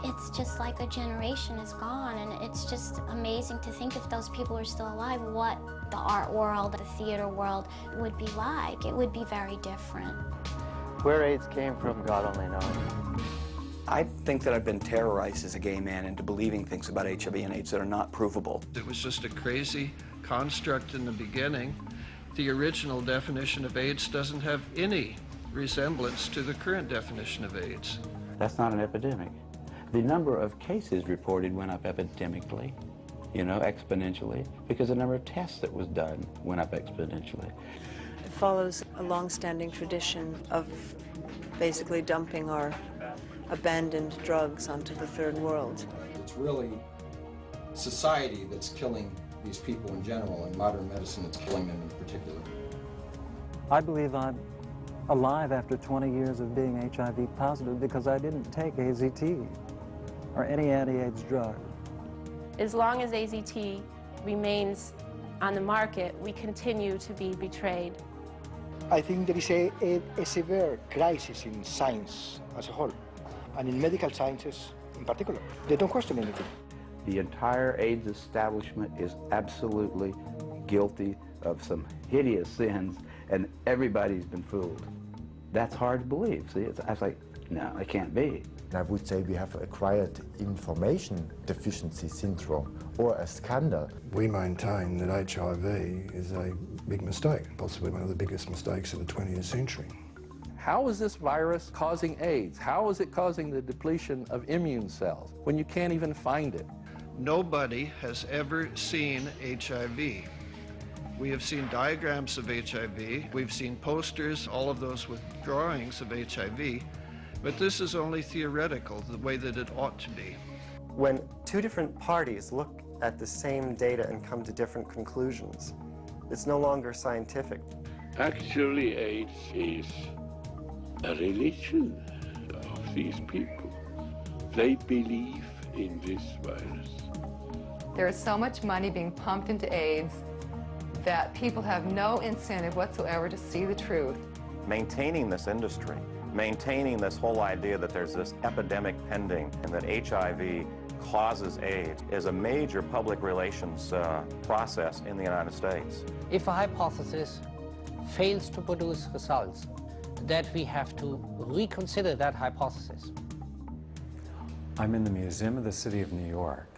It's just like a generation is gone, and it's just amazing to think if those people are still alive, what the art world, the theater world would be like. It would be very different. Where AIDS came from, God only knows. I think that I've been terrorized as a gay man into believing things about HIV and AIDS that are not provable. It was just a crazy construct in the beginning. The original definition of AIDS doesn't have any resemblance to the current definition of AIDS. That's not an epidemic. The number of cases reported went up epidemically, you know, exponentially, because the number of tests that was done went up exponentially. It follows a long-standing tradition of basically dumping our abandoned drugs onto the third world. It's really society that's killing these people in general, and modern medicine that's killing them in particular. I believe I'm alive after 20 years of being HIV positive because I didn't take AZT or any anti-AIDS drug. As long as AZT remains on the market, we continue to be betrayed. I think there is a severe crisis in science as a whole, and in medical sciences in particular. They don't question anything. The entire AIDS establishment is absolutely guilty of some hideous sins, and everybody's been fooled. That's hard to believe. See, I was like, no, it can't be. I would say we have acquired information deficiency syndrome, or a scandal. We maintain that HIV is a big mistake, possibly one of the biggest mistakes of the 20th century. How is this virus causing AIDS? How is it causing the depletion of immune cells when you can't even find it? Nobody has ever seen HIV. We have seen diagrams of HIV, we've seen posters, all of those with drawings of HIV, but this is only theoretical, the way that it ought to be. When two different parties look at the same data and come to different conclusions, it's no longer scientific. Actually, AIDS is a religion of these people. They believe in this virus. There is so much money being pumped into AIDS that people have no incentive whatsoever to see the truth. Maintaining this industry, maintaining this whole idea that there's this epidemic pending and that HIV causes AIDS is a major public relations process in the United States. If a hypothesis fails to produce results, that we have to reconsider that hypothesis. I'm in the Museum of the City of New York.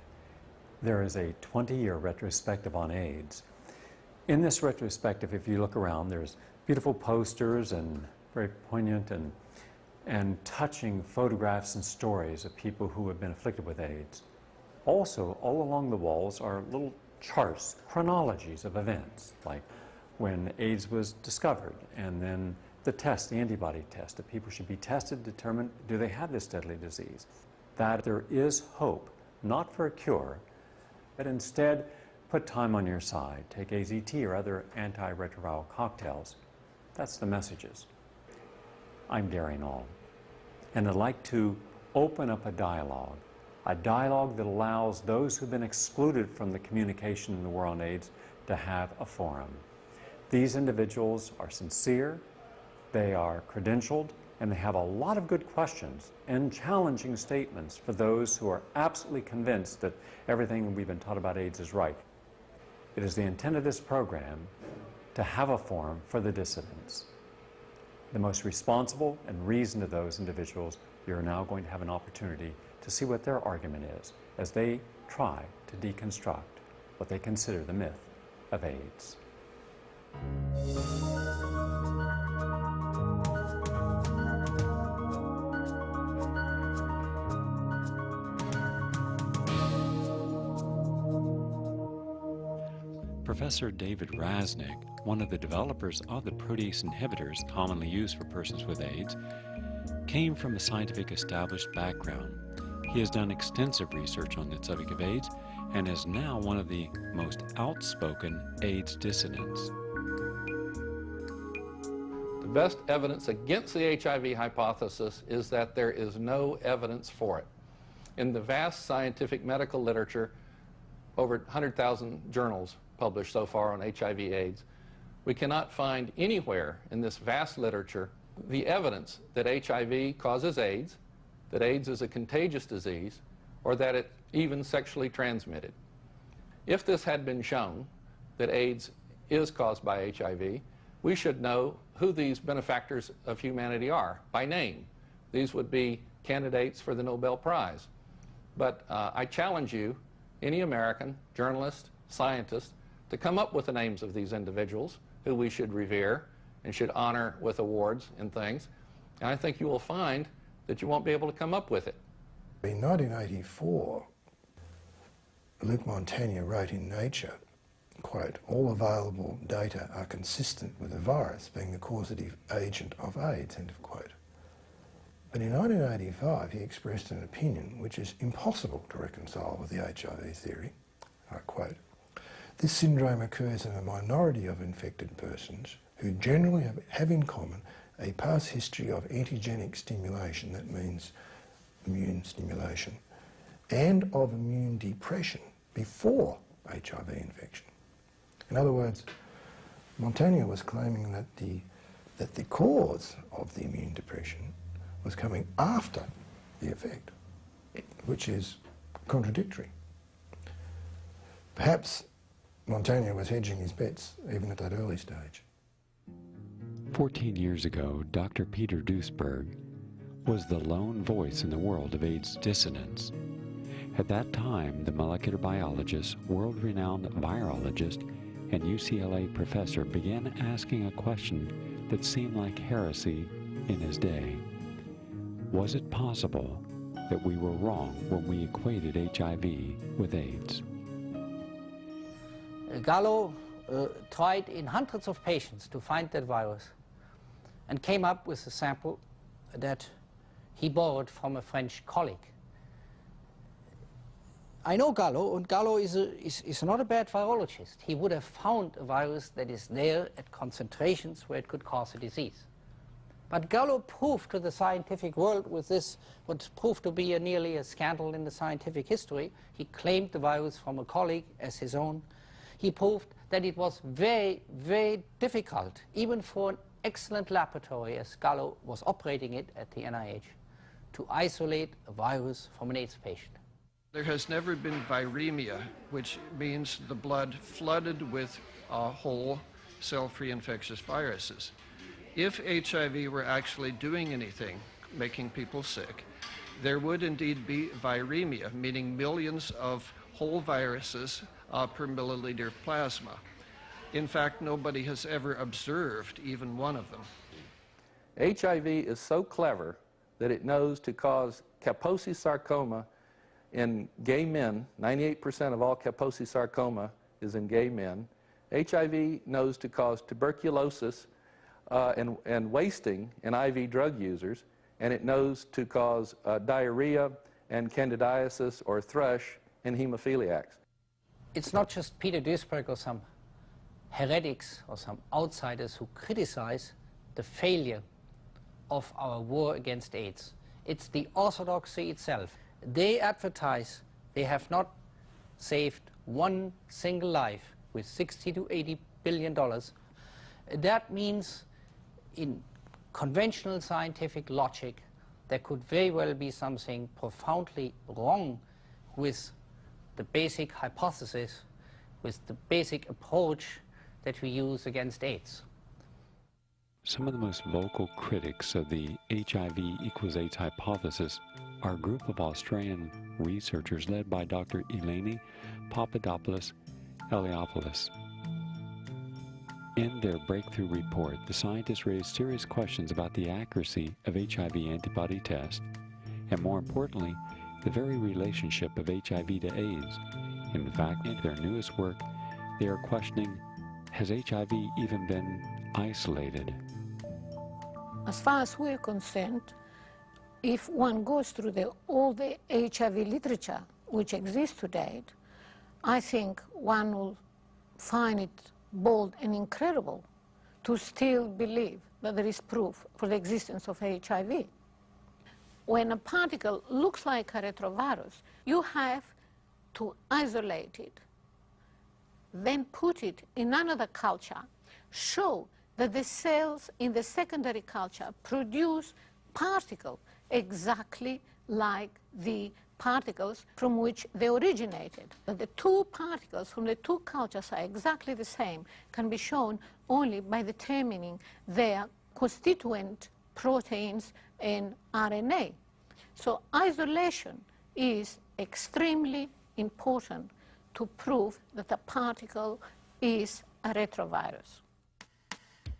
There is a 20-year retrospective on AIDS. In this retrospective, if you look around, there's beautiful posters and very poignant and touching photographs and stories of people who have been afflicted with AIDS. Also, all along the walls are little charts, chronologies of events, like when AIDS was discovered, and then the test, the antibody test, that people should be tested to determine, do they have this deadly disease? That there is hope, not for a cure, but instead put time on your side, take AZT or other antiretroviral cocktails. That's the messages. I'm Gary Null, and I'd like to open up a dialogue that allows those who've been excluded from the communication in the war on AIDS to have a forum. These individuals are sincere, they are credentialed, and they have a lot of good questions and challenging statements for those who are absolutely convinced that everything we've been taught about AIDS is right. It is the intent of this program to have a forum for the dissidents. The most responsible and reasoned of those individuals, you're now going to have an opportunity to see what their argument is as they try to deconstruct what they consider the myth of AIDS. Professor David Rasnick, one of the developers of the protease inhibitors commonly used for persons with AIDS, came from a scientific established background. He has done extensive research on the subject of AIDS and is now one of the most outspoken AIDS dissidents. The best evidence against the HIV hypothesis is that there is no evidence for it. In the vast scientific medical literature, over 100,000 journals published so far on HIV/AIDS, we cannot find anywhere in this vast literature the evidence that HIV causes AIDS, that AIDS is a contagious disease or that it's even sexually transmitted. If this had been shown, that AIDS is caused by HIV, we should know who these benefactors of humanity are by name. These would be candidates for the Nobel Prize. But I challenge you, any American, journalist, scientist, to come up with the names of these individuals who we should revere and should honor with awards and things. And I think you will find that you won't be able to come up with it. In 1984, Luc Montagnier wrote in Nature, quote, "All available data are consistent with the virus being the causative agent of AIDS," end of quote. But in 1985, he expressed an opinion which is impossible to reconcile with the HIV theory. I quote, "This syndrome occurs in a minority of infected persons who generally have in common a past history of antigenic stimulation," that means immune stimulation, "and of immune depression before HIV infection." In other words, Montagnier was claiming that the cause of the immune depression was coming after the effect, which is contradictory. Perhaps Montagnier was hedging his bets even at that early stage. 14 years ago, Dr. Peter Duesberg was the lone voice in the world of AIDS dissidents. At that time, the molecular biologist, world-renowned virologist, and UCLA professor began asking a question that seemed like heresy in his day. Was it possible that we were wrong when we equated HIV with AIDS? Gallo tried in hundreds of patients to find that virus and came up with a sample that he borrowed from a French colleague. I know Gallo, and Gallo is not a bad virologist. He would have found a virus that is there at concentrations where it could cause a disease. But Gallo proved to the scientific world with this, what proved to be nearly a scandal in the scientific history. He claimed the virus from a colleague as his own. He proved that it was very, very difficult, even for an excellent laboratory as Gallo was operating it at the NIH, to isolate a virus from an AIDS patient. There has never been viremia, which means the blood flooded with whole cell-free infectious viruses. If HIV were actually doing anything, making people sick, there would indeed be viremia, meaning millions of whole viruses per milliliter of plasma. In fact, nobody has ever observed even one of them. HIV is so clever that it knows to cause Kaposi sarcoma in gay men. 98% of all Kaposi sarcoma is in gay men. HIV knows to cause tuberculosis and wasting in IV drug users, and it knows to cause diarrhea and candidiasis or thrush in hemophiliacs. It's not just Peter Duesberg or some heretics or some outsiders who criticize the failure of our war against AIDS. It's the orthodoxy itself. They advertise they have not saved one single life with $60 to $80 billion. That means in conventional scientific logic there could very well be something profoundly wrong with the basic hypothesis, with the basic approach that we use against AIDS. Some of the most vocal critics of the HIV equals AIDS hypothesis are a group of Australian researchers led by Dr. Eleni Papadopoulos-Eliopoulos. In their breakthrough report, the scientists raised serious questions about the accuracy of HIV antibody tests, and more importantly, the very relationship of HIV to AIDS. In fact, in their newest work, they are questioning, has HIV even been isolated? As far as we're concerned, if one goes through all the HIV literature which exists to date, I think one will find it bold and incredible to still believe that there is proof for the existence of HIV. When a particle looks like a retrovirus, you have to isolate it, then put it in another culture, show that the cells in the secondary culture produce particle exactly like the particles from which they originated. But the two particles from the two cultures are exactly the same, can be shown only by determining their constituent proteins in RNA. So isolation is extremely important to prove that a particle is a retrovirus.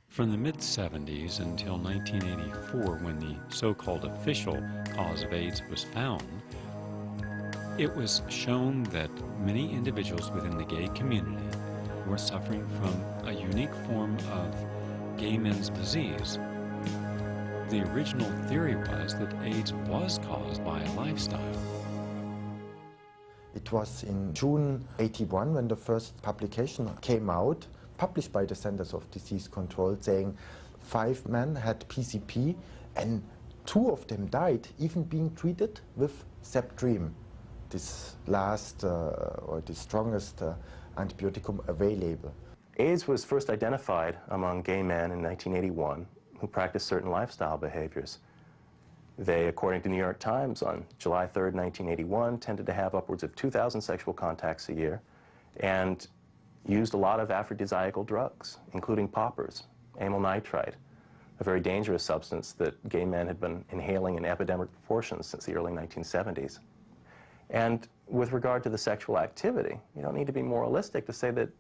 From the mid-70s until 1984, when the so-called official cause of AIDS was found, it was shown that many individuals within the gay community were suffering from a unique form of gay men's disease. The original theory was that AIDS was caused by a lifestyle. It was in June '81 when the first publication came out, published by the Centers of Disease Control, saying 5 men had PCP and 2 of them died, even being treated with Septrim, this last or the strongest antibioticum available. AIDS was first identified among gay men in 1981 who practiced certain lifestyle behaviors. They, according to New York Times, on July 3rd, 1981, tended to have upwards of 2,000 sexual contacts a year and used a lot of aphrodisiacal drugs, including poppers, amyl nitrite, a very dangerous substance that gay men had been inhaling in epidemic proportions since the early 1970s. And with regard to the sexual activity, you don't need to be moralistic to say that,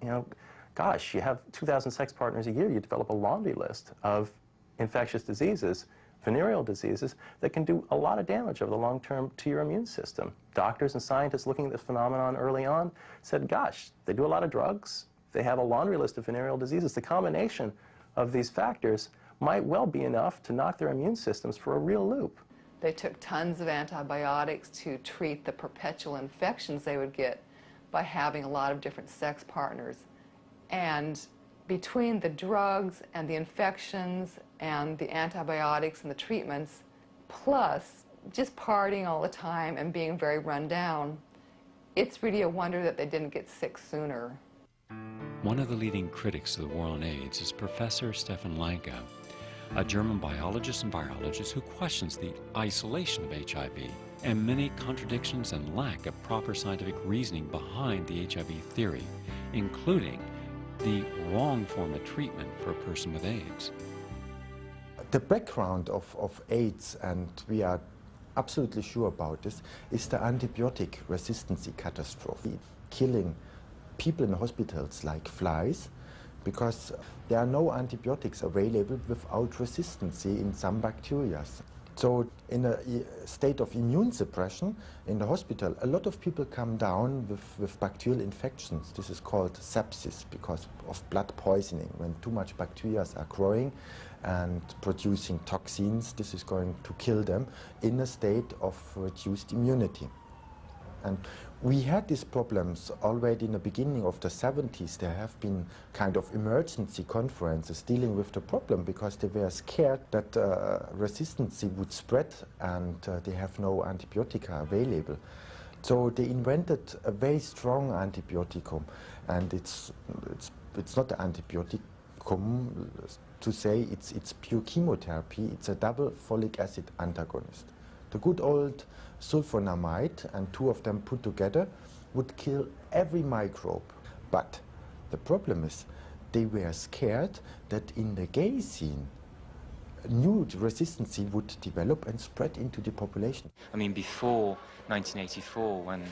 you know, gosh, you have 2,000 sex partners a year, you develop a laundry list of infectious diseases, venereal diseases, that can do a lot of damage over the long term to your immune system. Doctors and scientists looking at this phenomenon early on said, gosh, they do a lot of drugs, they have a laundry list of venereal diseases. The combination of these factors might well be enough to knock their immune systems for a real loop. They took tons of antibiotics to treat the perpetual infections they would get by having a lot of different sex partners. And between the drugs and the infections and the antibiotics and the treatments, plus just partying all the time and being very run down, it's really a wonder that they didn't get sick sooner. One of the leading critics of the war on AIDS is Professor Stefan Lanke, a German biologist and virologist who questions the isolation of HIV and many contradictions and lack of proper scientific reasoning behind the HIV theory, including the wrong form of treatment for a person with AIDS. The background of AIDS, and we are absolutely sure about this, is the antibiotic resistance catastrophe, killing people in hospitals like flies, because there are no antibiotics available without resistance in some bacteria. So in a state of immune suppression in the hospital, a lot of people come down with bacterial infections. This is called sepsis because of blood poisoning. When too much bacteria are growing and producing toxins, this is going to kill them in a state of reduced immunity. And we had these problems already in the beginning of the 70s. There have been kind of emergency conferences dealing with the problem because they were scared that resistance would spread and they have no antibiotica available. So they invented a very strong antibioticum, and it's not an antibioticum to say it's pure chemotherapy. It's a double folic acid antagonist. The good old sulfonamide, and 2 of them put together, would kill every microbe. But the problem is they were scared that in the gay scene, new resistance would develop and spread into the population. I mean, before 1984, when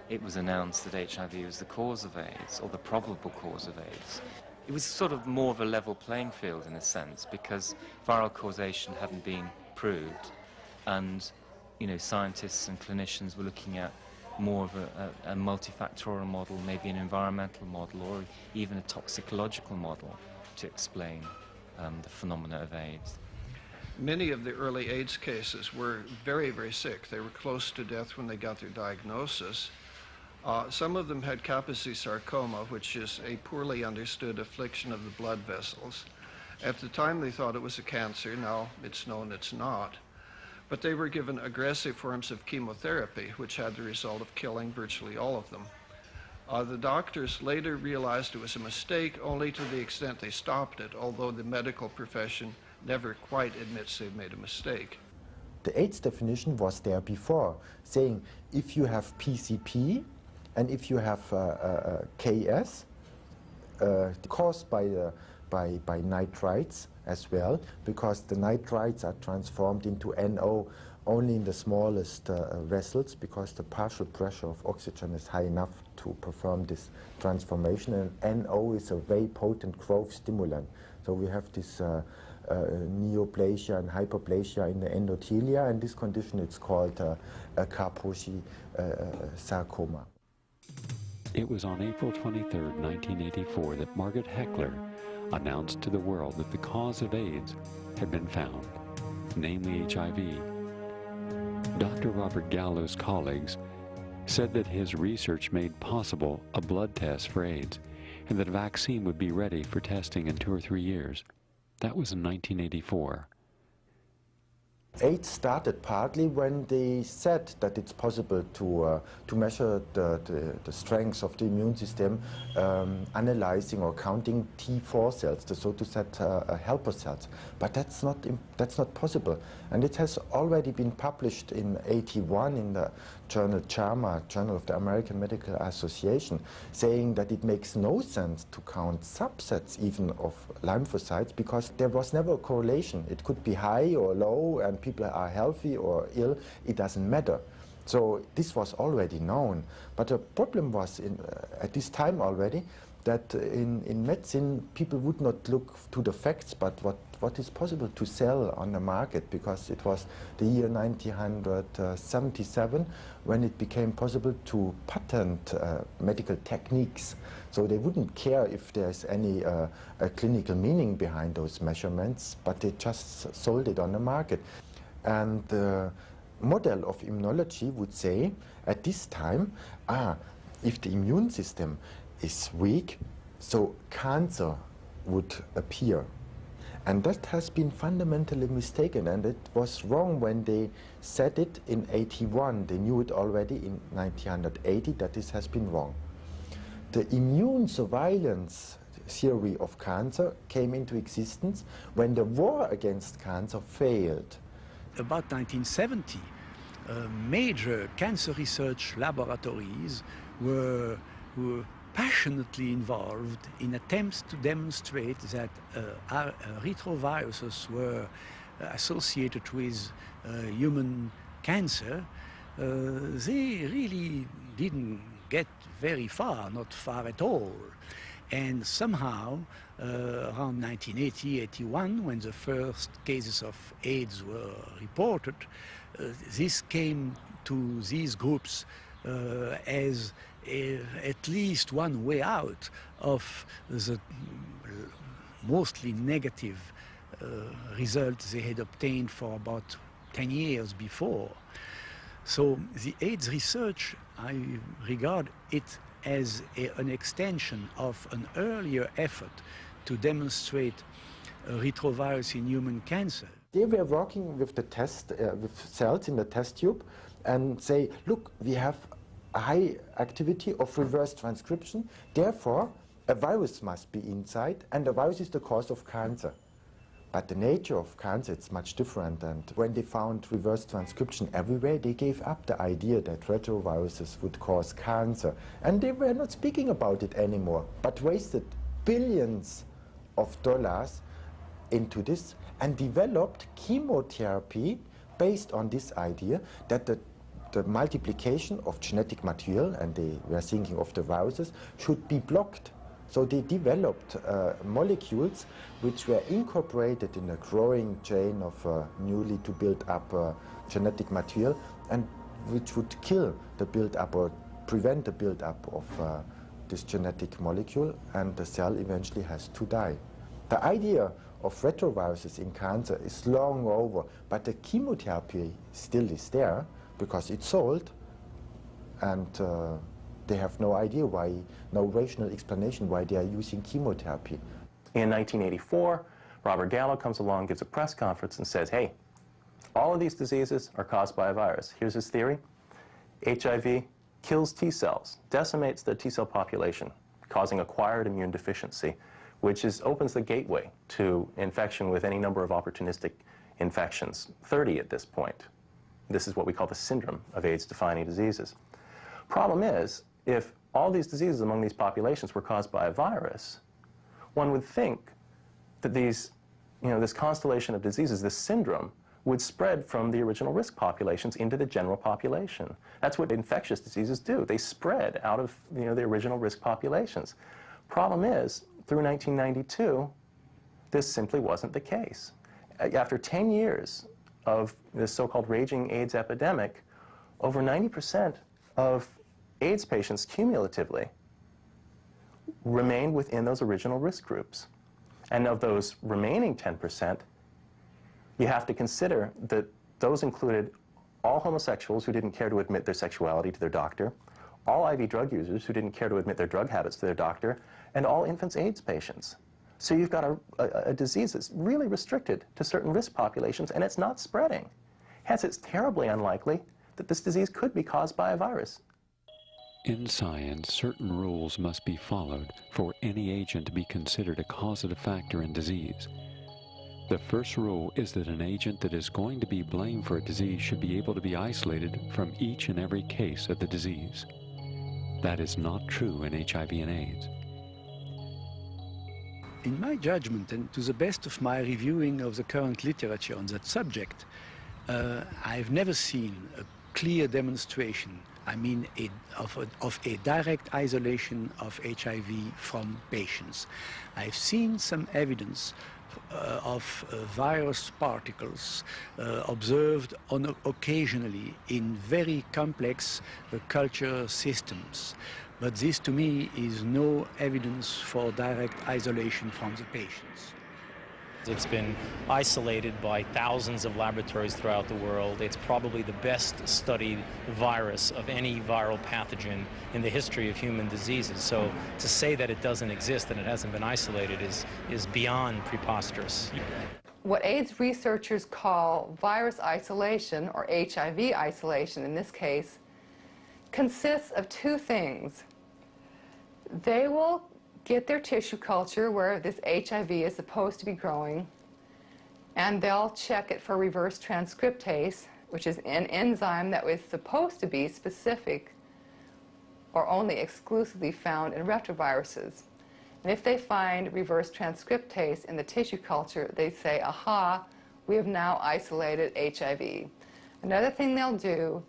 it was announced that HIV was the cause of AIDS, or the probable cause of AIDS, it was sort of more of a level playing field in a sense, because viral causation hadn't been proved, and scientists and clinicians were looking at more of a multifactorial model, maybe an environmental model, or even a toxicological model to explain the phenomena of AIDS. Many of the early AIDS cases were very, very sick. They were close to death when they got their diagnosis. Some of them had Kaposi sarcoma, which is a poorly understood affliction of the blood vessels. At the time, they thought it was a cancer. Now it's known it's not. But they were given aggressive forms of chemotherapy, which had the result of killing virtually all of them. The doctors later realized it was a mistake only to the extent they stopped it, although the medical profession never quite admits they've made a mistake. The AIDS definition was there before, saying if you have PCP and if you have KS, caused by nitrites as well, because the nitrites are transformed into NO only in the smallest vessels, because the partial pressure of oxygen is high enough to perform this transformation, and NO is a very potent growth stimulant. So we have this neoplasia and hyperplasia in the endothelia, and this condition it's called Kaposi sarcoma. It was on April 23, 1984 that Margaret Heckler announced to the world that the cause of AIDS had been found, namely HIV. Dr. Robert Gallow's colleagues said that his research made possible a blood test for AIDS and that a vaccine would be ready for testing in 2 or 3 years. That was in 1984. AIDS started partly when they said that it's possible to measure the strength of the immune system, analyzing or counting T4 cells, the so to say helper cells. But that's not possible. And it has already been published in '81 in the journal JAMA, Journal of the American Medical Association, saying that it makes no sense to count subsets even of lymphocytes, because there was never a correlation. It could be high or low, and people are healthy or ill, it doesn't matter. So this was already known. But the problem was at this time already that in medicine people would not look to the facts, but what is possible to sell on the market, because it was the year 1977 when it became possible to patent medical techniques. So they wouldn't care if there's any a clinical meaning behind those measurements, but they just sold it on the market. And the model of immunology would say at this time, if the immune system is weak, so cancer would appear. And that has been fundamentally mistaken, and it was wrong when they said it in '81. They knew it already in 1980 that this has been wrong. The immune surveillance theory of cancer came into existence when the war against cancer failed. About 1970, major cancer research laboratories were passionately involved in attempts to demonstrate that retroviruses were associated with human cancer. They really didn't get very far, not far at all. And somehow, around 1980-81, when the first cases of AIDS were reported, this came to these groups as at least one way out of the mostly negative results they had obtained for about 10 years before. So the AIDS research, I regard it as an extension of an earlier effort to demonstrate a retrovirus in human cancer. They were working with the test, with cells in the test tube, and say, look, we have a high activity of reverse transcription, therefore a virus must be inside, and the virus is the cause of cancer. But the nature of cancer is much different, and when they found reverse transcription everywhere, they gave up the idea that retroviruses would cause cancer. And they were not speaking about it anymore, but wasted billions of dollars into this and developed chemotherapy based on this idea that the multiplication of genetic material, and they were thinking of the viruses, should be blocked. So they developed molecules which were incorporated in a growing chain of newly to build up genetic material, and which would kill the build-up or prevent the build-up of this genetic molecule, and the cell eventually has to die. The idea of retroviruses in cancer is long over, but the chemotherapy still is there because it's sold, and they have no idea why, no rational explanation why they are using chemotherapy. In 1984, Robert Gallo comes along, gives a press conference and says, hey, all of these diseases are caused by a virus. Here's his theory. HIV kills T cells, decimates the T cell population, causing acquired immune deficiency. which opens the gateway to infection with any number of opportunistic infections, 30 at this point. This is what we call the syndrome of AIDS-defining diseases. Problem is, if all these diseases among these populations were caused by a virus, one would think that these, this constellation of diseases, this syndrome, would spread from the original risk populations into the general population. That's what infectious diseases do. They spread out of the original risk populations. Problem is, through 1992, this simply wasn't the case. After 10 years of this so-called raging AIDS epidemic, over 90% of AIDS patients cumulatively remained within those original risk groups. And of those remaining 10%, you have to consider that those included all homosexuals who didn't care to admit their sexuality to their doctor, all IV drug users who didn't care to admit their drug habits to their doctor, and all infants' AIDS patients. So you've got a disease that's really restricted to certain risk populations, and it's not spreading. Hence, it's terribly unlikely that this disease could be caused by a virus. In science, certain rules must be followed for any agent to be considered a causative factor in disease. The first rule is that an agent that is going to be blamed for a disease should be able to be isolated from each and every case of the disease. That is not true in HIV and AIDS. In my judgment, and to the best of my reviewing of the current literature on that subject, I've never seen a clear demonstration, of a direct isolation of HIV from patients. I've seen some evidence of virus particles observed occasionally in very complex culture systems. But this, to me, is no evidence for direct isolation from the patients. It's been isolated by thousands of laboratories throughout the world. It's probably the best studied virus of any viral pathogen in the history of human diseases. So to say that it doesn't exist and it hasn't been isolated is beyond preposterous. What AIDS researchers call virus isolation, or HIV isolation in this case, consists of two things. They will get their tissue culture where this HIV is supposed to be growing, and they'll check it for reverse transcriptase, which is an enzyme that was supposed to be specific or only exclusively found in retroviruses. And if they find reverse transcriptase in the tissue culture, they say, aha, we have now isolated HIV. Another thing they'll do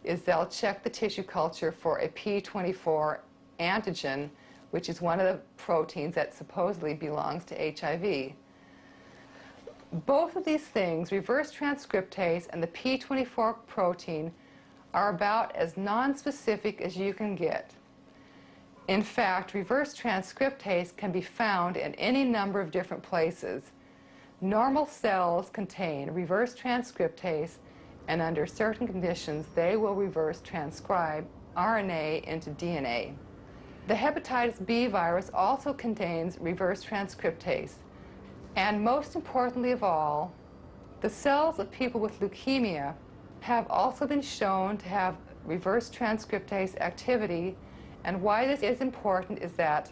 is they'll check the tissue culture for a P24 antigen, which is one of the proteins that supposedly belongs to HIV. Both of these things, reverse transcriptase and the P24 protein, are about as nonspecific as you can get. In fact, reverse transcriptase can be found in any number of different places. Normal cells contain reverse transcriptase, and under certain conditions, they will reverse transcribe RNA into DNA. The hepatitis B virus also contains reverse transcriptase. And most importantly of all, the cells of people with leukemia have also been shown to have reverse transcriptase activity. And why this is important is that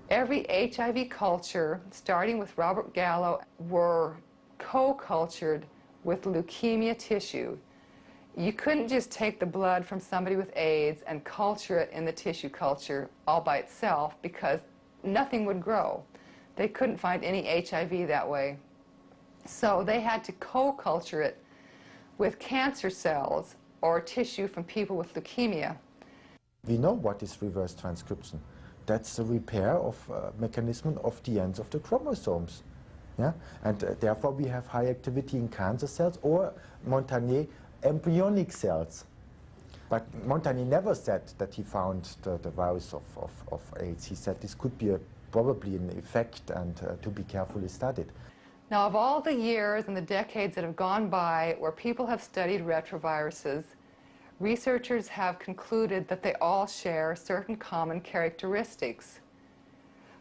every HIV culture, starting with Robert Gallo, were co-cultured with leukemia tissue. You couldn't just take the blood from somebody with AIDS and culture it in the tissue culture all by itself, because nothing would grow. They couldn't find any HIV that way. So they had to co-culture it with cancer cells or tissue from people with leukemia. We know what is reverse transcription. That's the repair of mechanism of the ends of the chromosomes. Yeah? And therefore we have high activity in cancer cells, or Montagnier, embryonic cells. But Montagnier never said that he found the virus of AIDS. He said this could be probably an effect and to be carefully studied. Now, of all the years and the decades that have gone by where people have studied retroviruses, researchers have concluded that they all share certain common characteristics.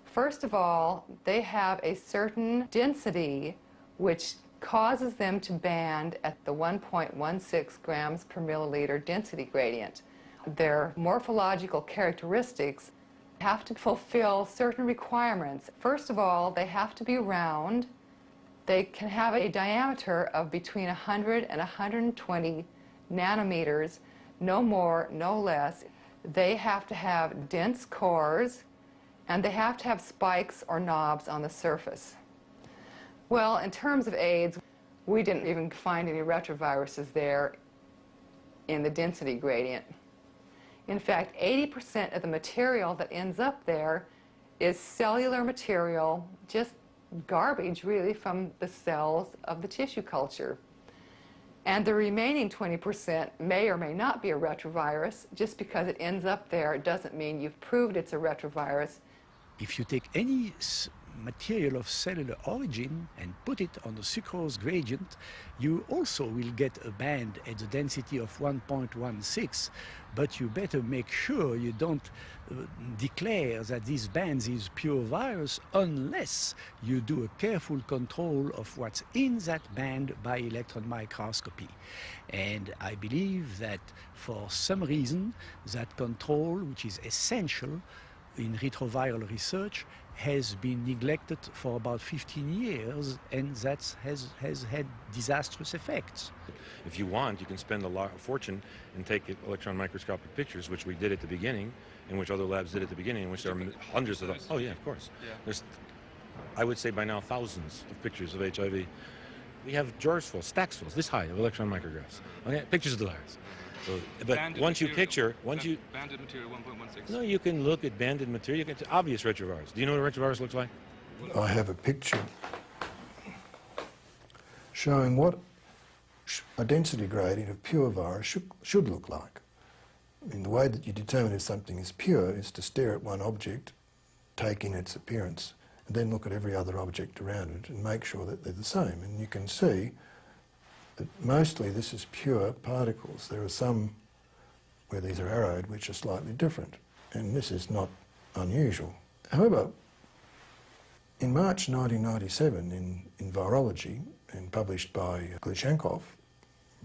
First of all, they have a certain density which causes them to band at the 1.16 grams per milliliter density gradient. Their morphological characteristics Have to fulfill certain requirements. First of all, they have to be round. They can have a diameter of between 100 and 120 nanometers, no more, no less. They have to have dense cores, and they have to have spikes or knobs on the surface. Well, in terms of AIDS, we didn't even find any retroviruses there in the density gradient. In fact, 80% of the material that ends up there is cellular material, just garbage really from the cells of the tissue culture. And the remaining 20% may or may not be a retrovirus. Just because it ends up there doesn't mean you've proved it's a retrovirus. If you take any material of cellular origin and put it on the sucrose gradient, you also will get a band at the density of 1.16, but you better make sure you don't declare that this band is pure virus unless you do a careful control of what's in that band by electron microscopy. And I believe that for some reason that control, which is essential in retroviral research, has been neglected for about 15 years, and that has had disastrous effects. If you want, you can spend a fortune and take electron microscopic pictures, which we did at the beginning, and which other labs did at the beginning, in which there are hundreds of them. Oh yeah, of course. Yeah. There's, I would say by now, thousands of pictures of HIV. We have drawers full, stacks full, this high of electron micrographs. Okay, pictures of the virus. So, but banded once you picture, banded material 1.16. No, you can look at banded material. You can obvious retrovirus. Do you know what a retrovirus looks like? I have a picture showing what a density gradient of pure virus should look like. I mean, the way that you determine if something is pure is to stare at one object, take in its appearance, and then look at every other object around it and make sure that they're the same. And you can see that mostly this is pure particles. There are some where these are arrowed which are slightly different, and this is not unusual. However, in March 1997 in Virology, and published by Glishankov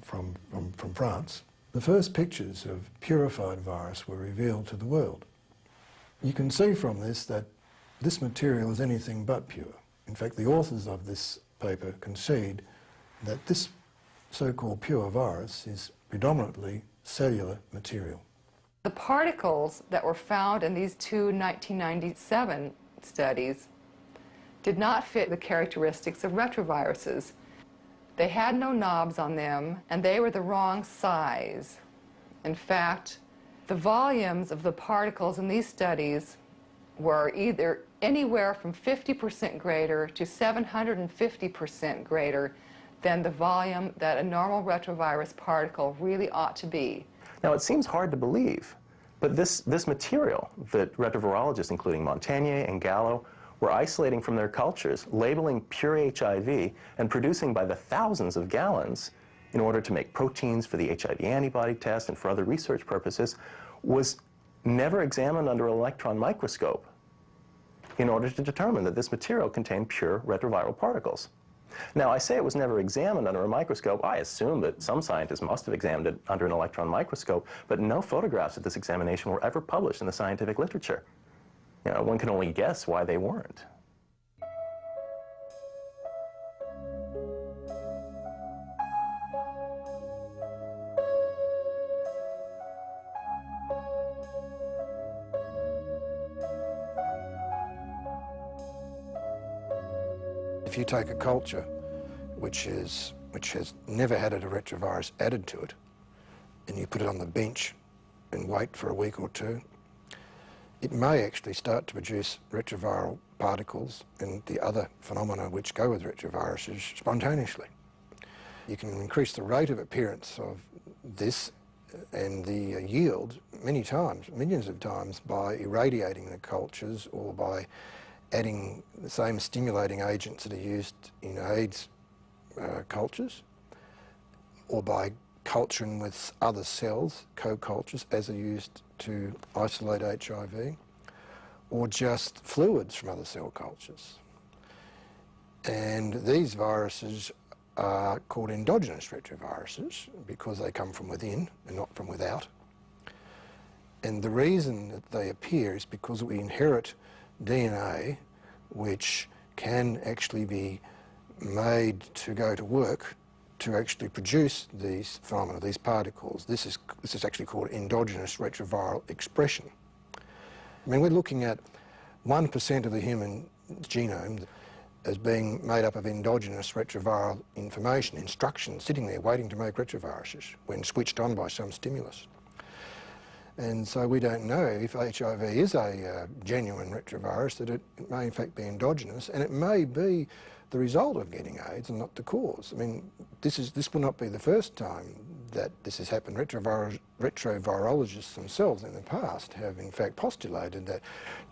from France, the first pictures of purified virus were revealed to the world. You can see from this that this material is anything but pure. In fact, the authors of this paper concede that this so-called pure virus is predominantly cellular material. The particles that were found in these two 1997 studies did not fit the characteristics of retroviruses. They had no knobs on them, and they were the wrong size. In fact, the volumes of the particles in these studies were either anywhere from 50% greater to 750% greater than the volume that a normal retrovirus particle really ought to be. Now, it seems hard to believe, but this material that retrovirologists, including Montagnier and Gallo, were isolating from their cultures, labeling pure HIV, and producing by the thousands of gallons in order to make proteins for the HIV antibody test and for other research purposes, was never examined under an electron microscope in order to determine that this material contained pure retroviral particles. Now, I say it was never examined under a microscope. I assume that some scientists must have examined it under an electron microscope, but no photographs of this examination were ever published in the scientific literature. You know, one can only guess why they weren't. If you take a culture which has never had a retrovirus added to it, and you put it on the bench and wait for a week or two, it may actually start to produce retroviral particles and the other phenomena which go with retroviruses spontaneously. You can increase the rate of appearance of this and the yield many times, millions of times, by irradiating the cultures or by adding the same stimulating agents that are used in AIDS cultures, or by culturing with other cells, co-cultures, as are used to isolate HIV, or just fluids from other cell cultures. And these viruses are called endogenous retroviruses because they come from within and not from without. And the reason that they appear is because we inherit DNA which can actually be made to go to work to actually produce these phenomena, these particles. This is actually called endogenous retroviral expression. I mean, we're looking at 1% of the human genome as being made up of endogenous retroviral information, instructions sitting there waiting to make retroviruses when switched on by some stimulus. And so we don't know if HIV is a genuine retrovirus, that it may in fact be endogenous, and it may be the result of getting AIDS and not the cause. I mean, this will not be the first time that this has happened. Retrovirologists themselves in the past have in fact postulated that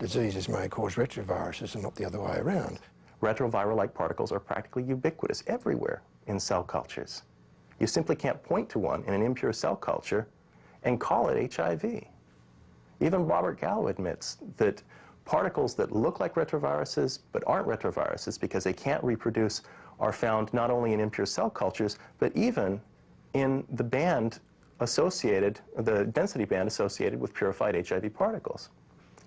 diseases may cause retroviruses and not the other way around. Retroviral-like particles are practically ubiquitous everywhere in cell cultures. You simply can't point to one in an impure cell culture and call it HIV. Even Robert Gallo admits that particles that look like retroviruses but aren't retroviruses because they can't reproduce are found not only in impure cell cultures, but even in the band associated, the density band associated with purified HIV particles.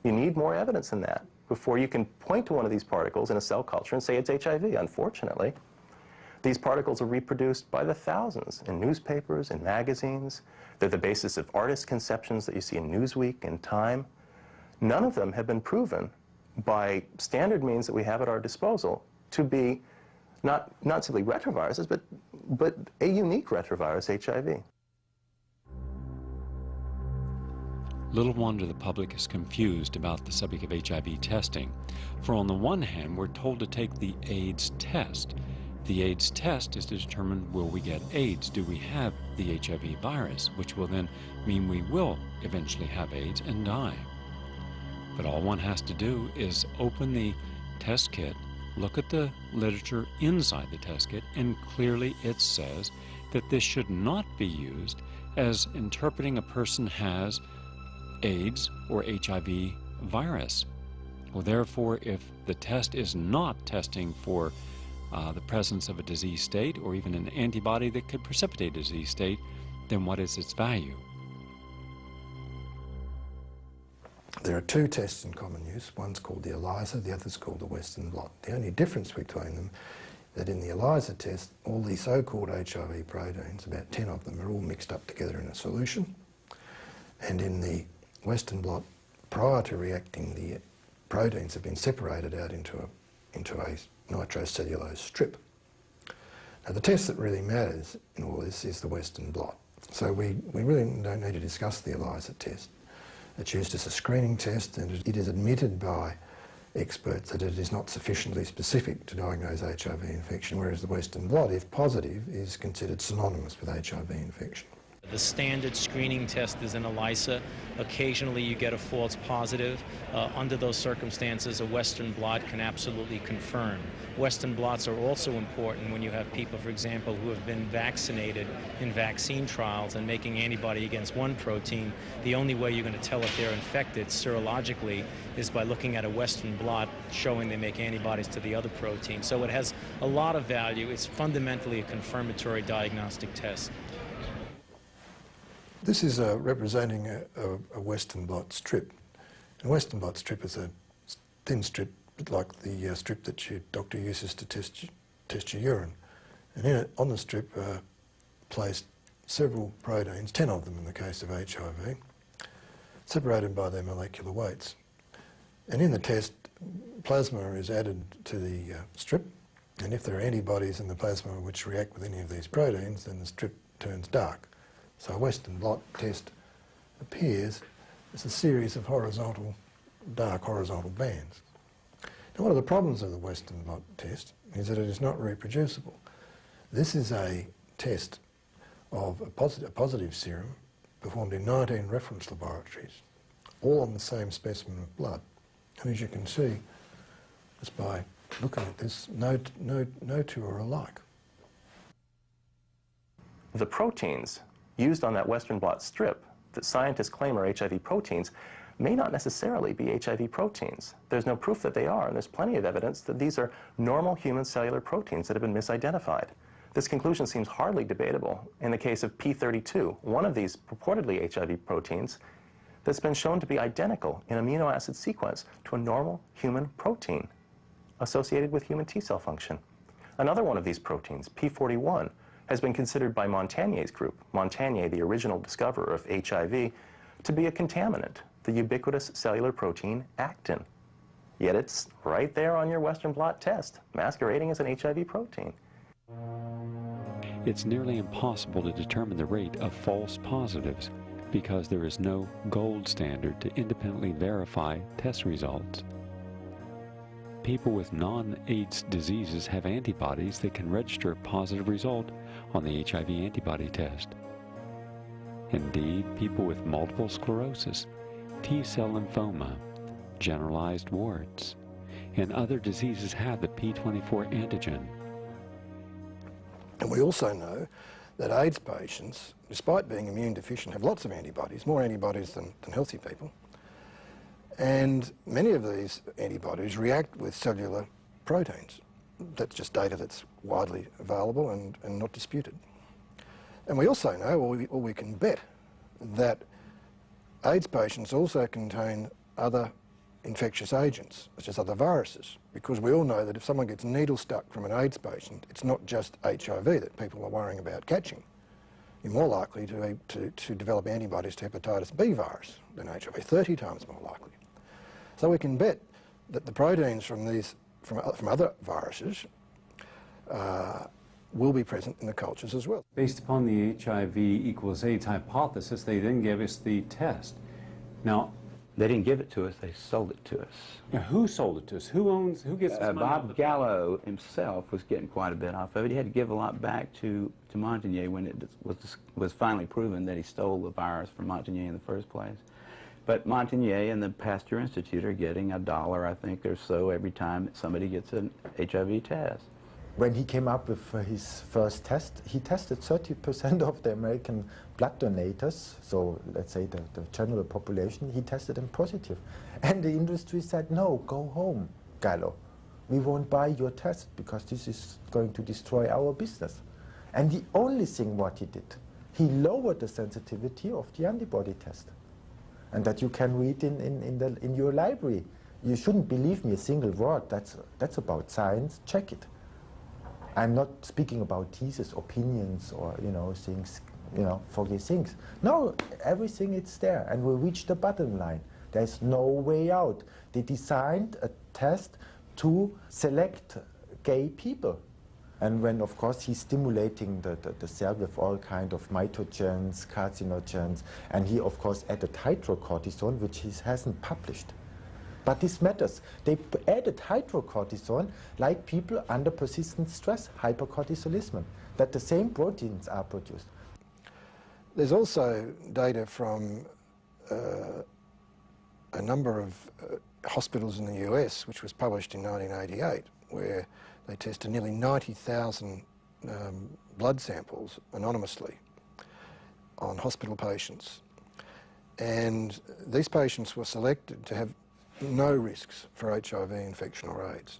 You need more evidence than that before you can point to one of these particles in a cell culture and say it's HIV. Unfortunately, these particles are reproduced by the thousands in newspapers and magazines. They're the basis of artist conceptions that you see in Newsweek and Time. None of them have been proven by standard means that we have at our disposal to be not simply retroviruses, but a unique retrovirus, HIV. Little wonder the public is confused about the subject of HIV testing. For on the one hand, we're told to take the AIDS test. The AIDS test is to determine, will we get AIDS? Do we have the HIV virus? Which will then mean we will eventually have AIDS and die. But all one has to do is open the test kit, look at the literature inside the test kit, and clearly it says that this should not be used as interpreting a person has AIDS or HIV virus. Well, therefore, if the test is not testing for the presence of a disease state or even an antibody that could precipitate a disease state, then what is its value? There are two tests in common use. One's called the ELISA, the other's called the Western blot. The only difference between them is that in the ELISA test, all the so-called HIV proteins, about 10 of them, are all mixed up together in a solution. And in the Western blot, prior to reacting, the proteins have been separated out into a nitrocellulose strip. Now, the test that really matters in all this is the Western blot. So we really don't need to discuss the ELISA test. It's used as a screening test, and it is admitted by experts that it is not sufficiently specific to diagnose HIV infection, whereas the Western blot, if positive, is considered synonymous with HIV infection. The standard screening test is an ELISA. Occasionally you get a false positive. Under those circumstances, a Western blot can absolutely confirm. Western blots are also important when you have people, for example, who have been vaccinated in vaccine trials and making antibody against one protein. The only way you're going to tell if they're infected serologically is by looking at a Western blot showing they make antibodies to the other protein. So it has a lot of value. It's fundamentally a confirmatory diagnostic test. This is representing a Western blot strip. A Western blot strip is a thin strip, like the strip that your doctor uses to test your urine. And in it, on the strip, placed several proteins, 10 of them in the case of HIV, separated by their molecular weights. And in the test, plasma is added to the strip, and if there are antibodies in the plasma which react with any of these proteins, then the strip turns dark. So a Western blot test appears as a series of dark horizontal bands. Now, one of the problems of the Western blot test is that it is not reproducible. This is a test of a positive serum performed in 19 reference laboratories, all on the same specimen of blood. And as you can see, just by looking at this, no two are alike. The proteins used on that Western blot strip that scientists claim are HIV proteins may not necessarily be HIV proteins. There's no proof that they are, and there's plenty of evidence that these are normal human cellular proteins that have been misidentified. This conclusion seems hardly debatable in the case of P32, one of these purportedly HIV proteins that's been shown to be identical in amino acid sequence to a normal human protein associated with human T cell function. Another one of these proteins, P41, has been considered by Montagnier's group, Montagnier, the original discoverer of HIV, to be a contaminant, the ubiquitous cellular protein actin. Yet it's right there on your Western blot test, masquerading as an HIV protein. It's nearly impossible to determine the rate of false positives because there is no gold standard to independently verify test results. People with non-AIDS diseases have antibodies that can register a positive result on the HIV antibody test. Indeed, people with multiple sclerosis, T-cell lymphoma, generalized warts, and other diseases have the P24 antigen. And we also know that AIDS patients, despite being immune deficient, have lots of antibodies, more antibodies than healthy people. And many of these antibodies react with cellular proteins. That's just data that's widely available and not disputed. And we also know, or we can bet, that AIDS patients also contain other infectious agents, such as other viruses, because we all know that if someone gets needle stuck from an AIDS patient, it's not just HIV that people are worrying about catching. You're more likely to develop antibodies to hepatitis B virus than HIV, 30 times more likely. So we can bet that the proteins from other viruses will be present in the cultures as well. Based upon the HIV equals AIDS hypothesis, they then gave us the test. Now, they didn't give it to us, they sold it to us. Now, who sold it to us? Who gets this money? Bob Gallo himself was getting quite a bit off of it. He had to give a lot back to Montagnier when it was finally proven that he stole the virus from Montagnier in the first place. But Montagnier and the Pasteur Institute are getting $1, I think, or so every time somebody gets an HIV test. When he came up with his first test, he tested 30% of the American blood donators, so let's say the general population, he tested them positive. And the industry said, no, go home, Gallo. We won't buy your test because this is going to destroy our business. And the only thing what he did, he lowered the sensitivity of the antibody test. And that you can read in your library. You shouldn't believe me a single word. That's about science. Check it. I'm not speaking about thesis, opinions, or things, foggy things. No, everything is there, and we reach the bottom line. There's no way out. They designed a test to select gay people. And when, of course, he's stimulating the cell with all kind of mitogens, carcinogens, and he, of course, added hydrocortisone, which he hasn't published. But this matters. They added hydrocortisone like people under persistent stress, hypercortisolism, that the same proteins are produced. There's also data from a number of hospitals in the US, which was published in 1988, where they tested nearly 90,000 blood samples anonymously on hospital patients. And these patients were selected to have no risks for HIV infection or AIDS.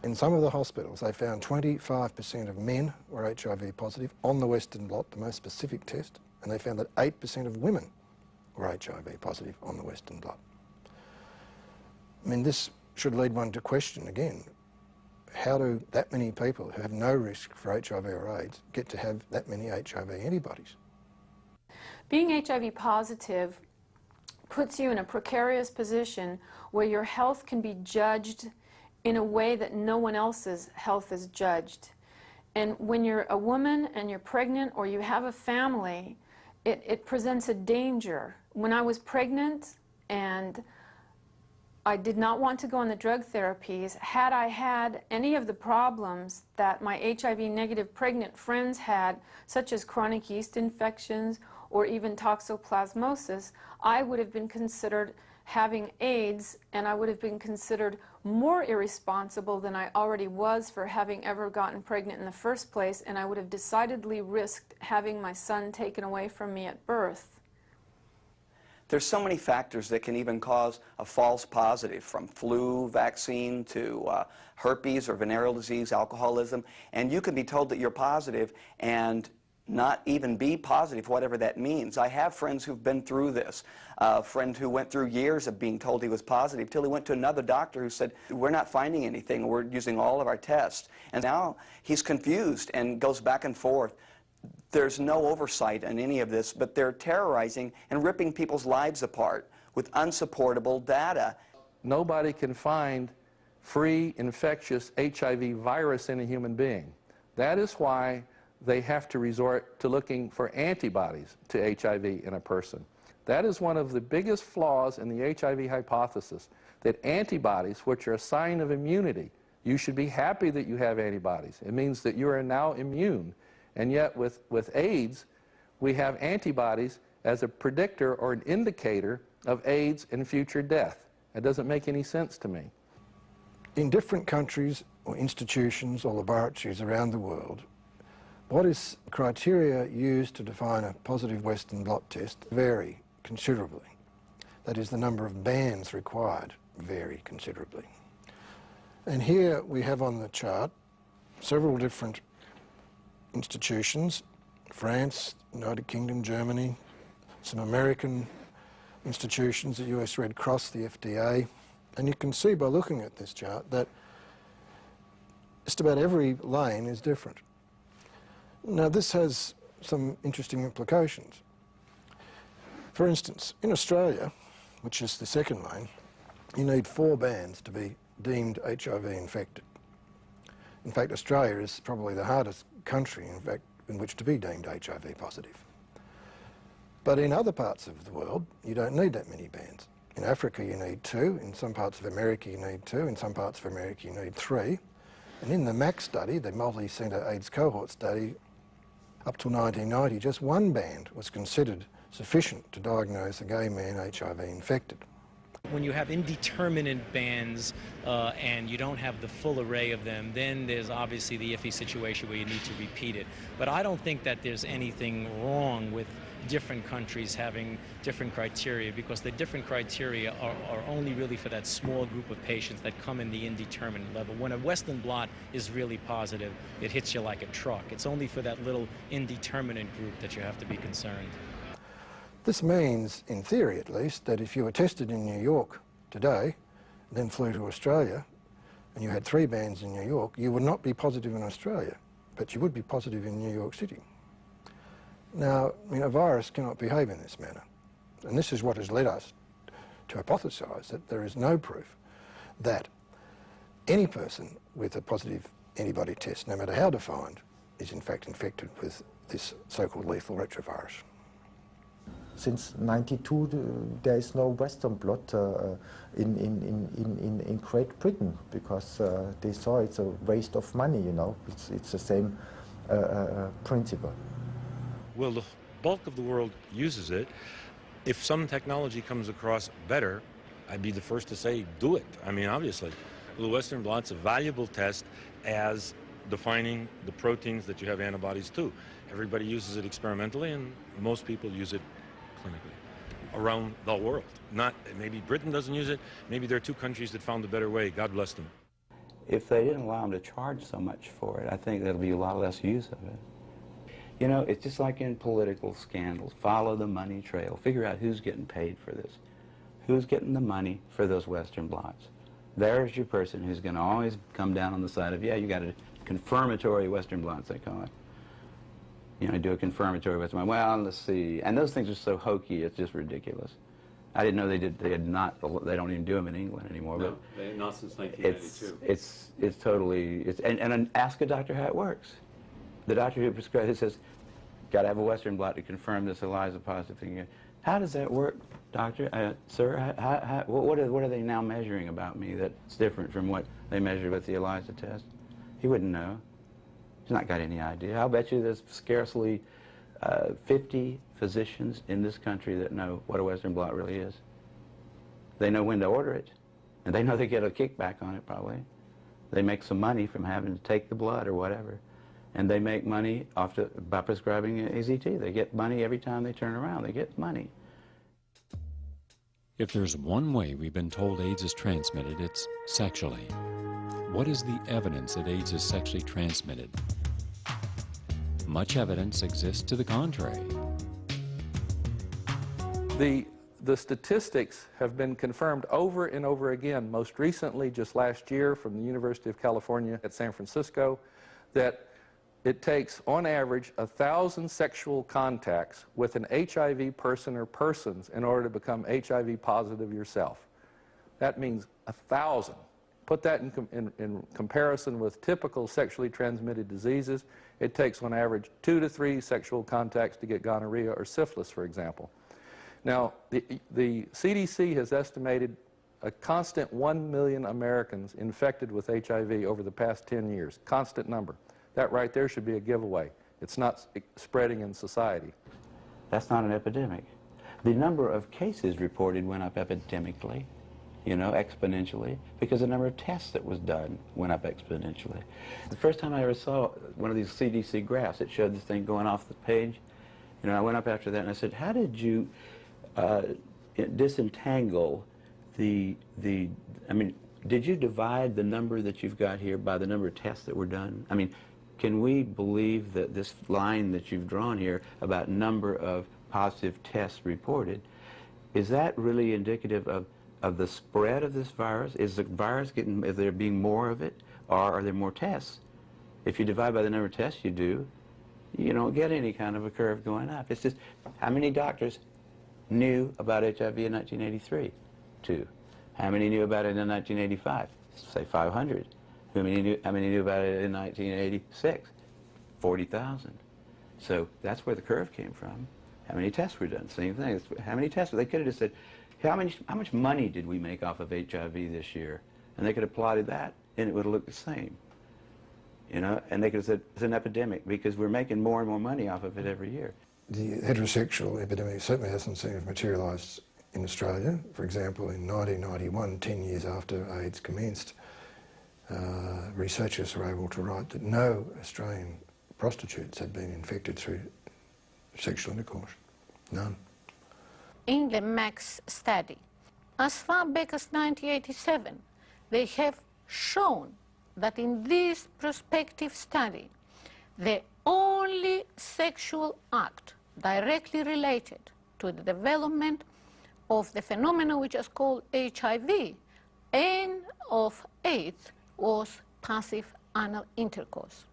In some of the hospitals, they found 25% of men were HIV positive on the Western blot, the most specific test, and they found that 8% of women were HIV positive on the Western blot. I mean, this should lead one to question again, how do that many people who have no risk for HIV or AIDS get to have that many HIV antibodies? Being HIV positive puts you in a precarious position where your health can be judged in a way that no one else's health is judged. And when you're a woman and you're pregnant or you have a family, it presents a danger. When I was pregnant and I did not want to go on the drug therapies, had I had any of the problems that my HIV-negative pregnant friends had, such as chronic yeast infections or even toxoplasmosis, I would have been considered having AIDS, and I would have been considered more irresponsible than I already was for having ever gotten pregnant in the first place, and I would have decidedly risked having my son taken away from me at birth. There's so many factors that can even cause a false positive, from flu vaccine to herpes or venereal disease, alcoholism, and you can be told that you're positive, and not even be positive, whatever that means. I have friends who've been through this. A friend who went through years of being told he was positive till he went to another doctor who said, we're not finding anything, we're using all of our tests. And now he's confused and goes back and forth. There's no oversight in any of this, but they're terrorizing and ripping people's lives apart with unsupportable data. Nobody can find free infectious HIV virus in a human being. That is why they have to resort to looking for antibodies to HIV in a person. That is one of the biggest flaws in the HIV hypothesis, that antibodies, which are a sign of immunity, you should be happy that you have antibodies. It means that you are now immune. And yet with AIDS, we have antibodies as a predictor or an indicator of AIDS and future death. That doesn't make any sense to me. In different countries or institutions or laboratories around the world, what is criteria used to define a positive Western blot test vary considerably. That is, the number of bands required vary considerably. And here we have on the chart several different institutions, France, United Kingdom, Germany, some American institutions, the US Red Cross, the FDA, and you can see by looking at this chart that just about every lane is different. Now this has some interesting implications. For instance, in Australia, which is the second lane, you need 4 bands to be deemed HIV infected. In fact, Australia is probably the hardest country, in fact, in which to be deemed HIV positive. But in other parts of the world, you don't need that many bands. In Africa, you need 2. In some parts of America, you need 2. In some parts of America, you need 3. And in the MAC study, the multi-centre AIDS cohort study, up till 1990, just 1 band was considered sufficient to diagnose a gay man HIV infected. When you have indeterminate bands and you don't have the full array of them, then there's obviously the iffy situation where you need to repeat it. But I don't think that there's anything wrong with different countries having different criteria, because the different criteria are only really for that small group of patients that come in the indeterminate level. When a Western blot is really positive, it hits you like a truck. It's only for that little indeterminate group that you have to be concerned. This means, in theory at least, that if you were tested in New York today, then flew to Australia, and you had 3 bands in New York, you would not be positive in Australia, but you would be positive in New York City. Now, I mean, a virus cannot behave in this manner, and this is what has led us to hypothesize that there is no proof that any person with a positive antibody test, no matter how defined, is in fact infected with this so-called lethal retrovirus. Since '92, there is no Western blot in Great Britain, because they saw it's a waste of money, you know. It's the same principle. Well, the bulk of the world uses it. If some technology comes across better, I'd be the first to say, do it. I mean, obviously. The Western blot's a valuable test as defining the proteins that you have antibodies to. Everybody uses it experimentally, and most people use it clinically around the world. Not, maybe Britain doesn't use it. Maybe there are 2 countries that found a better way. God bless them. If they didn't allow them to charge so much for it, I think there'll be a lot less use of it. You know, it's just like in political scandals. Follow the money trail. Figure out who's getting paid for this. Who's getting the money for those Western blots. There's your person who's going to always come down on the side of, yeah, you got a confirmatory Western blots, they call it. You know, do a confirmatory Western blot. Well, let's see. And those things are so hokey, it's just ridiculous. I didn't know they don't even do them in England anymore. No, but not since 1992. It's totally, and ask a doctor how it works. The doctor who prescribes it says, got to have a Western blot to confirm this ELISA positive thing. How does that work, doctor? Sir, what are they now measuring about me that's different from what they measured with the ELISA test? He wouldn't know. He's not got any idea. I'll bet you there's scarcely 50 physicians in this country that know what a Western blot really is. They know when to order it, and they know they get a kickback on it probably. They make some money from having to take the blood or whatever. And they make money by prescribing AZT. They get money every time they turn around. They get money. If there's one way we've been told AIDS is transmitted, it's sexually. What is the evidence that AIDS is sexually transmitted? Much evidence exists to the contrary. The statistics have been confirmed over and over again, most recently just last year from the University of California at San Francisco, that it takes, on average, 1,000 sexual contacts with an HIV person or persons in order to become HIV positive yourself. That means 1,000. Put that in comparison with typical sexually transmitted diseases. It takes, on average, 2 to 3 sexual contacts to get gonorrhea or syphilis, for example. Now, the CDC has estimated a constant 1 million Americans infected with HIV over the past 10 years. Constant number. That right there should be a giveaway. It's not spreading in society. That's not an epidemic. The number of cases reported went up epidemically, you know, exponentially, because the number of tests that was done went up exponentially. The first time I ever saw one of these CDC graphs, it showed this thing going off the page. You know, I went up after that and I said, how did you disentangle I mean, did you divide the number that you've got here by the number of tests that were done? I mean, can we believe that this line that you've drawn here about number of positive tests reported, is that really indicative of the spread of this virus? Is the virus getting, is there being more of it, or are there more tests? If you divide by the number of tests you do, you don't get any kind of a curve going up. It's just, how many doctors knew about HIV in 1983? 2. How many knew about it in 1985? Say 500. How many knew about it in 1986? 40,000. So that's where the curve came from. How many tests were done? Same thing. How many tests? They could have just said, how much money did we make off of HIV this year? And they could have plotted that, and it would have looked the same. You know, and they could have said, it's an epidemic because we're making more and more money off of it every year. The heterosexual epidemic certainly hasn't seemed to have materialised in Australia. For example, in 1991, 10 years after AIDS commenced, researchers were able to write that no Australian prostitutes had been infected through sexual intercourse. None. In the MAX study, as far back as 1987, they have shown that in this prospective study, the only sexual act directly related to the development of the phenomenon which is called HIV and of AIDS was passive anal intercourse.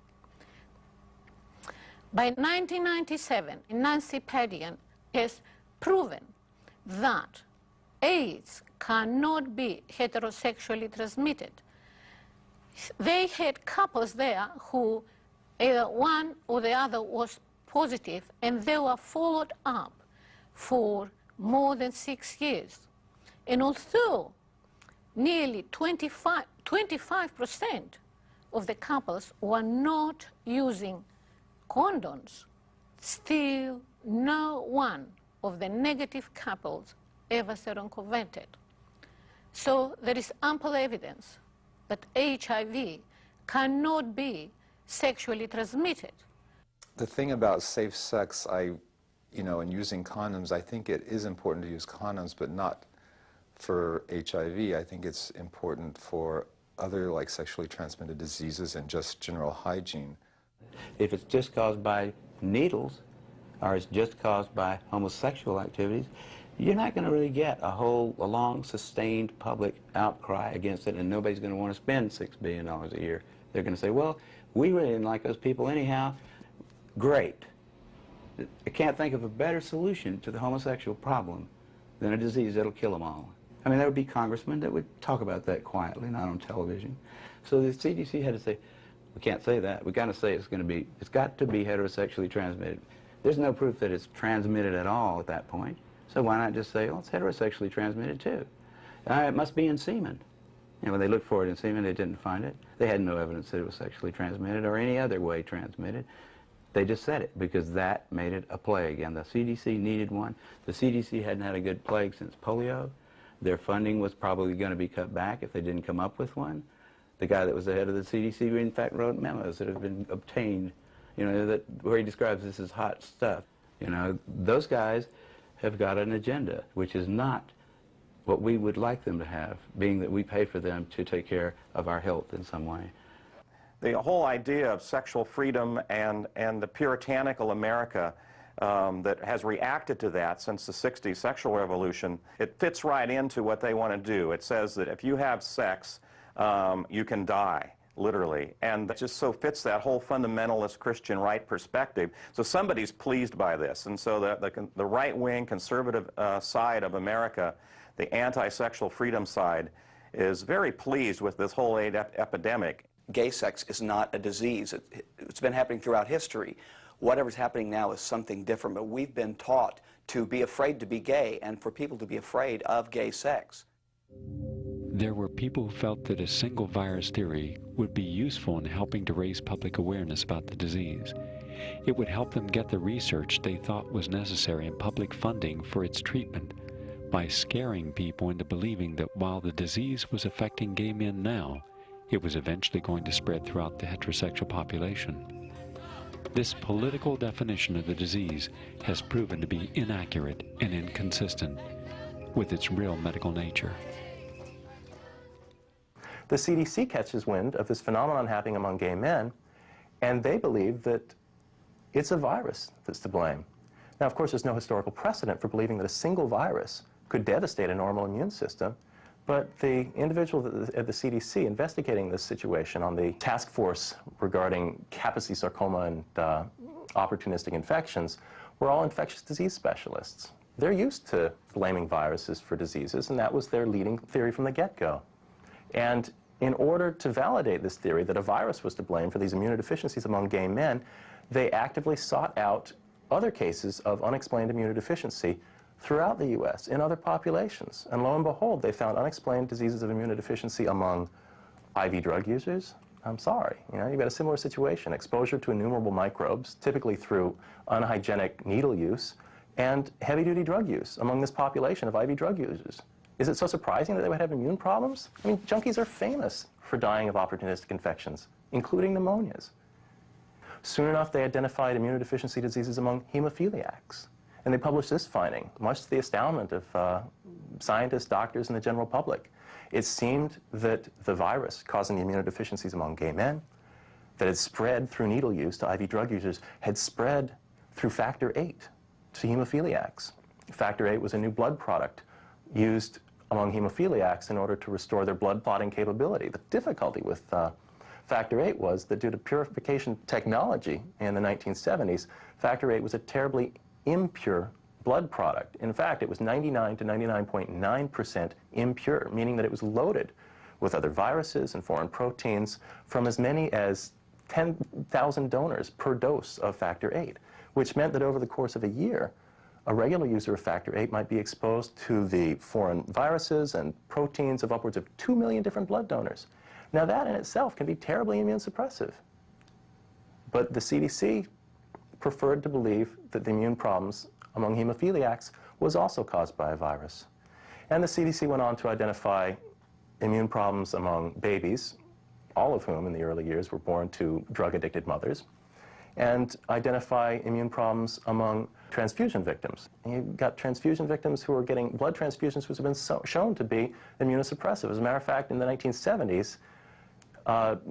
By 1997, Nancy Pedian has proven that AIDS cannot be heterosexually transmitted. They had couples there who either one or the other was positive, and they were followed up for more than 6 years. And although nearly 25% of the couples were not using condoms, still no one of the negative couples ever seroconverted. So there is ample evidence that HIV cannot be sexually transmitted. The thing about safe sex, and using condoms, I think it is important to use condoms, but not for HIV. I think it's important for other like sexually transmitted diseases and just general hygiene. If it's just caused by needles, or it's just caused by homosexual activities, you're not going to really get a long, sustained public outcry against it, and nobody's going to want to spend $6 billion a year. They're going to say, well, we really didn't like those people anyhow. Great. I can't think of a better solution to the homosexual problem than a disease that'll kill them all. I mean, there would be congressmen that would talk about that quietly, not on television. So the CDC had to say, we can't say that. We've got to say it's got to be heterosexually transmitted. There's no proof that it's transmitted at all at that point. So why not just say, well, it's heterosexually transmitted too? It must be in semen. When they looked for it in semen, they didn't find it. They had no evidence that it was sexually transmitted or any other way transmitted. They just said it because that made it a plague, and the CDC needed one. The CDC hadn't had a good plague since polio. Their funding was probably going to be cut back if they didn't come up with one. The guy that was the head of the CDC, in fact, wrote memos that have been obtained, where he describes this as hot stuff. Those guys have got an agenda, which is not what we would like them to have, being that we pay for them to take care of our health in some way. The whole idea of sexual freedom and the puritanical America that has reacted to that since the 60s sexual revolution, it fits right into what they want to do. It says that if you have sex, you can die, literally. And that just so fits that whole fundamentalist Christian right perspective. So somebody's pleased by this. And so the right-wing conservative side of America, the anti-sexual freedom side, is very pleased with this whole AIDS epidemic. Gay sex is not a disease. It's been happening throughout history. Whatever's happening now is something different, but we've been taught to be afraid to be gay and for people to be afraid of gay sex. There were people who felt that a single virus theory would be useful in helping to raise public awareness about the disease. It would help them get the research they thought was necessary and public funding for its treatment by scaring people into believing that while the disease was affecting gay men now, it was eventually going to spread throughout the heterosexual population. This political definition of the disease has proven to be inaccurate and inconsistent with its real medical nature. The CDC catches wind of this phenomenon happening among gay men, and they believe that it's a virus that's to blame. Now, of course, there's no historical precedent for believing that a single virus could devastate a normal immune system, but the individual at the CDC investigating this situation on the task force regarding Kaposi sarcoma and opportunistic infections were all infectious disease specialists. They're used to blaming viruses for diseases, and that was their leading theory from the get-go. And in order to validate this theory that a virus was to blame for these immunodeficiencies among gay men, they actively sought out other cases of unexplained immunodeficiency throughout the U.S. in other populations. And lo and behold, they found unexplained diseases of immunodeficiency among IV drug users. I'm sorry, you've got a similar situation. Exposure to innumerable microbes, typically through unhygienic needle use, and heavy-duty drug use among this population of IV drug users. Is it so surprising that they would have immune problems? I mean, junkies are famous for dying of opportunistic infections, including pneumonias. Soon enough, they identified immunodeficiency diseases among hemophiliacs. And they published this finding, much to the astoundment of scientists, doctors, and the general public. It seemed that the virus causing the immunodeficiencies among gay men, that had spread through needle use to IV drug users, had spread through factor VIII to hemophiliacs. Factor VIII was a new blood product used among hemophiliacs in order to restore their blood clotting capability. The difficulty with factor VIII was that due to purification technology in the 1970s, factor VIII was a terribly impure blood product. In fact, it was 99 to 99.9% impure, meaning that it was loaded with other viruses and foreign proteins from as many as 10,000 donors per dose of factor VIII, which meant that over the course of a year, a regular user of factor VIII might be exposed to the foreign viruses and proteins of upwards of 2 million different blood donors. Now that in itself can be terribly immune suppressive. But the CDC preferred to believe that the immune problems among hemophiliacs was also caused by a virus. And the CDC went on to identify immune problems among babies, all of whom in the early years were born to drug-addicted mothers, and identify immune problems among transfusion victims. And you've got transfusion victims who are getting blood transfusions which have been shown to be immunosuppressive. As a matter of fact, in the 1970s,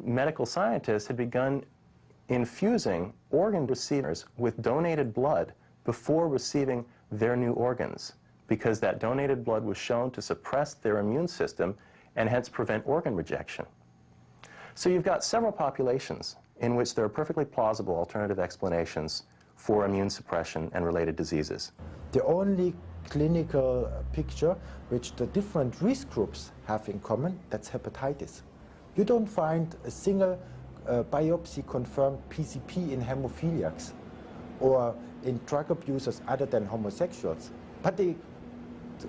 medical scientists had begun infusing organ receivers with donated blood before receiving their new organs, because that donated blood was shown to suppress their immune system and hence prevent organ rejection. So you've got several populations in which there are perfectly plausible alternative explanations for immune suppression and related diseases. The only clinical picture which the different risk groups have in common, that's hepatitis. You don't find a single biopsy-confirmed PCP in hemophiliacs or in drug abusers other than homosexuals. But they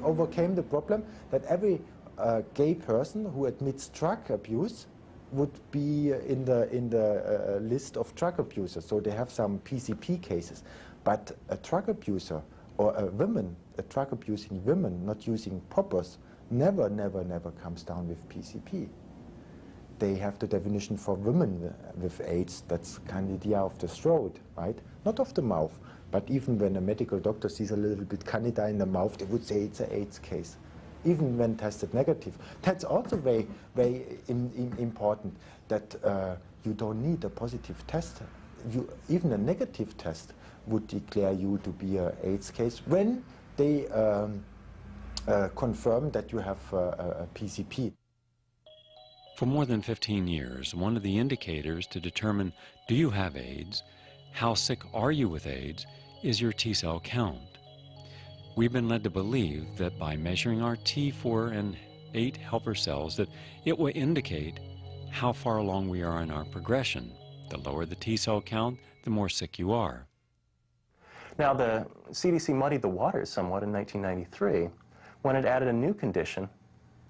overcame the problem that every gay person who admits drug abuse would be in the list of drug abusers. So they have some PCP cases. But a drug abuser or a drug abusing women not using poppers never comes down with PCP. They have the definition for women with AIDS, that's candida of the throat, right? Not of the mouth, but even when a medical doctor sees a little bit candida in the mouth, they would say it's an AIDS case, even when tested negative. That's also very important, that you don't need a positive test. Even a negative test would declare you to be an AIDS case when they confirm that you have a PCP. For more than 15 years, one of the indicators to determine do you have AIDS, how sick are you with AIDS, is your T-cell count. We've been led to believe that by measuring our T4 and 8 helper cells that it will indicate how far along we are in our progression. The lower the T-cell count, the more sick you are. Now, the CDC muddied the waters somewhat in 1993 when it added a new condition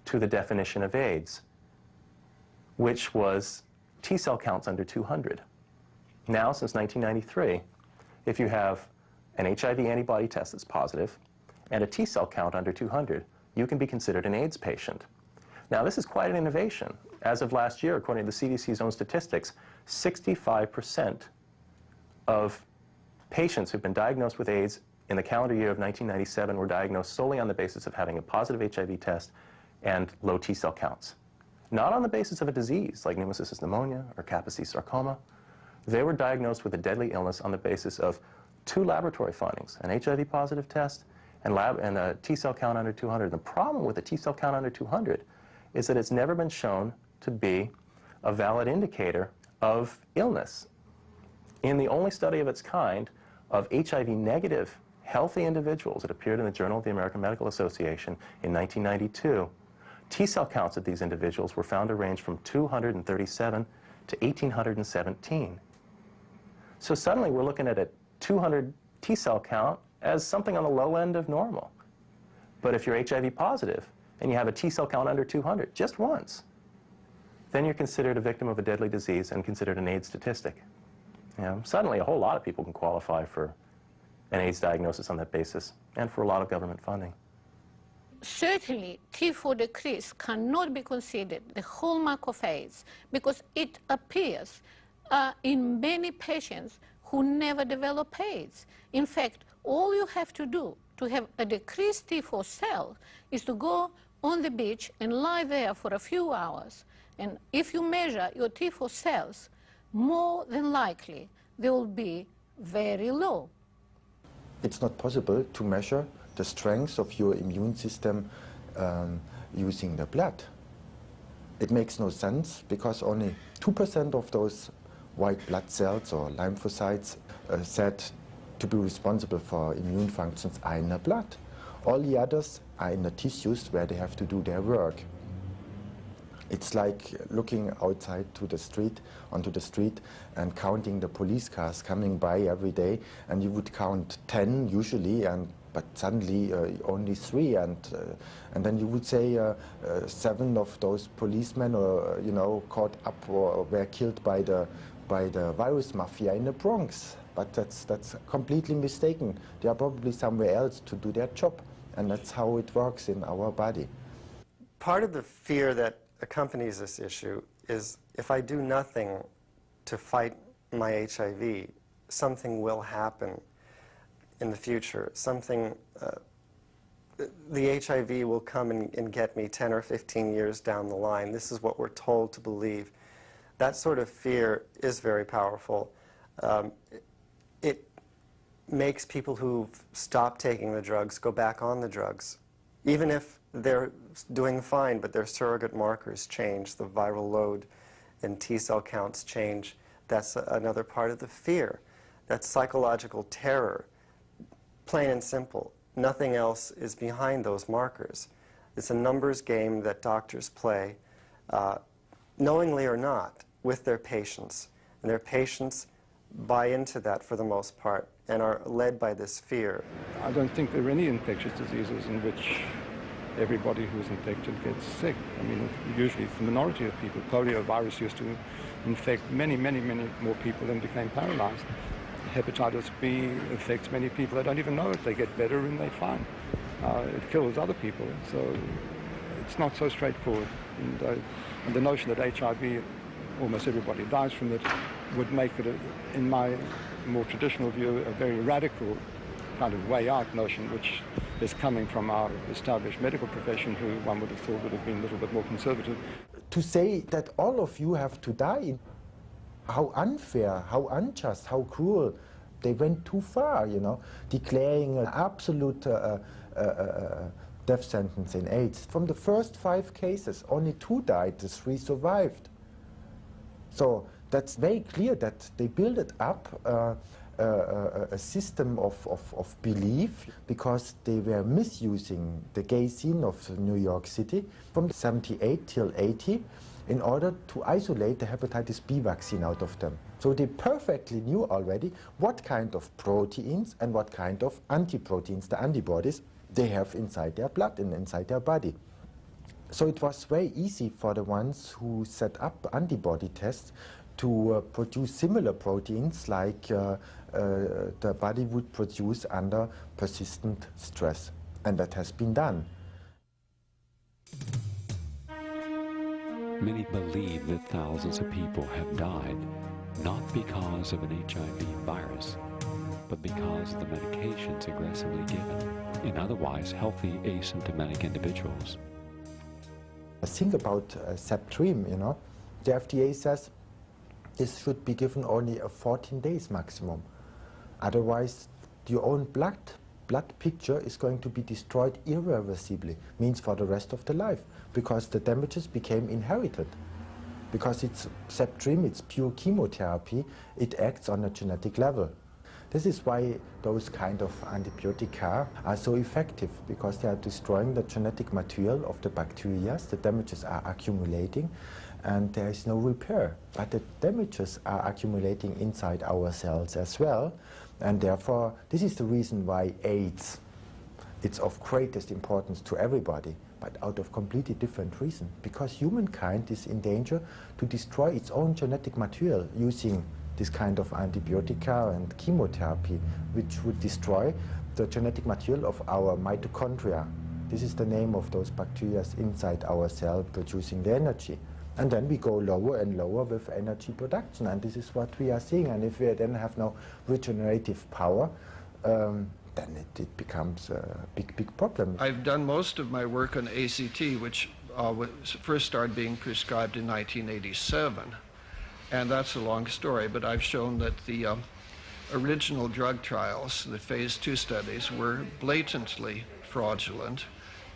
to the definition of AIDS, which was T-cell counts under 200. Now, since 1993, if you have an HIV antibody test that's positive and a T-cell count under 200, you can be considered an AIDS patient. Now, this is quite an innovation. As of last year, according to the CDC's own statistics, 65% of patients who've been diagnosed with AIDS in the calendar year of 1997 were diagnosed solely on the basis of having a positive HIV test and low T-cell counts. Not on the basis of a disease like pneumocystis pneumonia or Kaposi sarcoma. They were diagnosed with a deadly illness on the basis of 2 laboratory findings, an HIV positive test and a T-cell count under 200. The problem with a T-cell count under 200 is that it's never been shown to be a valid indicator of illness. In the only study of its kind of HIV-negative healthy individuals that appeared in the Journal of the American Medical Association in 1992, T-cell counts of these individuals were found to range from 237 to 1,817. So suddenly we're looking at a 200 T-cell count as something on the low end of normal. But if you're HIV positive and you have a T-cell count under 200, just once, then you're considered a victim of a deadly disease and considered an AIDS statistic. You know, suddenly a whole lot of people can qualify for an AIDS diagnosis on that basis and for a lot of government funding. Certainly, T4 decrease cannot be considered the hallmark of AIDS because it appears in many patients who never develop AIDS. In fact, all you have to do to have a decreased T4 cell is to go on the beach and lie there for a few hours. And if you measure your T4 cells, more than likely they will be very low. It's not possible to measure the strength of your immune system using the blood. It makes no sense because only 2% of those white blood cells or lymphocytes said to be responsible for immune functions are in the blood. All the others are in the tissues where they have to do their work. It's like looking outside to the street, onto the street, and counting the police cars coming by every day, and you would count 10 usually, but suddenly only 3, and then you would say 7 of those policemen, caught up or were killed by the virus mafia in the Bronx. But that's completely mistaken. They are probably somewhere else to do their job, and that's how it works in our body. Part of the fear that accompanies this issue is if I do nothing to fight my HIV, something will happen in the future. Something, the HIV will come and get me 10 or 15 years down the line. This is what we're told to believe. That sort of fear is very powerful. It makes people who've stopped taking the drugs go back on the drugs. Even if they're doing fine, but their surrogate markers change, the viral load and T-cell counts change, that's another part of the fear. That's psychological terror, plain and simple. Nothing else is behind those markers. It's a numbers game that doctors play, knowingly or not, with their patients. And their patients buy into that for the most part and are led by this fear. I don't think there are any infectious diseases in which everybody who's infected gets sick. I mean, usually it's the minority of people. Poliovirus used to infect many, many, many more people than became paralyzed. Hepatitis B affects many people. They don't even know it. They get better and they're fine. It kills other people. So it's not so straightforward. And the notion that HIV, almost everybody dies from it, would make it, in my more traditional view, a very radical kind of way out notion, which is coming from our established medical profession, who one would have thought would have been a little bit more conservative. To say that all of you have to die How unfair, how unjust, how cruel. They went too far, you know, declaring an absolute death sentence in AIDS. From the first 5 cases, only 2 died, the 3 survived. So that's very clear that they built it up a system of belief because they were misusing the gay scene of New York City from 78 till 80 in order to isolate the hepatitis B vaccine out of them. So they perfectly knew already what kind of proteins and what kind of antiproteins, the antibodies, they have inside their blood and inside their body. So it was very easy for the ones who set up antibody tests to produce similar proteins like the body would produce under persistent stress. And that has been done. Many believe that thousands of people have died, not because of an HIV virus, but because of the medications aggressively given in otherwise healthy asymptomatic individuals. Think about Septrim, you know. The FDA says this should be given only 14 days maximum. Otherwise, your own blood picture is going to be destroyed irreversibly, means for the rest of the life, because the damages became inherited. Because it's Septrim, it's pure chemotherapy, it acts on a genetic level. This is why those kind of antibiotica are so effective, because they are destroying the genetic material of the bacteria, the damages are accumulating, and there is no repair. But the damages are accumulating inside our cells as well, and therefore this is the reason why AIDS, it's of greatest importance to everybody, but out of completely different reason. Because humankind is in danger to destroy its own genetic material using this kind of antibiotica and chemotherapy, which would destroy the genetic material of our mitochondria. This is the name of those bacteria inside our cell producing the energy. And then we go lower and lower with energy production, and this is what we are seeing. And if we then have no regenerative power, then it becomes a big problem. I've done most of my work on AZT, which first started being prescribed in 1987. And that's a long story, but I've shown that the original drug trials, the phase 2 studies, were blatantly fraudulent,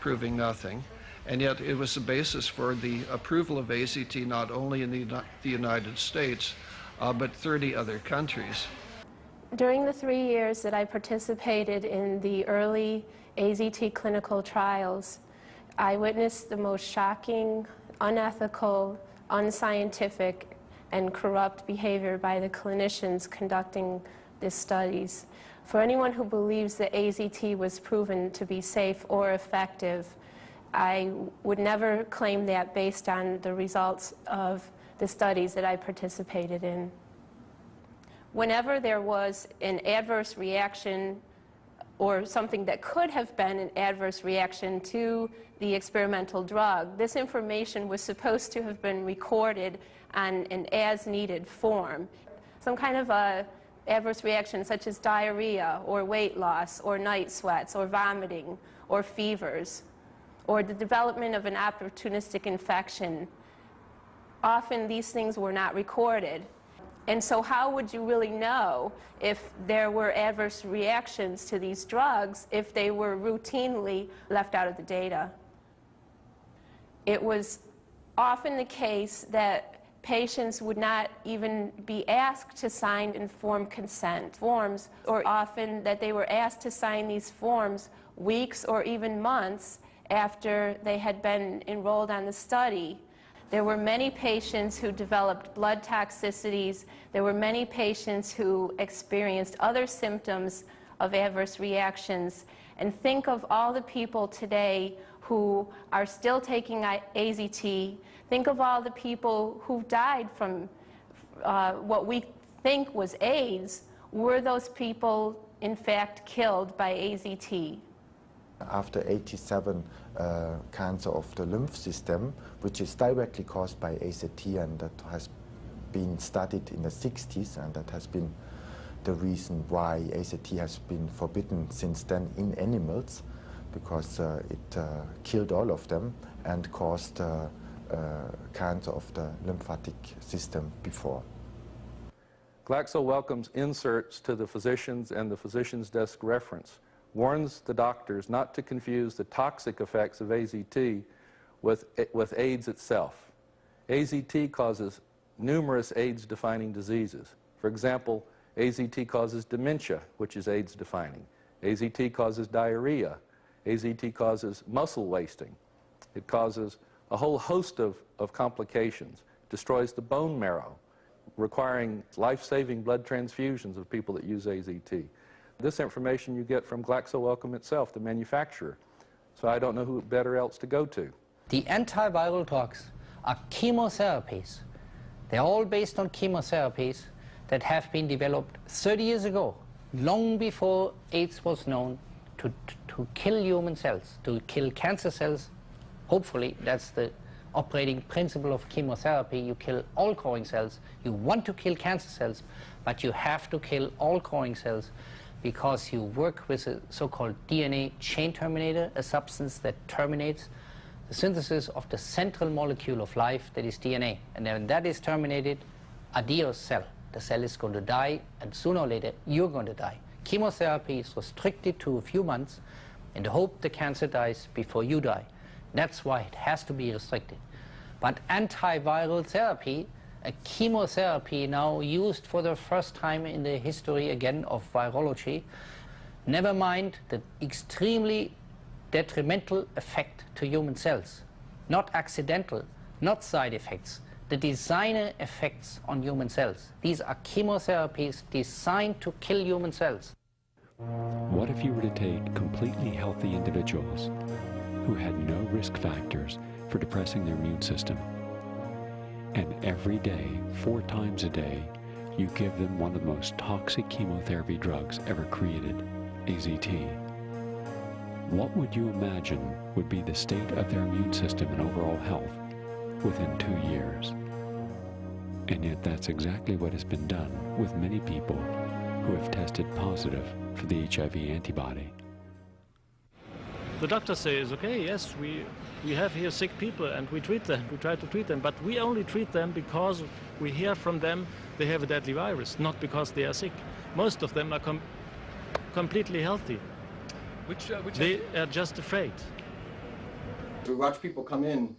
proving nothing. And yet it was the basis for the approval of AZT not only in the United States, but 30 other countries. During the 3 years that I participated in the early AZT clinical trials, I witnessed the most shocking, unethical, unscientific, and corrupt behavior by the clinicians conducting these studies. For anyone who believes that AZT was proven to be safe or effective, I would never claim that based on the results of the studies that I participated in. Whenever there was an adverse reaction or something that could have been an adverse reaction to the experimental drug, this information was supposed to have been recorded on an as-needed form. Some kind of a adverse reaction such as diarrhea or weight loss or night sweats or vomiting or fevers or the development of an opportunistic infection. Often these things were not recorded. And so how would you really know if there were adverse reactions to these drugs if they were routinely left out of the data? It was often the case that patients would not even be asked to sign informed consent forms, or often that they were asked to sign these forms weeks or even months after they had been enrolled on the study. There were many patients who developed blood toxicities. There were many patients who experienced other symptoms of adverse reactions. And think of all the people today who are still taking AZT. Think of all the people who died from what we think was AIDS. Were those people, in fact, killed by AZT? After 87 cancer of the lymph system, which is directly caused by AZT, and that has been studied in the 60s, and that has been the reason why AZT has been forbidden since then in animals, because it killed all of them and caused cancer of the lymphatic system before. Glaxo welcomes inserts to the physicians and the physician's desk reference, warns the doctors not to confuse the toxic effects of AZT with AIDS itself. AZT causes numerous AIDS-defining diseases. For example, AZT causes dementia, which is AIDS-defining. AZT causes diarrhea. AZT causes muscle wasting. It causes a whole host of complications. It destroys the bone marrow, requiring life-saving blood transfusions of people that use AZT. This information you get from Glaxo Wellcome itself, the manufacturer. So I don't know who better else to go to. The antiviral drugs are chemotherapies. They're all based on chemotherapies that have been developed 30 years ago, long before AIDS was known, to kill human cells, to kill cancer cells. Hopefully, that's the operating principle of chemotherapy. You kill all growing cells. You want to kill cancer cells, but you have to kill all growing cells because you work with a so-called DNA chain terminator, a substance that terminates the synthesis of the central molecule of life, that is DNA. And when that is terminated, adios cell. The cell is going to die, and sooner or later, you're going to die. Chemotherapy is restricted to a few months in the hope the cancer dies before you die. That's why it has to be restricted. But antiviral therapy, a chemotherapy now used for the first time in the history again of virology, never mind the extremely detrimental effect to human cells, not accidental, not side effects, the designer effects on human cells. These are chemotherapies designed to kill human cells. What if you were to take completely healthy individuals who had no risk factors for depressing their immune system, and every day, 4 times a day, you give them one of the most toxic chemotherapy drugs ever created, AZT? What would you imagine would be the state of their immune system and overall health within 2 years? And yet that's exactly what has been done with many people who have tested positive for the HIV antibody. The doctor says, okay, yes, we have here sick people and we treat them, we try to treat them, but we only treat them because we hear from them they have a deadly virus, not because they are sick. Most of them are completely healthy. They are just afraid. We watch people come in,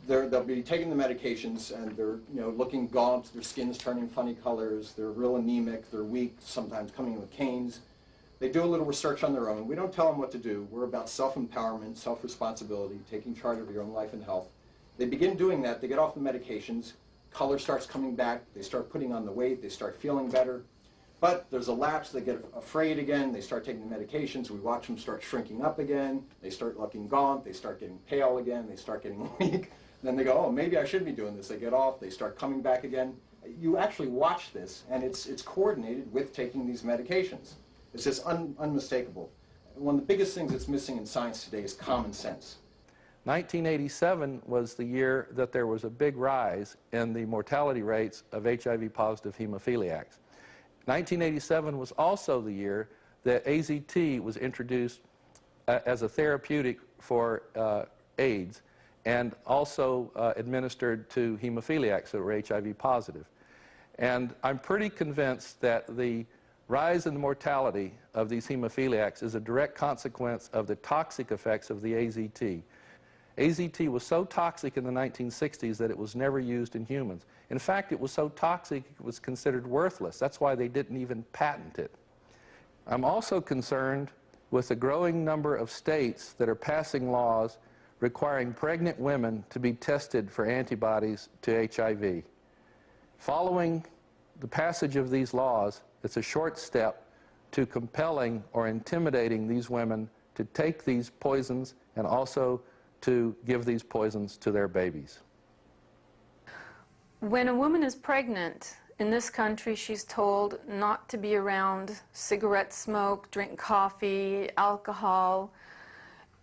they'll be taking the medications and they're looking gaunt, their skin's turning funny colors, they're real anemic, they're weak, sometimes coming in with canes. They do a little research on their own. We don't tell them what to do. We're about self-empowerment, self-responsibility, taking charge of your own life and health. They begin doing that, they get off the medications, color starts coming back, they start putting on the weight, they start feeling better. But there's a lapse, they get afraid again, they start taking the medications, we watch them start shrinking up again, they start looking gaunt, they start getting pale again, they start getting weak. Then they go, oh, maybe I should be doing this. They get off, they start coming back again. You actually watch this, and it's coordinated with taking these medications. It's just unmistakable. One of the biggest things that's missing in science today is common sense. 1987 was the year that there was a big rise in the mortality rates of HIV-positive hemophiliacs. 1987 was also the year that AZT was introduced as a therapeutic for AIDS and also administered to hemophiliacs that were HIV positive. And I'm pretty convinced that the rise in the mortality of these hemophiliacs is a direct consequence of the toxic effects of the AZT. AZT was so toxic in the 1960s that it was never used in humans. In fact, it was so toxic it was considered worthless. That's why they didn't even patent it. I'm also concerned with the growing number of states that are passing laws requiring pregnant women to be tested for antibodies to HIV. Following the passage of these laws, it's a short step to compelling or intimidating these women to take these poisons and also to give these poisons to their babies. When a woman is pregnant, in this country she's told not to be around cigarette smoke, drink coffee, alcohol.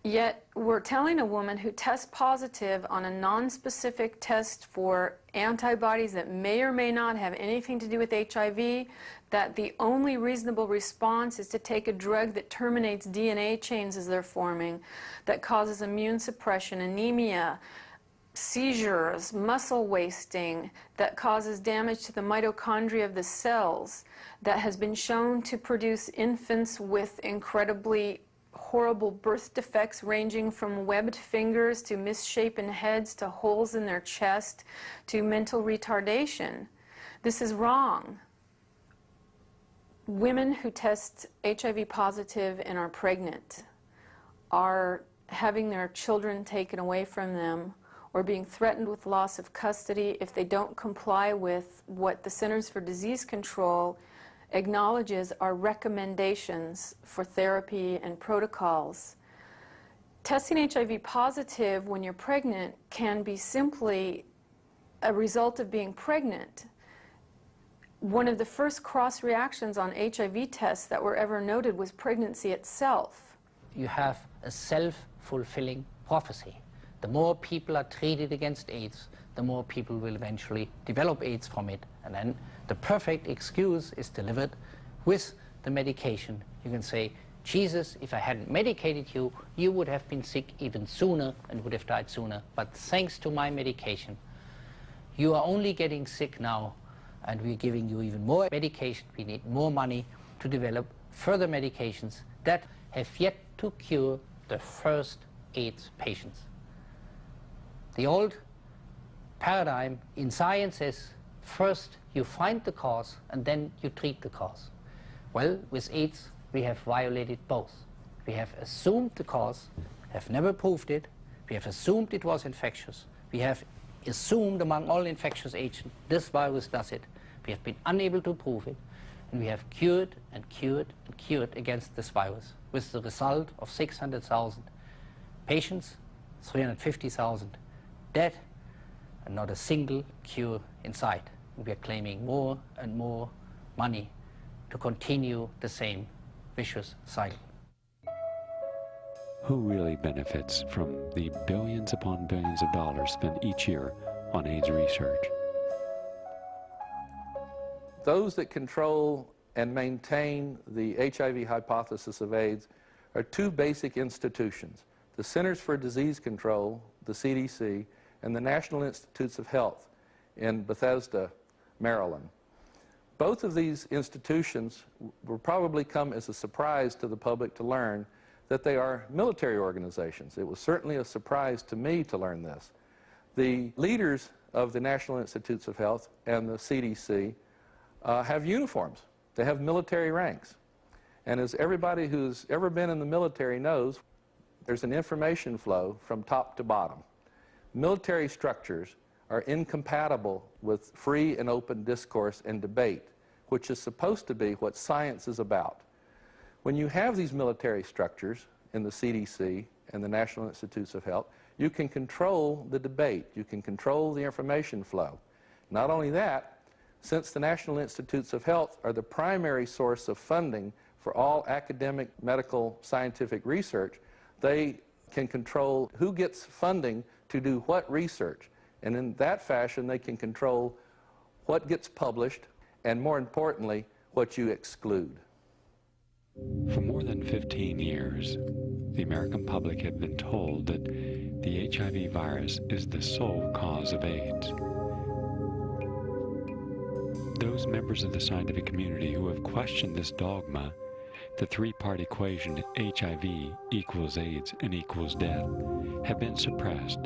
Yet we're telling a woman who tests positive on a non-specific test for antibodies that may or may not have anything to do with HIV that the only reasonable response is to take a drug that terminates DNA chains as they're forming, that causes immune suppression, anemia, seizures, muscle wasting, that causes damage to the mitochondria of the cells, that has been shown to produce infants with incredibly horrible birth defects ranging from webbed fingers to misshapen heads to holes in their chest to mental retardation. This is wrong. Women who test HIV positive and are pregnant are having their children taken away from them or being threatened with loss of custody if they don't comply with what the Centers for Disease Control acknowledges are recommendations for therapy and protocols. Testing HIV positive when you're pregnant can be simply a result of being pregnant. One of the first cross reactions on HIV tests that were ever noted was pregnancy itself. You have a self-fulfilling prophecy. The more people are treated against AIDS, the more people will eventually develop AIDS from it. And then the perfect excuse is delivered with the medication. You can say, Jesus, if I hadn't medicated you, you would have been sick even sooner and would have died sooner. But thanks to my medication, you are only getting sick now, and we're giving you even more medication. We need more money to develop further medications that have yet to cure the first AIDS patients. The old paradigm in science is first you find the cause and then you treat the cause. Well, with AIDS, we have violated both. We have assumed the cause, have never proved it. We have assumed it was infectious. We have assumed among all infectious agents, this virus does it. We have been unable to prove it. And we have cured and cured and cured against this virus, with the result of 600,000 patients, 350,000 dead, and not a single cure in sight. We are claiming more and more money to continue the same vicious cycle. Who really benefits from the billions upon billions of dollars spent each year on AIDS research? Those that control and maintain the HIV hypothesis of AIDS are two basic institutions: the Centers for Disease Control, the CDC, and the National Institutes of Health in Bethesda, Maryland. Both of these institutions will probably come as a surprise to the public to learn that they are military organizations. It was certainly a surprise to me to learn this. The leaders of the National Institutes of Health and the CDC have uniforms. They have military ranks. And as everybody who's ever been in the military knows, there's an information flow from top to bottom. Military structures are incompatible with free and open discourse and debate, which is supposed to be what science is about. When you have these military structures in the CDC and the National Institutes of Health, you can control the debate, you can control the information flow. Not only that, since the National Institutes of Health are the primary source of funding for all academic, medical, scientific research, they can control who gets funding to do what research. And in that fashion, they can control what gets published and, more importantly, what you exclude. For more than 15 years, the American public had been told that the HIV virus is the sole cause of AIDS. Those members of the scientific community who have questioned this dogma, the three-part equation HIV equals AIDS and equals death, have been suppressed.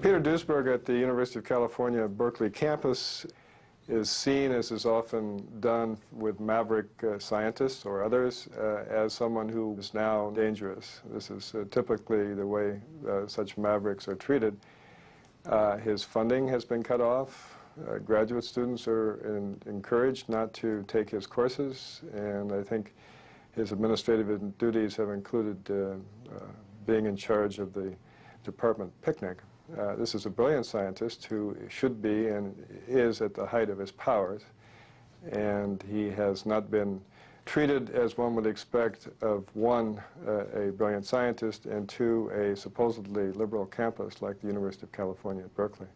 Peter Duisberg at the University of California, Berkeley campus is seen, as is often done with maverick scientists or others, as someone who is now dangerous. This is typically the way such mavericks are treated. His funding has been cut off. Graduate students are encouraged not to take his courses, and I think his administrative duties have included being in charge of the department picnic. This is a brilliant scientist who should be and is at the height of his powers, and he has not been treated as one would expect of one, a brilliant scientist, and two, a supposedly liberal campus like the University of California at Berkeley.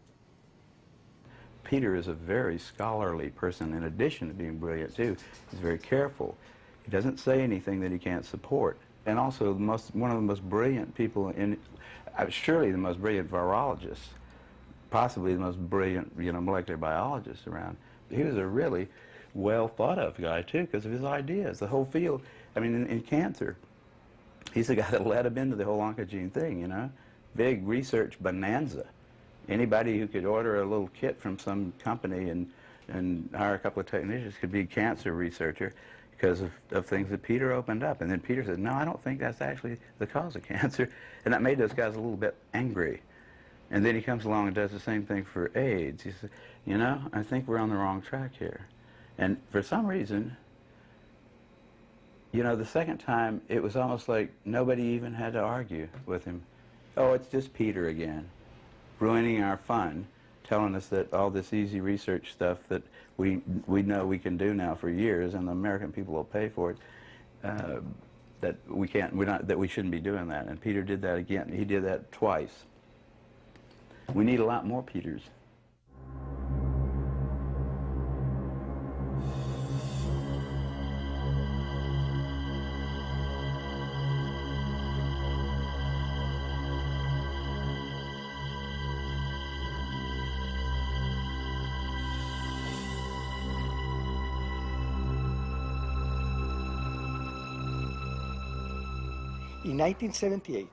Peter is a very scholarly person in addition to being brilliant too. He's very careful. He doesn't say anything that he can't support. And also one of the most brilliant people surely the most brilliant virologist, possibly the most brilliant, molecular biologist around. He was a really well thought of guy too, because of his ideas. The whole field, I mean, in cancer, he's the guy that led him into the whole oncogene thing, Big research bonanza. Anybody who could order a little kit from some company and hire a couple of technicians could be a cancer researcher because of things that Peter opened up. And then Peter said, no, I don't think that's actually the cause of cancer. And that made those guys a little bit angry. And then he comes along and does the same thing for AIDS. He said, I think we're on the wrong track here. And for some reason, the second time, it was almost like nobody even had to argue with him. Oh, it's just Peter again, ruining our fun, telling us that all this easy research stuff that we know we can do now for years, and the American people will pay for it, that we shouldn't be doing that. And Peter did that again. He did that twice. We need a lot more Peters. In 1978,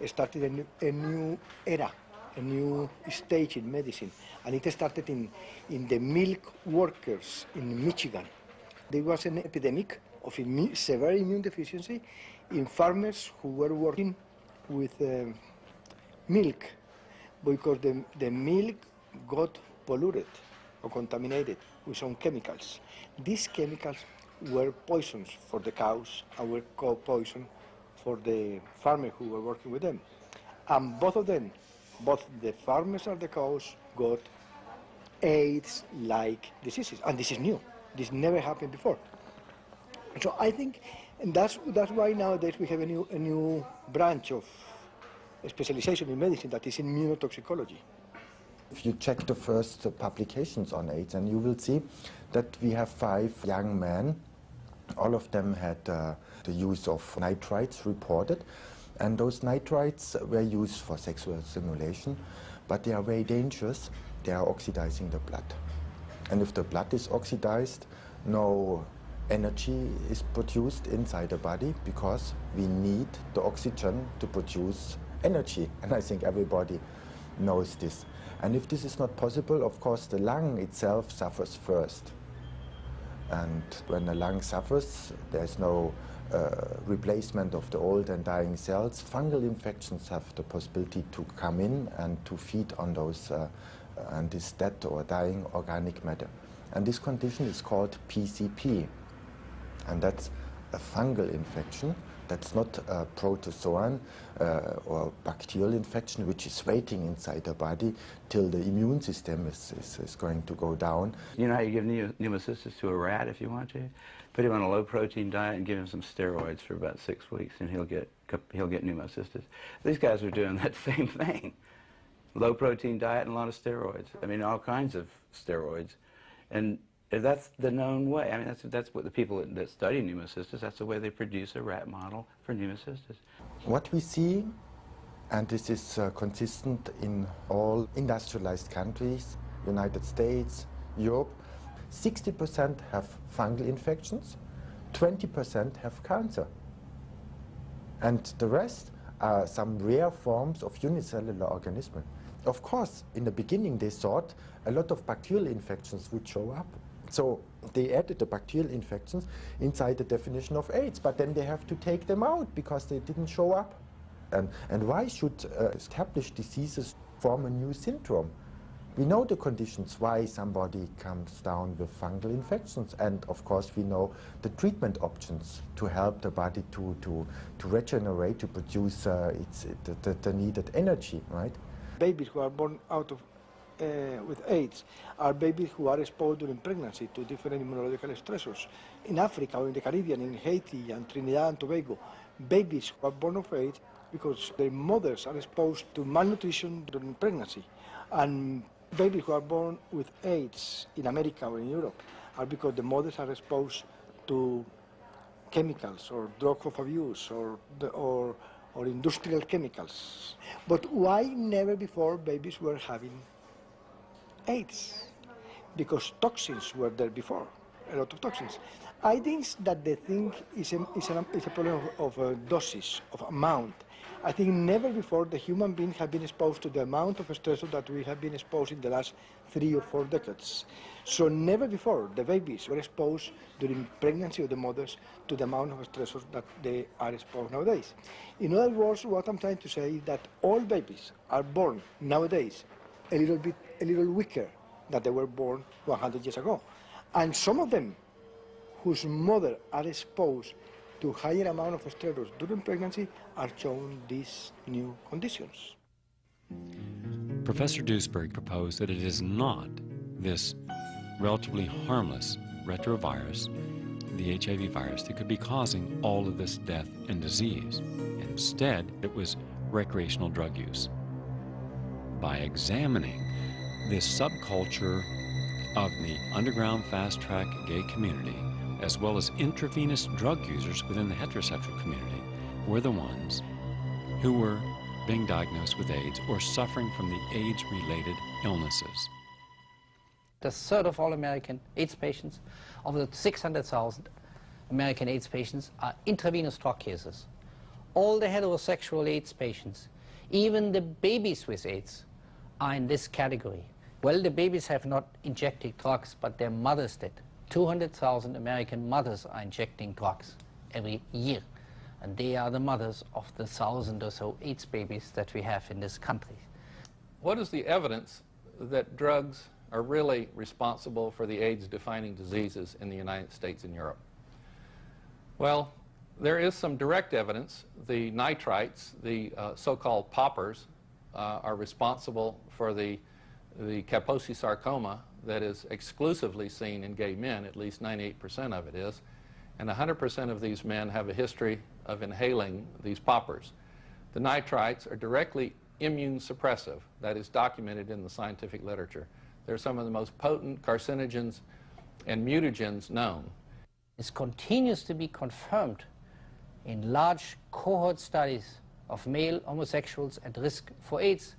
started a new era, a new stage in medicine, and it started in the milk workers in Michigan. There was an epidemic of severe immune deficiency in farmers who were working with milk, because the milk got polluted or contaminated with some chemicals. These chemicals were poisons for the cows and were poison for the farmers who were working with them. And both of them, both the farmers and the cows, got AIDS-like diseases. And this is new. This never happened before. So I think, and that's why nowadays we have a new branch of specialization in medicine that is immunotoxicology. If you check the first publications on AIDS, and you will see that we have 5 young men. All of them had the use of nitrites reported, and those nitrites were used for sexual stimulation, but they are very dangerous. They are oxidizing the blood. And if the blood is oxidized, no energy is produced inside the body, because we need the oxygen to produce energy. And I think everybody knows this. And if this is not possible, of course, the lung itself suffers first. And when the lung suffers, there's no replacement of the old and dying cells. Fungal infections have the possibility to come in and to feed on those and this dead or dying organic matter. And this condition is called PCP. And that's a fungal infection. That's not a protozoan or bacterial infection, which is waiting inside the body till the immune system is going to go down. You know how you give pneumocystis to a rat if you want to? Put him on a low-protein diet and give him some steroids for about 6 weeks, and he'll get pneumocystis. These guys are doing that same thing. Low-protein diet and a lot of steroids. I mean, all kinds of steroids. And that's the known way. I mean, that's what the people that study pneumocystis, that's the way they produce a rat model for pneumocystis. What we see, and this is consistent in all industrialized countries, United States, Europe, 60% have fungal infections, 20% have cancer. And the rest are some rare forms of unicellular organisms. Of course, in the beginning they thought a lot of bacterial infections would show up. So they added the bacterial infections inside the definition of AIDS, but then they have to take them out because they didn't show up. And why should established diseases form a new syndrome? We know the conditions why somebody comes down with fungal infections, and of course we know the treatment options to help the body to regenerate, to produce the needed energy, right? Babies who are born out of with AIDS are babies who are exposed during pregnancy to different immunological stressors. In Africa or in the Caribbean, in Haiti and Trinidad and Tobago, babies who are born of AIDS because their mothers are exposed to malnutrition during pregnancy. And babies who are born with AIDS in America or in Europe are because the mothers are exposed to chemicals or drug of abuse or industrial chemicals. But why never before babies were having AIDS? Because toxins were there before, a lot of toxins. I think that the thing is a problem of doses, of amount. I think never before the human being have been exposed to the amount of stressors that we have been exposed in the last 3 or 4 decades. So never before the babies were exposed during pregnancy of the mothers to the amount of stressors that they are exposed nowadays. In other words, what I'm trying to say is that all babies are born nowadays a little weaker than they were born 100 years ago. And some of them whose mothers are exposed to higher amount of stressors during pregnancy are showing these new conditions. Professor Duisberg proposed that it is not this relatively harmless retrovirus, the HIV virus, that could be causing all of this death and disease. Instead, it was recreational drug use. By examining this subculture of the underground fast-track gay community, as well as intravenous drug users within the heterosexual community, were the ones who were being diagnosed with AIDS or suffering from the AIDS-related illnesses. A third of all American AIDS patients, of the 600,000 American AIDS patients, are intravenous drug users. All the heterosexual AIDS patients, even the babies with AIDS, are in this category. Well, the babies have not injected drugs, but their mothers did. 200,000 American mothers are injecting drugs every year, and they are the mothers of the 1,000 or so AIDS babies that we have in this country. What is the evidence that drugs are really responsible for the AIDS-defining diseases in the United States and Europe? Well, there is some direct evidence. The nitrites, the so-called poppers, are responsible for the Kaposi sarcoma that is exclusively seen in gay men. At least 98% of it is. And 100% of these men have a history of inhaling these poppers. The nitrites are directly immune suppressive. That is documented in the scientific literature. They're some of the most potent carcinogens and mutagens known. It continues to be confirmed in large cohort studies of male homosexuals at risk for AIDS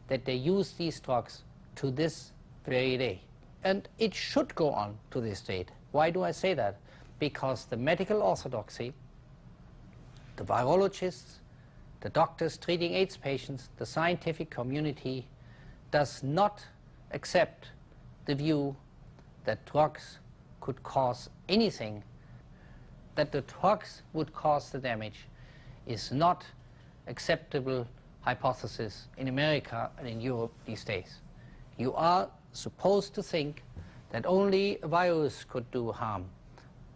that they use these drugs to this very day. And it should go on to this date. Why do I say that? Because the medical orthodoxy, the virologists, the doctors treating AIDS patients, the scientific community does not accept the view that drugs could cause anything, that the drugs would cause the damage is not acceptable hypothesis in America and in Europe these days. You are supposed to think that only a virus could do harm.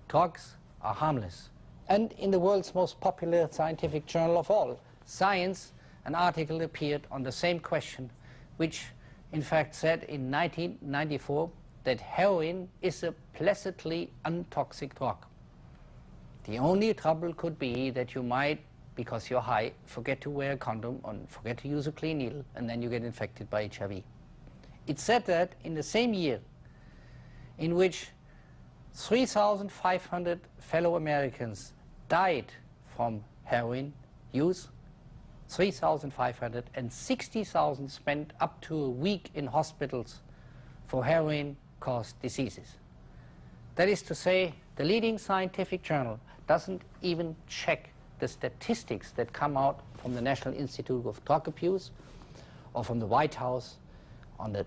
Drugs are harmless. And in the world's most popular scientific journal of all, Science, an article appeared on the same question, which in fact said in 1994 that heroin is a placidly untoxic drug. The only trouble could be that you might, because you're high, forget to wear a condom and forget to use a clean needle, and then you get infected by HIV. It said that in the same year in which 3,500 fellow Americans died from heroin use, 3,500, and 60,000 spent up to a week in hospitals for heroin-caused diseases. That is to say, the leading scientific journal doesn't even check the statistics that come out from the National Institute of Drug Abuse or from the White House on the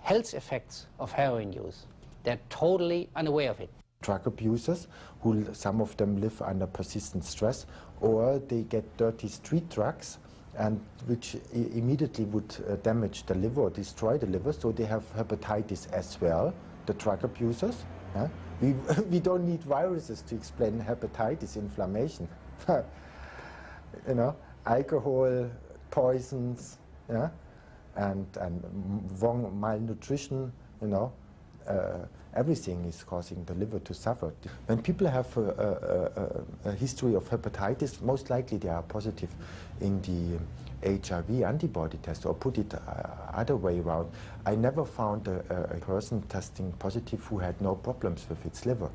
health effects of heroin use. They're totally unaware of it. Drug abusers, who some of them live under persistent stress, or they get dirty street drugs, and which immediately would damage the liver or destroy the liver, so they have hepatitis as well, the drug abusers. Yeah? We don't need viruses to explain hepatitis, inflammation. You know, alcohol, poisons, yeah? and wrong malnutrition, you know, everything is causing the liver to suffer. When people have a history of hepatitis, most likely they are positive in the HIV antibody test, or put it other way around. I never found a person testing positive who had no problems with its liver.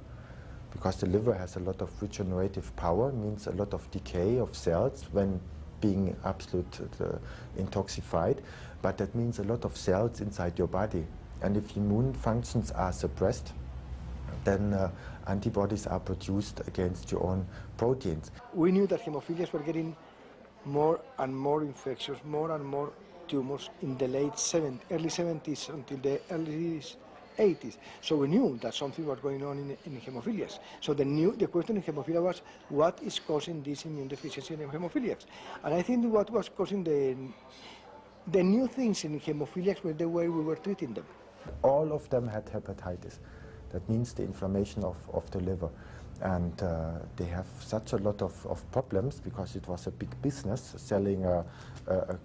because the liver has a lot of regenerative power, means a lot of decay of cells when being absolute intoxified, but that means a lot of cells inside your body. And if immune functions are suppressed, then antibodies are produced against your own proteins. We knew that hemophiliacs were getting more and more infectious, more and more tumors in the early 70s until the early 80s. So we knew that something was going on in hemophiliacs. So the question in hemophilia was, what is causing this immune deficiency in hemophiliacs? And I think what was causing the new things in hemophiliacs was the way we were treating them. All of them had hepatitis. That means the inflammation of the liver. And they have such a lot of problems because it was a big business selling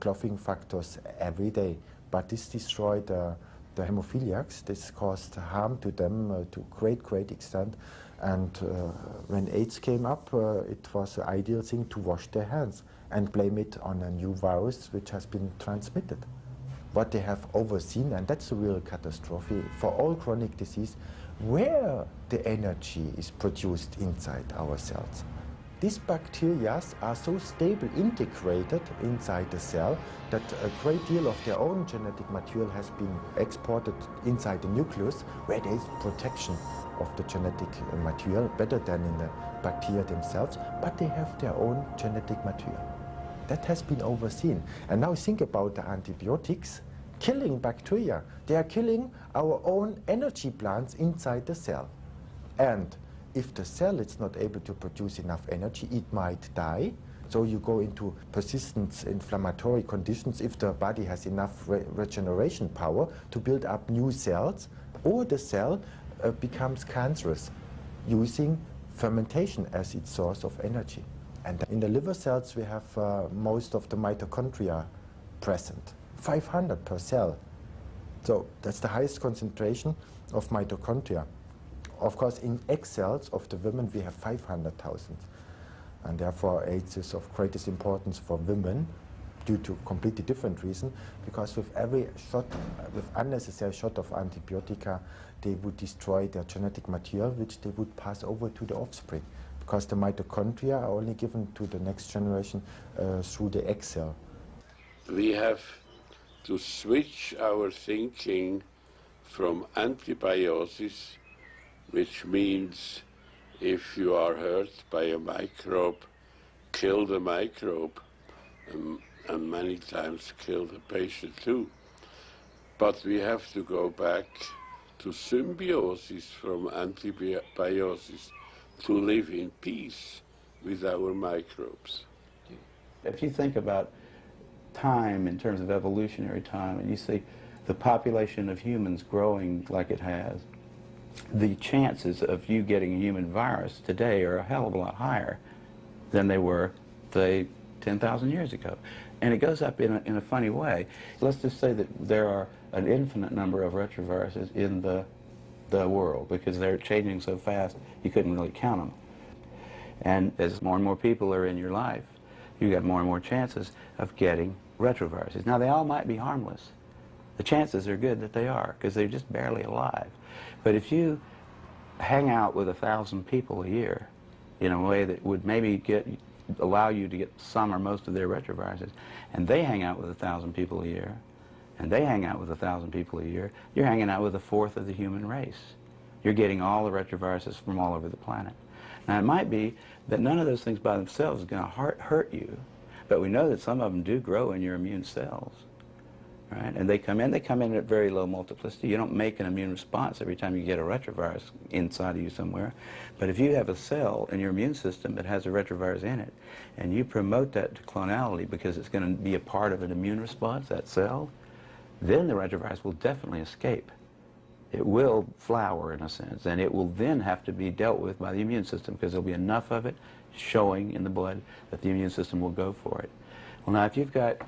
clotting factors every day. But this destroyed the hemophiliacs. This caused harm to them to great extent. And when AIDS came up, it was an ideal thing to wash their hands and blame it on a new virus which has been transmitted. What they have overseen, and that's a real catastrophe for all chronic disease, where the energy is produced inside our cells. These bacteria are so stable, integrated inside the cell, that a great deal of their own genetic material has been exported inside the nucleus, where there is protection of the genetic material, better than in the bacteria themselves, but they have their own genetic material. That has been overseen. And now think about the antibiotics killing bacteria. They are killing our own energy plants inside the cell. And if the cell is not able to produce enough energy, it might die. So you go into persistent inflammatory conditions if the body has enough regeneration power to build up new cells, or the cell becomes cancerous using fermentation as its source of energy. And in the liver cells we have most of the mitochondria present. 500 per cell. So that's the highest concentration of mitochondria. Of course, in egg cells of the women, we have 500,000. And therefore, AIDS is of greatest importance for women due to completely different reason, because with every shot, with unnecessary shot of antibiotica, they would destroy their genetic material, which they would pass over to the offspring, because the mitochondria are only given to the next generation through the egg cell. We have to switch our thinking from antibiosis, which means if you are hurt by a microbe, kill the microbe, and many times kill the patient too. But we have to go back to symbiosis from antibiosis to live in peace with our microbes. If you think about time in terms of evolutionary time, and you see the population of humans growing like it has, the chances of you getting a human virus today are a hell of a lot higher than they were, say, 10,000 years ago. And it goes up in a funny way. Let's just say that there are an infinite number of retroviruses in the world, because they're changing so fast you couldn't really count them. And as more and more people are in your life, you got more and more chances of getting retroviruses. Now, they all might be harmless. The chances are good that they are, because they're just barely alive. But if you hang out with 1,000 people a year in a way that would maybe allow you to get some or most of their retroviruses, and they hang out with 1,000 people a year, and they hang out with 1,000 people a year, you're hanging out with a fourth of the human race. You're getting all the retroviruses from all over the planet. Now, it might be that none of those things by themselves is going to hurt you, but we know that some of them do grow in your immune cells, right? And they come in at very low multiplicity. You don't make an immune response every time you get a retrovirus inside of you somewhere. But if you have a cell in your immune system that has a retrovirus in it, and you promote that to clonality because it's going to be a part of an immune response, that cell, then the retrovirus will definitely escape. It will flower, in a sense, and it will then have to be dealt with by the immune system, because there'll be enough of it showing in the blood that the immune system will go for it. Well, now, if you've got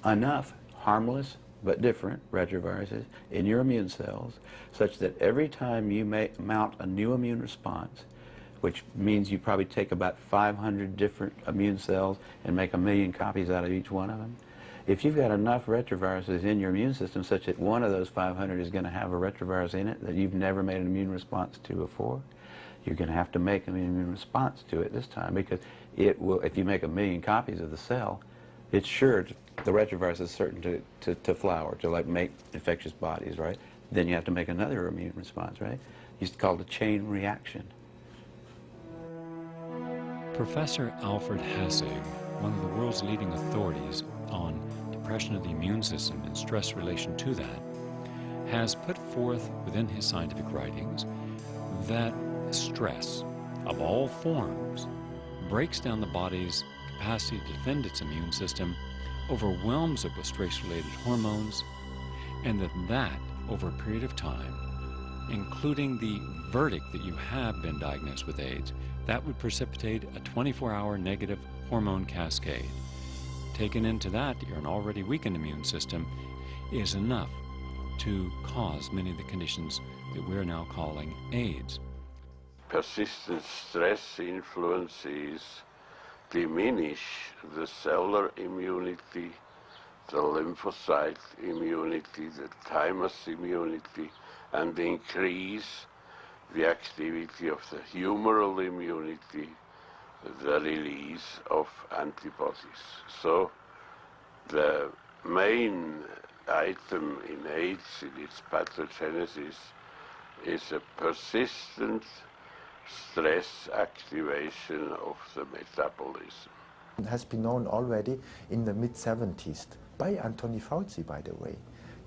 enough harmless but different retroviruses in your immune cells, such that every time you mount a new immune response, which means you probably take about 500 different immune cells and make 1,000,000 copies out of each one of them, if you've got enough retroviruses in your immune system such that one of those 500 is going to have a retrovirus in it that you've never made an immune response to before, You're going to have to make an immune response to it this time, because it will, if you make 1 million copies of the cell, it's sure, the retrovirus is certain to flower, to like make infectious bodies, right? Then you have to make another immune response, right? It's called a chain reaction. Professor Alfred Hassig, one of the world's leading authorities on depression of the immune system and stress relation to that, has put forth within his scientific writings that stress of all forms breaks down the body's capacity to defend its immune system, overwhelms it with stress-related hormones, and that over a period of time, including the verdict that you have been diagnosed with AIDS, that would precipitate a 24-hour negative hormone cascade. Taken into that, you're an already weakened immune system, is enough to cause many of the conditions that we're now calling AIDS. Persistent stress influences diminish the cellular immunity, the lymphocyte immunity, the thymus immunity, and increase the activity of the humoral immunity, the release of antibodies. So the main item in AIDS in its pathogenesis is a persistent stress activation of the metabolism. It has been known already in the mid-70s by Anthony Fauci, by the way.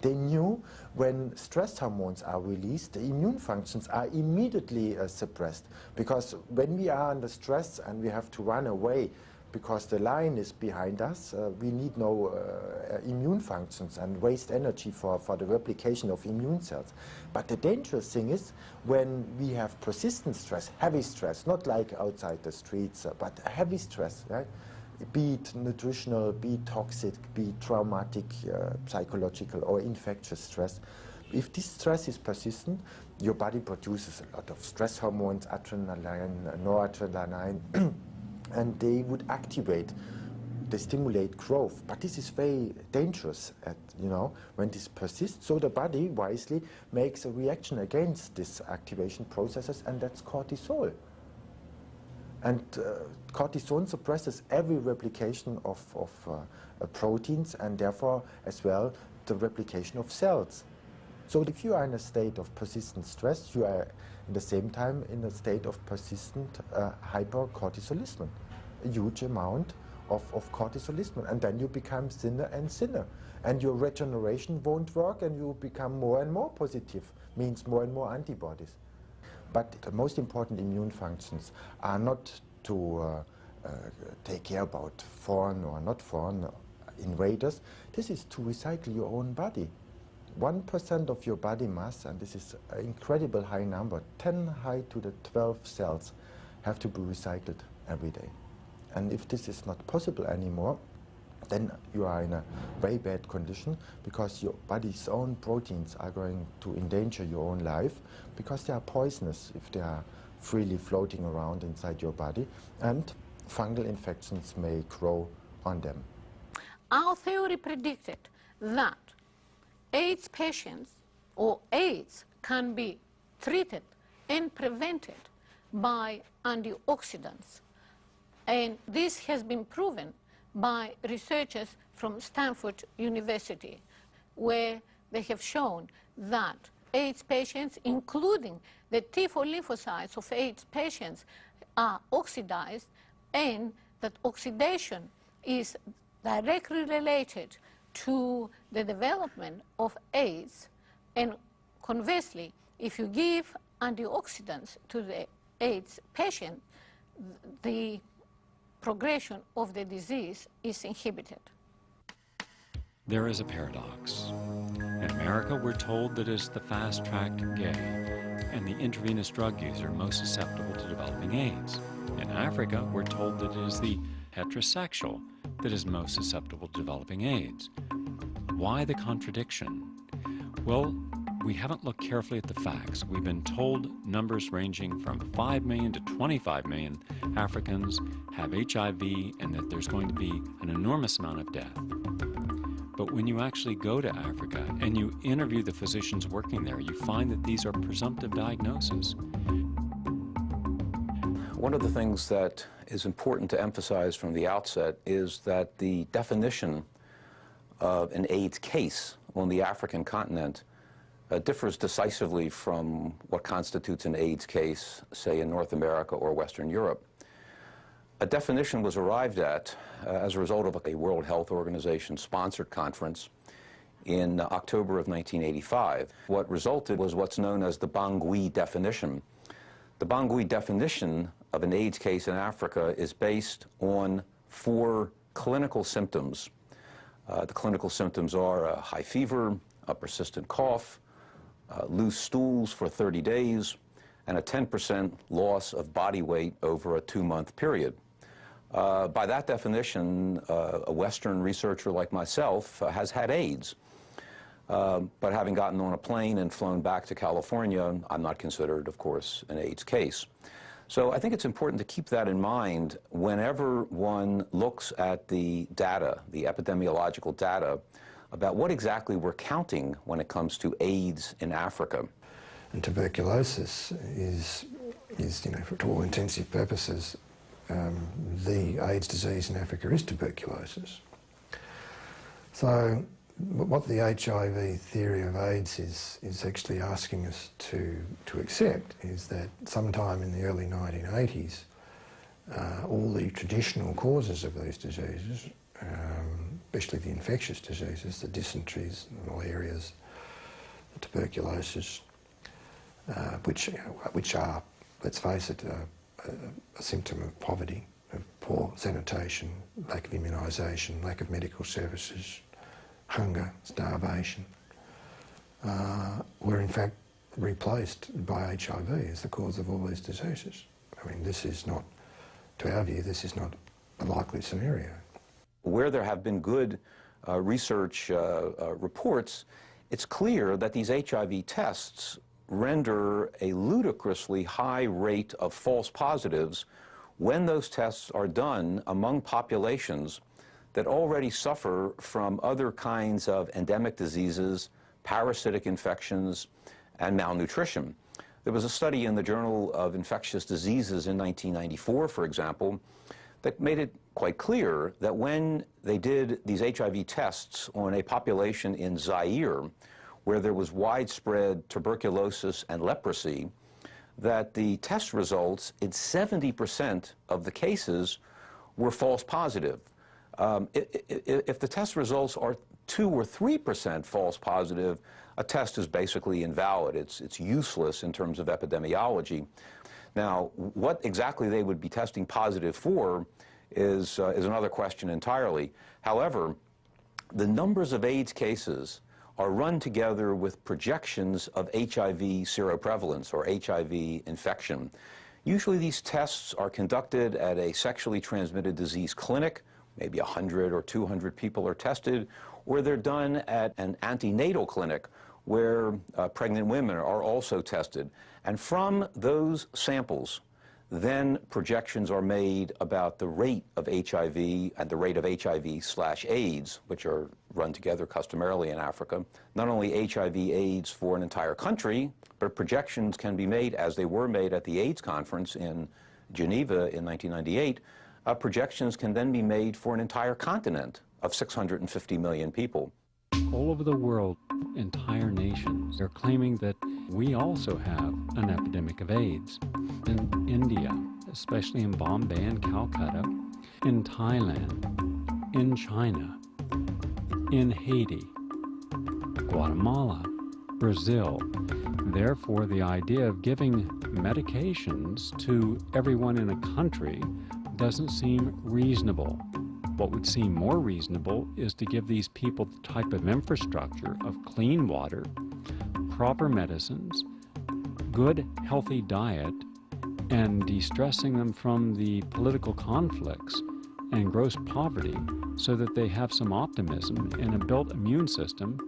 They knew when stress hormones are released, the immune functions are immediately suppressed. Because when we are under stress and we have to run away because the lion is behind us, we need no immune functions and waste energy for the replication of immune cells. But the dangerous thing is when we have persistent stress, heavy stress, not like outside the streets, but heavy stress, right? Be it nutritional, be it toxic, be it traumatic, psychological or infectious stress. If this stress is persistent, your body produces a lot of stress hormones, adrenaline, noradrenaline, and they would activate, they stimulate growth. But this is very dangerous, when this persists. So the body wisely makes a reaction against these activation processes, and that's cortisol. And cortisol suppresses every replication of proteins and therefore as well the replication of cells. So if you are in a state of persistent stress, you are at the same time in a state of persistent hypercortisolism, a huge amount of cortisolism, and then you become thinner and thinner. And your regeneration won't work and you become more and more positive, means more and more antibodies. But the most important immune functions are not to take care about foreign or not foreign invaders. This is to recycle your own body. 1% of your body mass, and this is an incredible high number, 10 high to the 12 cells have to be recycled every day. And if this is not possible anymore, then you are in a very bad condition because your body's own proteins are going to endanger your own life because they are poisonous if they are freely floating around inside your body, and fungal infections may grow on them. Our theory predicted that AIDS patients or AIDS can be treated and prevented by antioxidants. And this has been proven by researchers from Stanford University, where they have shown that AIDS patients, including the T4 lymphocytes of AIDS patients, are oxidized, and that oxidation is directly related to the development of AIDS. And conversely, if you give antioxidants to the AIDS patient, the progression of the disease is inhibited. There is a paradox. In America, we're told that it's the fast-tracked gay and the intravenous drug user most susceptible to developing AIDS. In Africa, we're told that it is the heterosexual that is most susceptible to developing AIDS. Why the contradiction? Well, we haven't looked carefully at the facts. We've been told numbers ranging from 5 million to 25 million Africans have HIV and that there's going to be an enormous amount of death. But when you actually go to Africa and you interview the physicians working there, you find that these are presumptive diagnoses. One of the things that is important to emphasize from the outset is that the definition of an AIDS case on the African continent differs decisively from what constitutes an AIDS case, say, in North America or Western Europe. A definition was arrived at as a result of a World Health Organization sponsored conference in October of 1985. What resulted was what's known as the Bangui definition. The Bangui definition of an AIDS case in Africa is based on 4 clinical symptoms. The clinical symptoms are a high fever, a persistent cough, loose stools for 30 days, and a 10% loss of body weight over a 2-month period. By that definition, a Western researcher like myself has had AIDS. But having gotten on a plane and flown back to California, I'm not considered, of course, an AIDS case. So I think it's important to keep that in mind whenever one looks at the data, the epidemiological data, about what exactly we're counting when it comes to AIDS in Africa. And tuberculosis is for all intensive purposes, the AIDS disease in Africa is tuberculosis. So what the HIV theory of AIDS is actually asking us to accept is that sometime in the early 1980s, all the traditional causes of these diseases, especially the infectious diseases, the dysenteries, the malarias, the tuberculosis, which are, let's face it, a symptom of poverty, of poor sanitation, lack of immunisation, lack of medical services, hunger, starvation, were in fact replaced by HIV as the cause of all these diseases. I mean, this is not, to our view, this is not a likely scenario. Where there have been good research reports, it's clear that these HIV tests render a ludicrously high rate of false positives when those tests are done among populations that already suffer from other kinds of endemic diseases, parasitic infections, and malnutrition. There was a study in the Journal of Infectious Diseases in 1994, for example, that made it quite clear that when they did these HIV tests on a population in Zaire, where there was widespread tuberculosis and leprosy, that the test results in 70% of the cases were false positive. If the test results are 2 or 3% false positive, a test is basically invalid. It's useless in terms of epidemiology. Now, what exactly they would be testing positive for is another question entirely. However, the numbers of AIDS cases are run together with projections of HIV seroprevalence or HIV infection. Usually these tests are conducted at a sexually transmitted disease clinic. Maybe 100 or 200 people are tested, or they're done at an antenatal clinic where pregnant women are also tested. And from those samples, then projections are made about the rate of HIV and the rate of HIV/AIDS, which are run together customarily in Africa. Not only HIV/AIDS for an entire country, but projections can be made, as they were made at the AIDS conference in Geneva in 1998, projections can then be made for an entire continent of 650 million people. All over the world, entire nations are claiming that we also have an epidemic of AIDS. In India, especially in Bombay and Calcutta, in Thailand, in China, in Haiti, Guatemala, Brazil. Therefore, the idea of giving medications to everyone in a country doesn't seem reasonable. What would seem more reasonable is to give these people the type of infrastructure of clean water, proper medicines, good, healthy diet, and de-stressing them from the political conflicts and gross poverty so that they have some optimism and a built immune system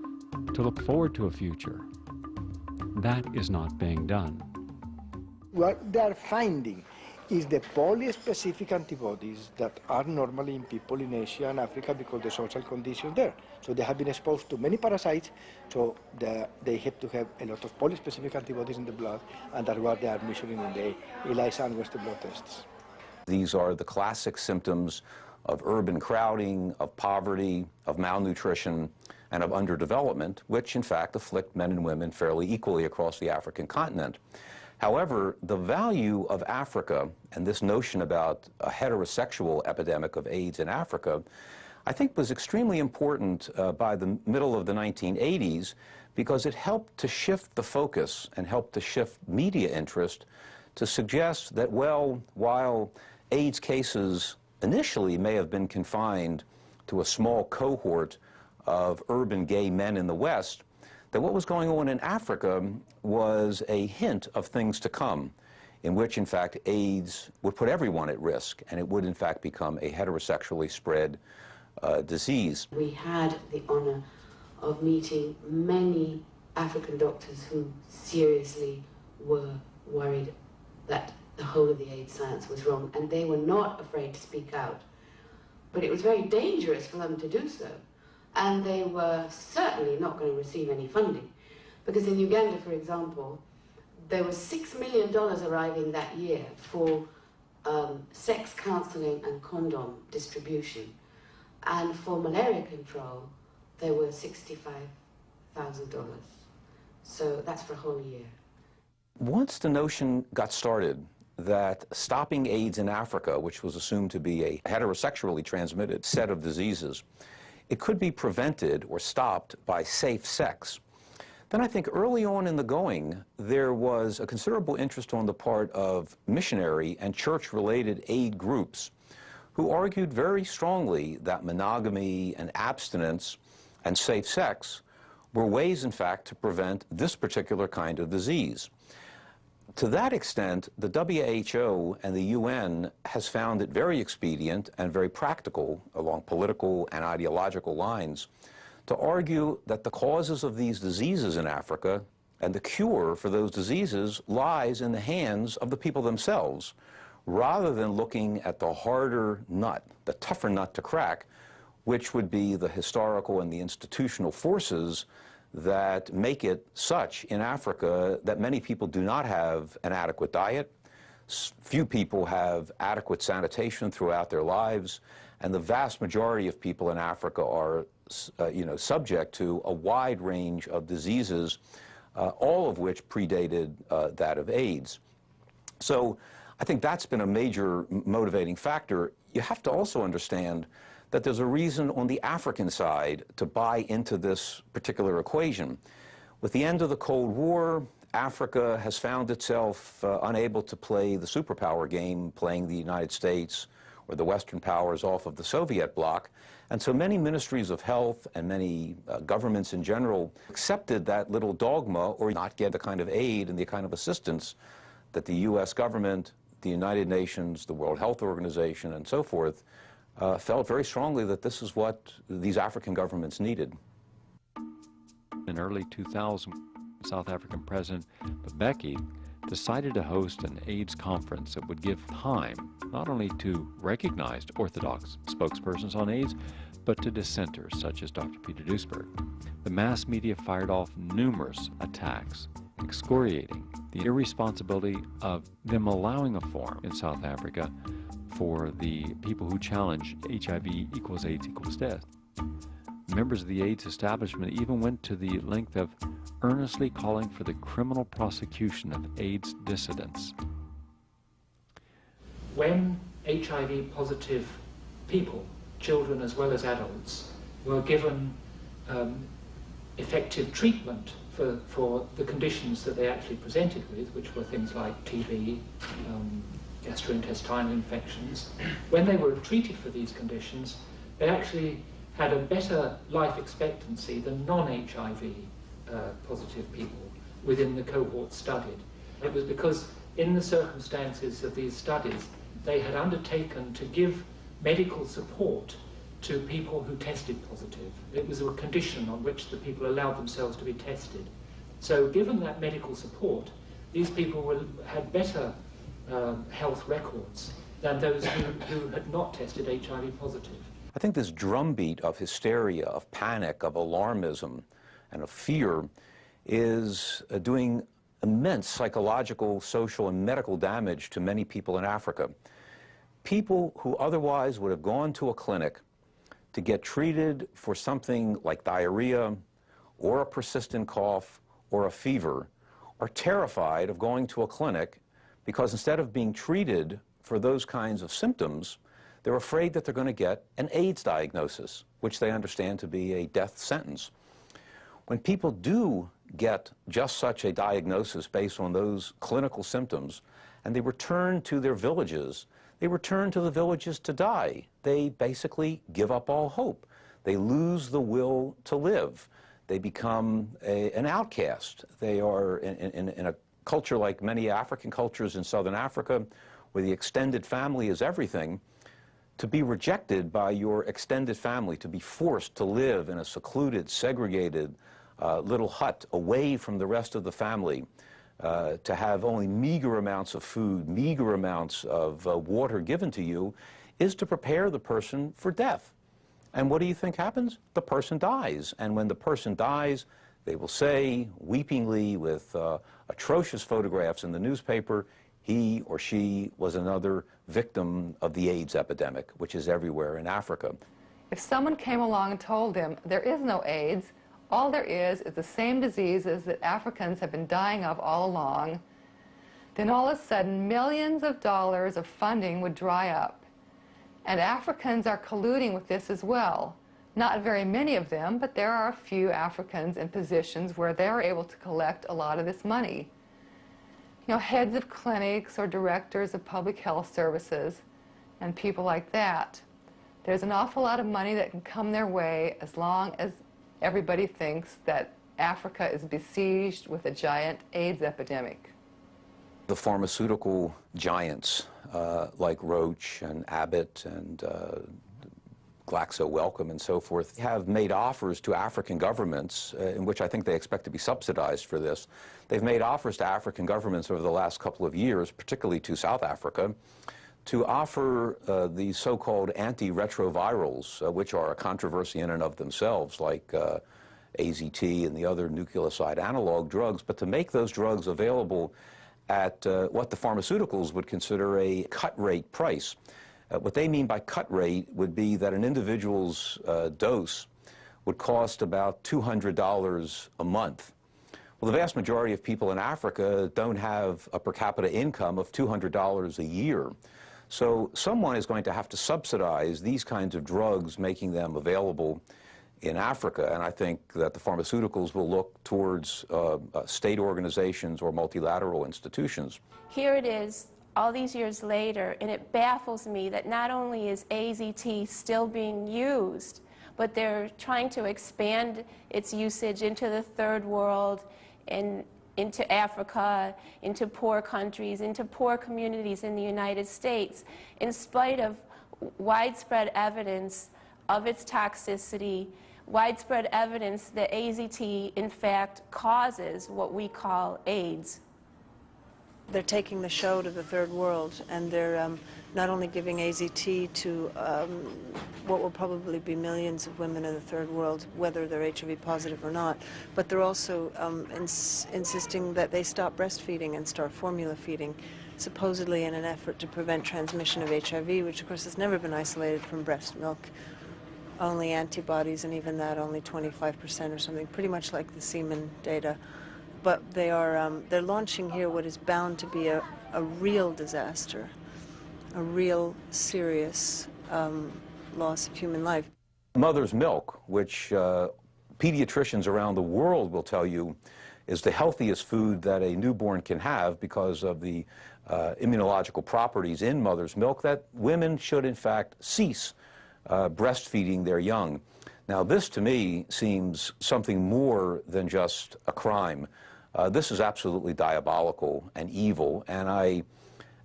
to look forward to a future. That is not being done. What they are finding is the polyspecific antibodies that are normally in people in Asia and Africa because the social conditions there. So they have been exposed to many parasites, so they have to have a lot of polyspecific antibodies in the blood, and that's what they are measuring in the ELISA and Western blot tests. These are the classic symptoms of urban crowding, of poverty, of malnutrition, and of underdevelopment, which in fact afflict men and women fairly equally across the African continent. However, the value of Africa and this notion about a heterosexual epidemic of AIDS in Africa, I think was extremely important by the middle of the 1980s because it helped to shift the focus and helped to shift media interest to suggest that, well, while AIDS cases initially may have been confined to a small cohort of urban gay men in the West, that what was going on in Africa was a hint of things to come, in which, in fact, AIDS would put everyone at risk, and it would, in fact, become a heterosexually spread disease. We had the honor of meeting many African doctors who seriously were worried that the whole of the AIDS science was wrong, and they were not afraid to speak out. But it was very dangerous for them to do so. And they were certainly not going to receive any funding. Because in Uganda, for example, there was $6 million arriving that year for sex counseling and condom distribution. And for malaria control, there were $65,000. So that's for a whole year. Once the notion got started that stopping AIDS in Africa, which was assumed to be a heterosexually transmitted set of diseases, it could be prevented or stopped by safe sex, then I think early on in the going, there was a considerable interest on the part of missionary and church-related aid groups who argued very strongly that monogamy and abstinence and safe sex were ways, in fact, to prevent this particular kind of disease. To that extent, the WHO and the UN has found it very expedient and very practical along political and ideological lines to argue that the causes of these diseases in Africa and the cure for those diseases lies in the hands of the people themselves, rather than looking at the harder nut, the tougher nut to crack, which would be the historical and the institutional forces that make it such in Africa that many people do not have an adequate diet, few people have adequate sanitation throughout their lives, and the vast majority of people in Africa are subject to a wide range of diseases, all of which predated that of AIDS. So I think that's been a major motivating factor. You have to also understand that there's a reason on the African side to buy into this particular equation. With the end of the Cold War, Africa has found itself unable to play the superpower game, playing the United States or the Western powers off of the Soviet bloc. And so many ministries of health and many governments in general accepted that little dogma or not get the kind of aid and the kind of assistance that the U.S. government, the United Nations, the World Health Organization, and so forth felt very strongly that this is what these African governments needed. In early 2000, South African President Mbeki decided to host an AIDS conference that would give time not only to recognized orthodox spokespersons on AIDS, but to dissenters such as Dr. Peter Duisberg. The mass media fired off numerous attacks, excoriating the irresponsibility of them allowing a forum in South Africa for the people who challenge HIV equals AIDS equals death. Members of the AIDS establishment even went to the length of earnestly calling for the criminal prosecution of AIDS dissidents. When HIV positive people, children as well as adults, were given effective treatment for the conditions that they actually presented with, which were things like TB, gastrointestinal infections, when they were treated for these conditions, they actually had a better life expectancy than non-HIV positive people within the cohort studied. It was because in the circumstances of these studies, they had undertaken to give medical support to people who tested positive. It was a condition on which the people allowed themselves to be tested. So given that medical support, these people had better health records than those who had not tested HIV positive. I think this drumbeat of hysteria, of panic, of alarmism, and of fear is doing immense psychological, social, and medical damage to many people in Africa. People who otherwise would have gone to a clinic to get treated for something like diarrhea or a persistent cough or a fever are terrified of going to a clinic because instead of being treated for those kinds of symptoms, they're afraid that they're going to get an AIDS diagnosis, which they understand to be a death sentence. When people do get just such a diagnosis based on those clinical symptoms, and they return to their villages, they return to the villages to die. They basically give up all hope. They lose the will to live. They become an outcast. They are in a culture like many African cultures in southern Africa, where the extended family is everything. To be rejected by your extended family, to be forced to live in a secluded, segregated little hut away from the rest of the family, to have only meager amounts of food, meager amounts of water given to you, is to prepare the person for death. And what do you think happens? The person dies. And when the person dies, they will say, weepingly, with atrocious photographs in the newspaper, he or she was another victim of the AIDS epidemic, which is everywhere in Africa. If someone came along and told them there is no AIDS, all there is the same diseases that Africans have been dying of all along, then all of a sudden millions of dollars of funding would dry up. And Africans are colluding with this as well. Not very many of them, but there are a few Africans in positions where they're able to collect a lot of this money. You know, heads of clinics or directors of public health services and people like that. There's an awful lot of money that can come their way as long as everybody thinks that Africa is besieged with a giant AIDS epidemic. The pharmaceutical giants like Roche and Abbott and Glaxo Wellcome and so forth have made offers to African governments, in which I think they expect to be subsidized for this. They've made offers to African governments over the last couple of years, particularly to South Africa, to offer these so-called antiretrovirals, which are a controversy in and of themselves, like AZT and the other nucleoside analog drugs, but to make those drugs available at what the pharmaceuticals would consider a cut rate price. What they mean by cut rate would be that an individual's dose would cost about $200 a month. Well, the vast majority of people in Africa don't have a per capita income of $200 a year. So someone is going to have to subsidize these kinds of drugs, making them available in Africa. And I think that the pharmaceuticals will look towards state organizations or multilateral institutions. Here it is, all these years later, and it baffles me that not only is AZT still being used, but they're trying to expand its usage into the third world and into Africa, into poor countries, into poor communities in the United States, in spite of widespread evidence of its toxicity, widespread evidence that AZT, in fact, causes what we call AIDS. They're taking the show to the third world, and they're not only giving AZT to what will probably be millions of women in the third world, whether they're HIV positive or not, but they're also insisting that they stop breastfeeding and start formula feeding, supposedly in an effort to prevent transmission of HIV, which of course has never been isolated from breast milk. Only antibodies, and even that only 25% or something, pretty much like the semen data. But they are, they're launching here what is bound to be a real disaster, a real serious loss of human life. Mother's milk, which pediatricians around the world will tell you is the healthiest food that a newborn can have because of the immunological properties in mother's milk, that women should in fact cease breastfeeding their young. Now this to me seems something more than just a crime. This is absolutely diabolical and evil, and I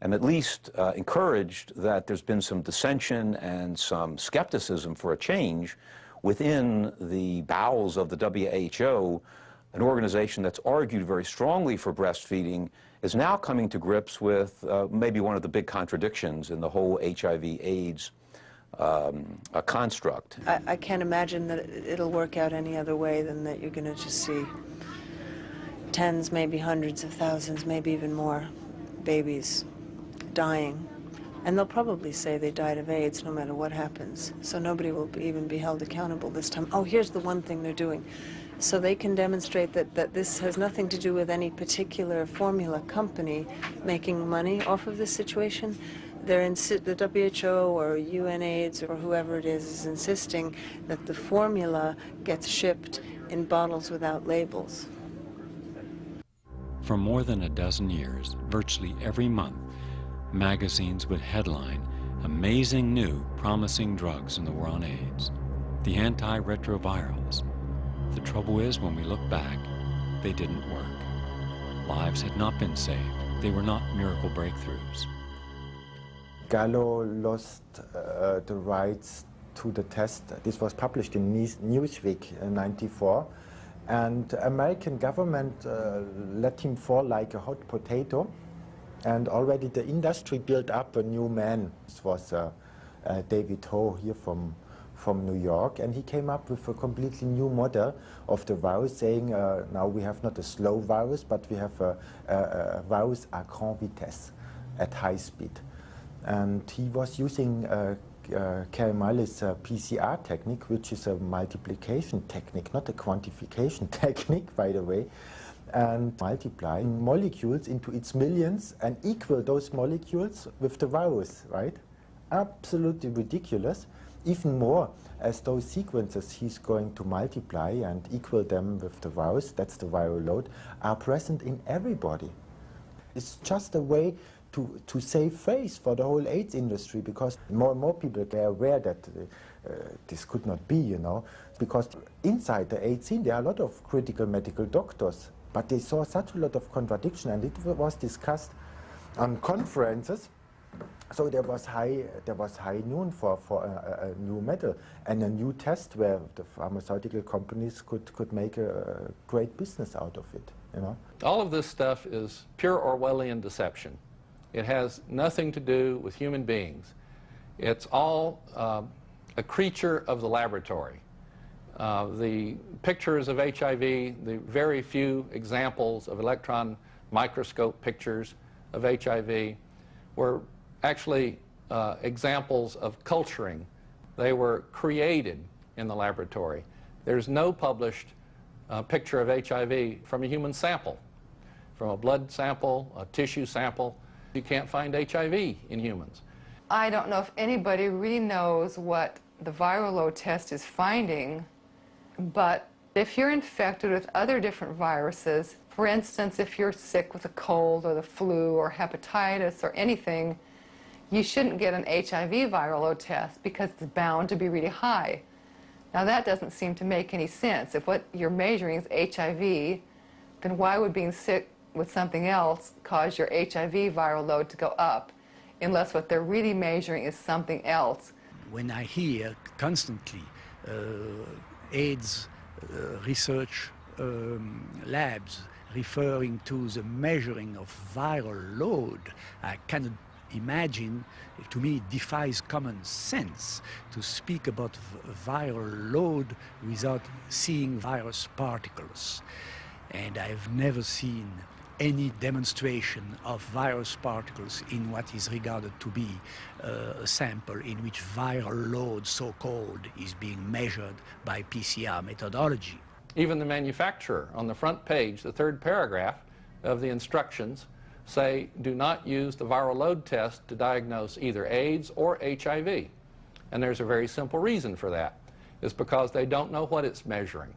am at least encouraged that there's been some dissension and some skepticism for a change within the bowels of the WHO an organization that's argued very strongly for breastfeeding, is now coming to grips with maybe one of the big contradictions in the whole HIV/AIDS construct. I can't imagine that it'll work out any other way than that you're going to just see tens, maybe hundreds of thousands, maybe even more babies dying. And they'll probably say they died of AIDS no matter what happens. So nobody will even be held accountable this time. Oh, here's the one thing they're doing. So they can demonstrate that this has nothing to do with any particular formula company making money off of this situation. The WHO or UNAIDS or whoever it is insisting that the formula gets shipped in bottles without labels. For more than a dozen years, virtually every month, magazines would headline amazing new promising drugs in the war on AIDS, the antiretrovirals. The trouble is, when we look back, they didn't work. Lives had not been saved. They were not miracle breakthroughs. Gallo lost the rights to the test. This was published in Newsweek in '94, and the American government let him fall like a hot potato, and already the industry built up a new man. This was David Ho here from New York, and he came up with a completely new model of the virus, saying now we have not a slow virus, but we have a virus à grande vitesse, at high speed. And he was using Kermali's PCR technique, which is a multiplication technique, not a quantification technique, by the way, and multiply molecules into its millions and equal those molecules with the virus, right? Absolutely ridiculous. Even more, as those sequences he's going to multiply and equal them with the virus, that's the viral load, are present in everybody. It's just a way to save face for the whole AIDS industry, because more and more people are aware that this could not be, you know, because inside the AIDS scene there are a lot of critical medical doctors, but they saw such a lot of contradiction, and it was discussed on conferences. So there was high noon for a new medal and a new test where the pharmaceutical companies could make a great business out of it, you know. All of this stuff is pure Orwellian deception. It has nothing to do with human beings. It's all a creature of the laboratory. The pictures of HIV, the very few examples of electron microscope pictures of HIV were actually examples of culturing. They were created in the laboratory. There's no published picture of HIV from a human sample, from a blood sample, a tissue sample. You can't find HIV in humans. I don't know if anybody really knows what the viral load test is finding, but if you're infected with other different viruses, for instance, if you're sick with a cold or the flu or hepatitis or anything, you shouldn't get an HIV viral load test because it's bound to be really high. Now that doesn't seem to make any sense. If what you're measuring is HIV, then why would being sick with something else cause your HIV viral load to go up, unless what they're really measuring is something else? When I hear constantly AIDS research labs referring to the measuring of viral load, I cannot imagine, to me it defies common sense to speak about viral load without seeing virus particles. And I've never seen any demonstration of virus particles in what is regarded to be a sample in which viral load, so-called, is being measured by PCR methodology. Even the manufacturer, on the front page, the third paragraph of the instructions, say do not use the viral load test to diagnose either AIDS or HIV. And there's a very simple reason for that. It's because they don't know what it's measuring.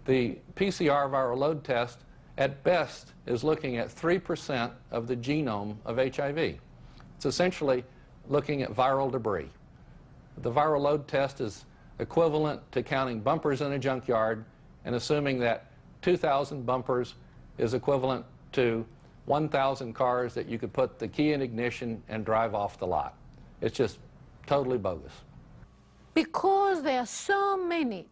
The PCR viral load test at best is looking at 3% of the genome of HIV. It's essentially looking at viral debris. The viral load test is equivalent to counting bumpers in a junkyard and assuming that 2,000 bumpers is equivalent to 1,000 cars that you could put the key in ignition and drive off the lot. It's just totally bogus. Because there are so many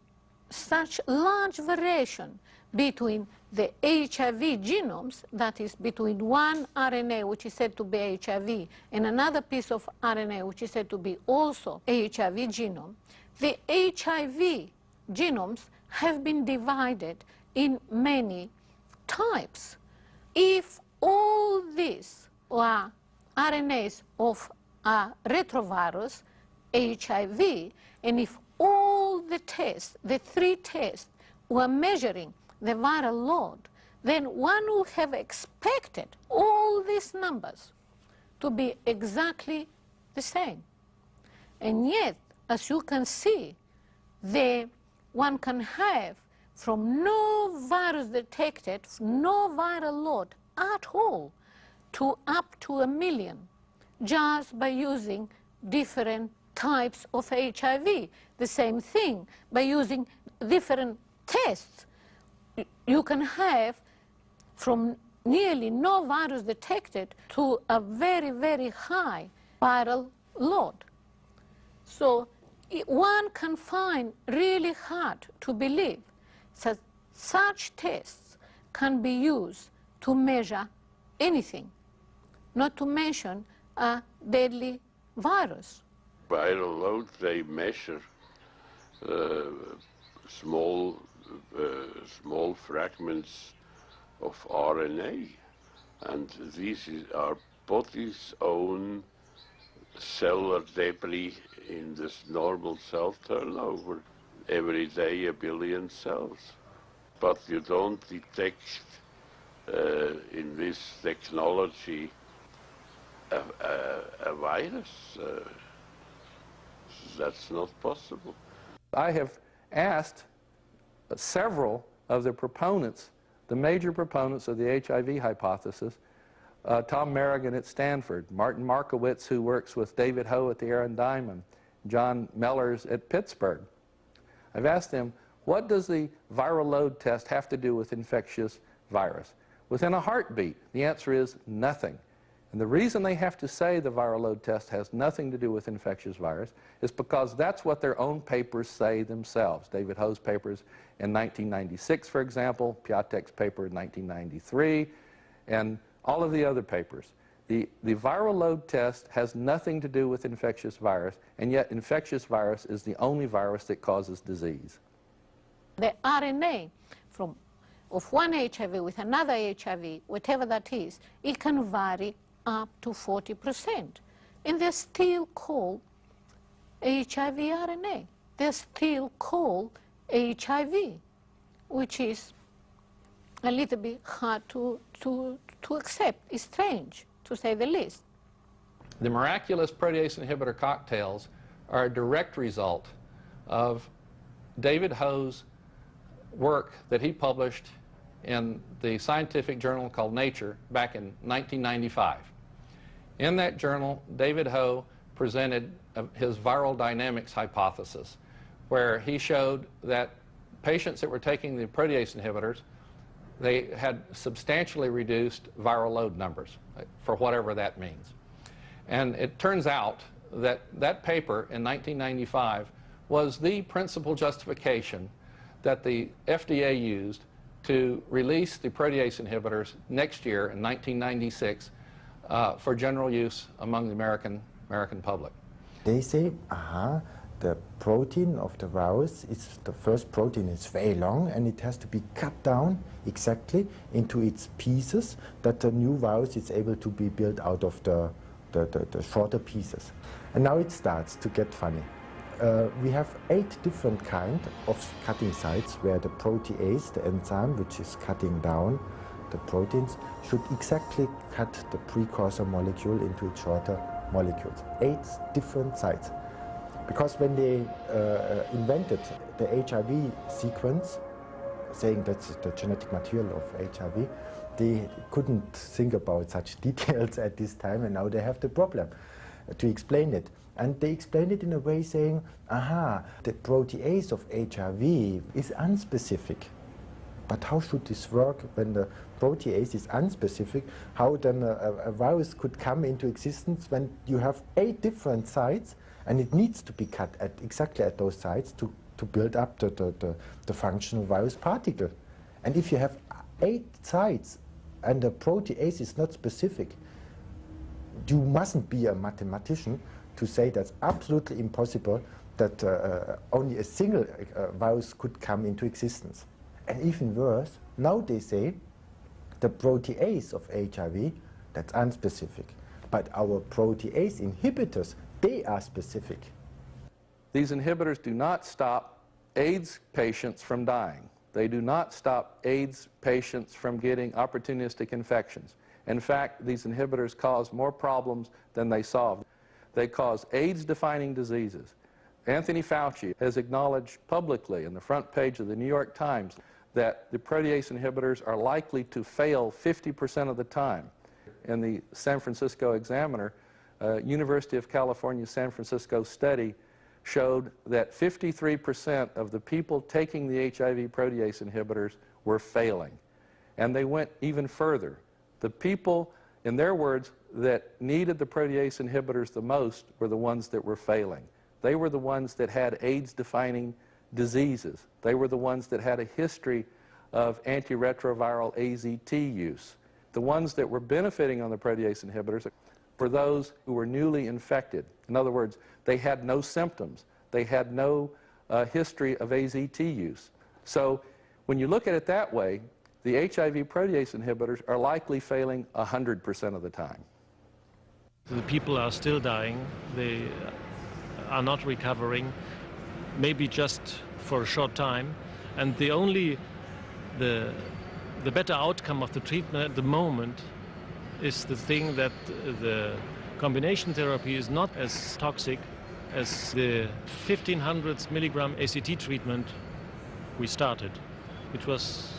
such large variation between the HIV genomes, that is between one RNA which is said to be HIV and another piece of RNA which is said to be also HIV genome, the HIV genomes have been divided in many types. If all these are RNAs of a retrovirus, HIV, and if all the tests, the three tests, were measuring the viral load, then one would have expected all these numbers to be exactly the same. And yet, as you can see, one can have from no virus detected, no viral load at all, to up to 1 million, just by using different types of HIV. The same thing, by using different tests, you can have from nearly no virus detected to a very, very high viral load. So one can find really hard to believe that such tests can be used to measure anything, not to mention a deadly virus. Viral load, they measure small fragments of RNA, and these are body's own cellular debris in this normal cell turnover. Every day 1 billion cells. But you don't detect in this technology a virus. That's not possible. I have asked several of the proponents, the major proponents of the HIV hypothesis, Tom Merrigan at Stanford, Martin Markowitz, who works with David Ho at the Aaron Diamond, John Mellors at Pittsburgh. I've asked them, what does the viral load test have to do with infectious virus? Within a heartbeat, the answer is nothing. And the reason they have to say the viral load test has nothing to do with infectious virus is because that's what their own papers say themselves. David Ho's papers in 1996, for example, Piatek's paper in 1993, and all of the other papers. The viral load test has nothing to do with infectious virus, and yet infectious virus is the only virus that causes disease. The RNA of one HIV with another HIV, whatever that is, it can vary up to 40%. And they're still called HIV RNA. They're still called HIV, which is a little bit hard to accept. It's strange, to say the least. The miraculous protease inhibitor cocktails are a direct result of David Ho's work that he published in the scientific journal called Nature back in 1995. In that journal, David Ho presented his viral dynamics hypothesis, where he showed that patients that were taking the protease inhibitors, they had substantially reduced viral load numbers, for whatever that means. And it turns out that that paper in 1995 was the principal justification that the FDA used to release the protease inhibitors next year in 1996 for general use among the American public. They say, the protein of the virus, the first protein is very long and it has to be cut down exactly into its pieces that the new virus is able to be built out of the shorter pieces. And now it starts to get funny. We have 8 different kinds of cutting sites where the protease, the enzyme which is cutting down the proteins, should exactly cut the precursor molecule into its shorter molecules. 8 different sites. Because when they invented the HIV sequence, saying that's the genetic material of HIV, they couldn't think about such details at this time, and now they have the problem to explain it. And they explained it in a way saying, the protease of HIV is unspecific. But how should this work when the protease is unspecific? How then a virus could come into existence when you have 8 different sites and it needs to be cut exactly at those sites to to build up the functional virus particle. And if you have 8 sites and the protease is not specific, you mustn't be a mathematician to say that's absolutely impossible that only a single virus could come into existence. And even worse, now they say the protease of HIV, that's unspecific. But our protease inhibitors, they are specific. These inhibitors do not stop AIDS patients from dying. They do not stop AIDS patients from getting opportunistic infections. In fact, these inhibitors cause more problems than they solve. They cause AIDS-defining diseases. Anthony Fauci has acknowledged publicly in the front page of the New York Times that the protease inhibitors are likely to fail 50% of the time. In the San Francisco Examiner, University of California, San Francisco study showed that 53% of the people taking the HIV protease inhibitors were failing. And they went even further. The people, in their words, that needed the protease inhibitors the most were the ones that were failing. They were the ones that had AIDS-defining diseases. They were the ones that had a history of antiretroviral AZT use. The ones that were benefiting on the protease inhibitors were those who were newly infected. In other words, they had no symptoms. They had no history of AZT use. So when you look at it that way, the HIV protease inhibitors are likely failing 100% of the time. The people are still dying. They are not recovering, maybe just for a short time. And the better outcome of the treatment at the moment is the thing that the combination therapy is not as toxic as the 1500 milligram ACT treatment we started, which was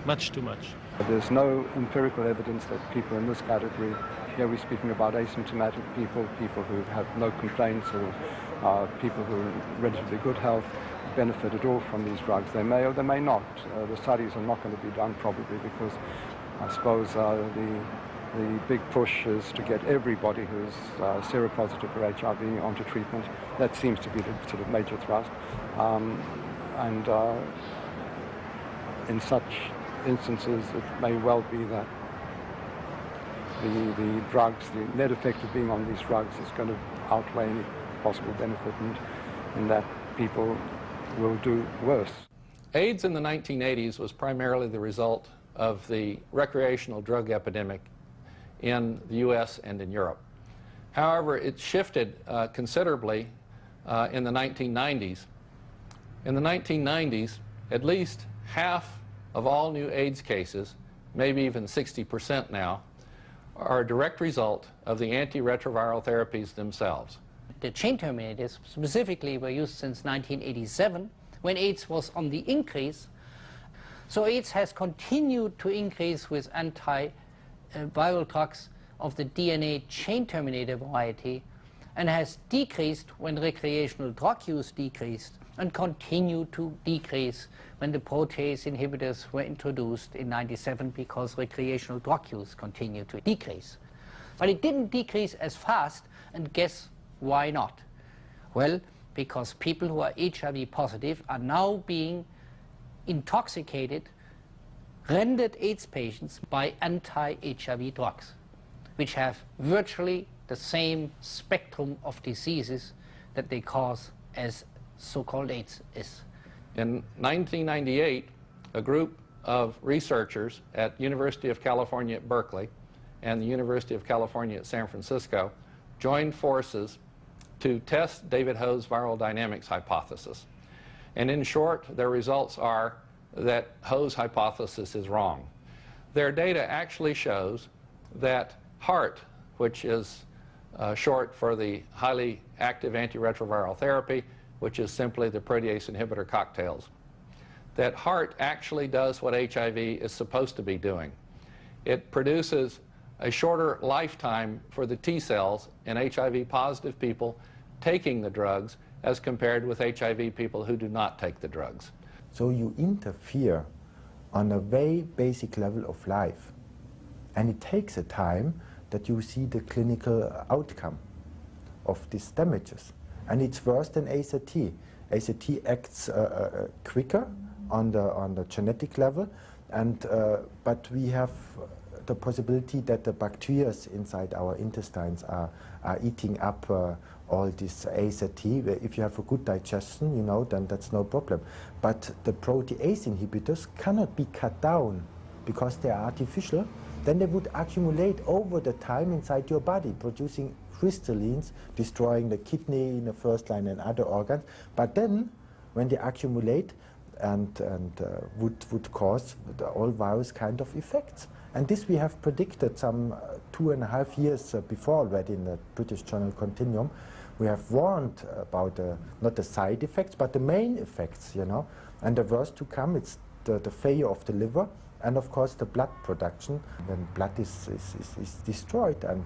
much too much. There's no empirical evidence that people in this category, here we're speaking about asymptomatic people, people who have no complaints, or people who are in relatively good health, benefit at all from these drugs. They may or they may not. The studies are not going to be done probably because I suppose the big push is to get everybody who's seropositive for HIV onto treatment. That seems to be the sort of major thrust. And in such instances, it may well be that the drugs, the net effect of being on these drugs is going to outweigh any possible benefit, and in that people will do worse. AIDS in the 1980s was primarily the result of the recreational drug epidemic in the US and in Europe. However, it shifted considerably in the 1990s. In the 1990s, at least half of all new AIDS cases, maybe even 60% now, are a direct result of the antiretroviral therapies themselves. The chain terminators specifically were used since 1987, when AIDS was on the increase. So AIDS has continued to increase with antiviral drugs of the DNA chain terminator variety, and has decreased when recreational drug use decreased, and continued to decrease when the protease inhibitors were introduced in '97 because recreational drug use continued to decrease. But it didn't decrease as fast, and guess why not? Well, because people who are HIV positive are now being intoxicated, rendered AIDS patients by anti-HIV drugs, which have virtually the same spectrum of diseases that they cause as so-called AIDS is. In 1998, a group of researchers at University of California at Berkeley and the University of California at San Francisco joined forces to test David Ho's viral dynamics hypothesis. And in short, their results are that Ho's hypothesis is wrong. Their data actually shows that HAART, which is short for the highly active antiretroviral therapy, which is simply the protease inhibitor cocktails, that HAART actually does what HIV is supposed to be doing. It produces a shorter lifetime for the T cells in HIV-positive people taking the drugs as compared with HIV people who do not take the drugs. So you interfere on a very basic level of life, and it takes a time that you see the clinical outcome of these damages. And it's worse than AZT. AZT acts quicker on the genetic level, and but we have the possibility that the bacteria inside our intestines are eating up all this AZT. If you have a good digestion, you know, then that's no problem. But the protease inhibitors cannot be cut down because they are artificial. Then they would accumulate over the time inside your body, producing crystallines, destroying the kidney in the first line and other organs. But then, when they accumulate, and would cause all various kind of effects. And this we have predicted some 2.5 years before already in the British journal Continuum. We have warned about not the side effects, but the main effects, you know. And the worst to come, it's the failure of the liver, and of course the blood production. When blood is destroyed, and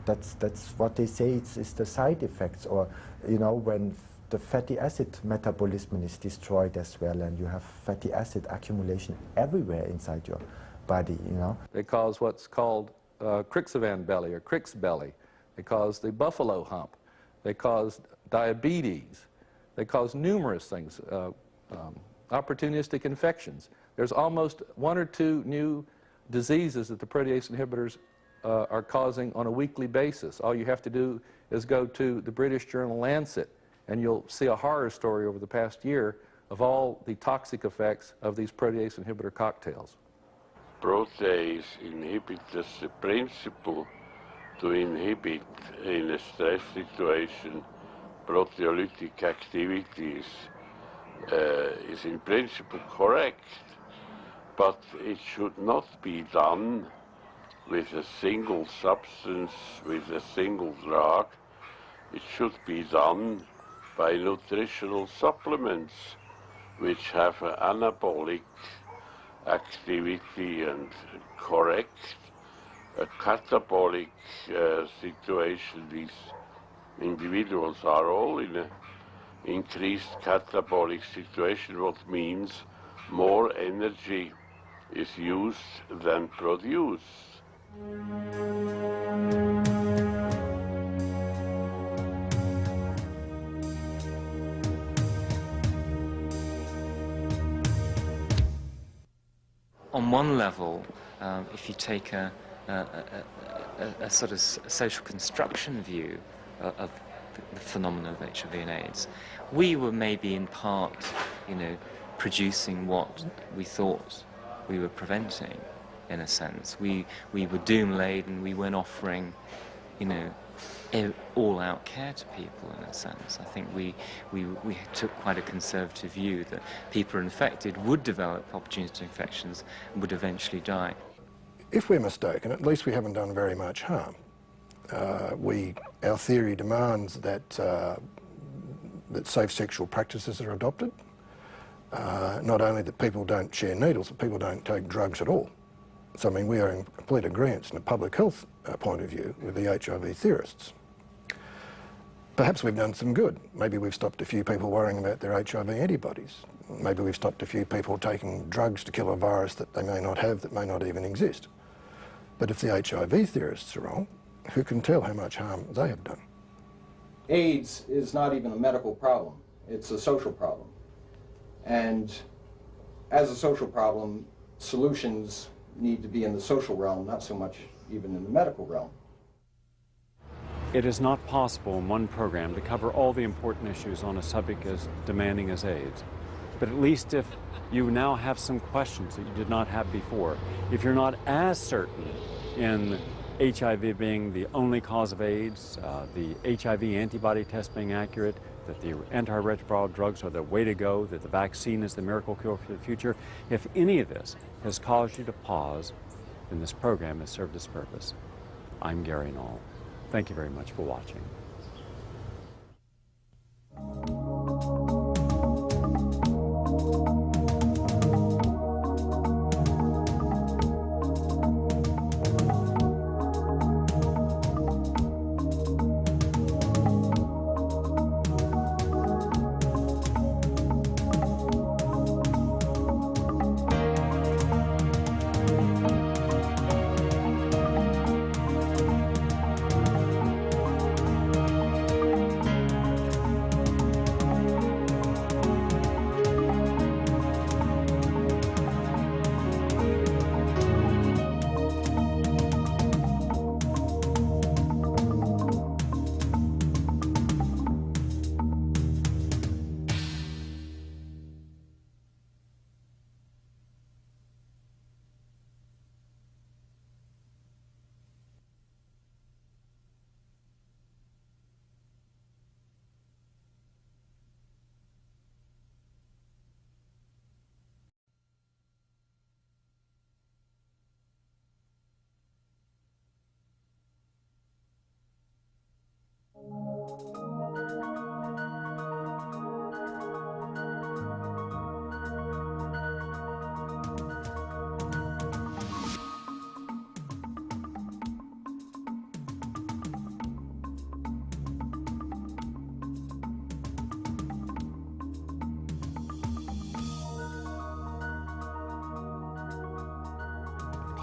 that's what they say is the side effects, or, you know, when the fatty acid metabolism is destroyed as well, and you have fatty acid accumulation everywhere inside your body, you know. They cause what's called Crixivan belly or Crick's belly. They cause the buffalo hump. They cause diabetes. They cause numerous things, opportunistic infections. There's almost 1 or 2 new diseases that the protease inhibitors are causing on a weekly basis. All you have to do is go to the British journal Lancet, and you'll see a horror story over the past year of all the toxic effects of these protease inhibitor cocktails. Protease inhibitors, the principle to inhibit in a stress situation proteolytic activities is in principle correct, but it should not be done with a single substance, with a single drug. It should be done by nutritional supplements which have an anabolic activity and correct a catabolic situation. These individuals are all in an increased catabolic situation, what means more energy is used than produced. On one level, if you take a sort of social construction view of the phenomenon of HIV and AIDS, we were maybe in part, you know, producing what we thought we were preventing, in a sense. We were doom-laden, we weren't offering, you know, all-out care to people, in a sense. I think we took quite a conservative view that people infected would develop opportunistic infections and would eventually die. If we're mistaken, at least we haven't done very much harm. Our theory demands that that safe sexual practices are adopted. Not only that people don't share needles, but people don't take drugs at all. So, I mean, we are in complete agreement from a public health point of view with the HIV theorists. Perhaps we've done some good. Maybe we've stopped a few people worrying about their HIV antibodies. Maybe we've stopped a few people taking drugs to kill a virus that they may not have, that may not even exist. But if the HIV theorists are wrong, who can tell how much harm they have done? AIDS is not even a medical problem. It's a social problem. And as a social problem, solutions need to be in the social realm, not so much even in the medical realm. It is not possible in one program to cover all the important issues on a subject as demanding as AIDS. But at least if you now have some questions that you did not have before, if you're not as certain in HIV being the only cause of AIDS, the HIV antibody test being accurate, that the antiretroviral drugs are the way to go, that the vaccine is the miracle cure for the future, if any of this has caused you to pause, then this program has served its purpose. I'm Gary Null. Thank you very much for watching.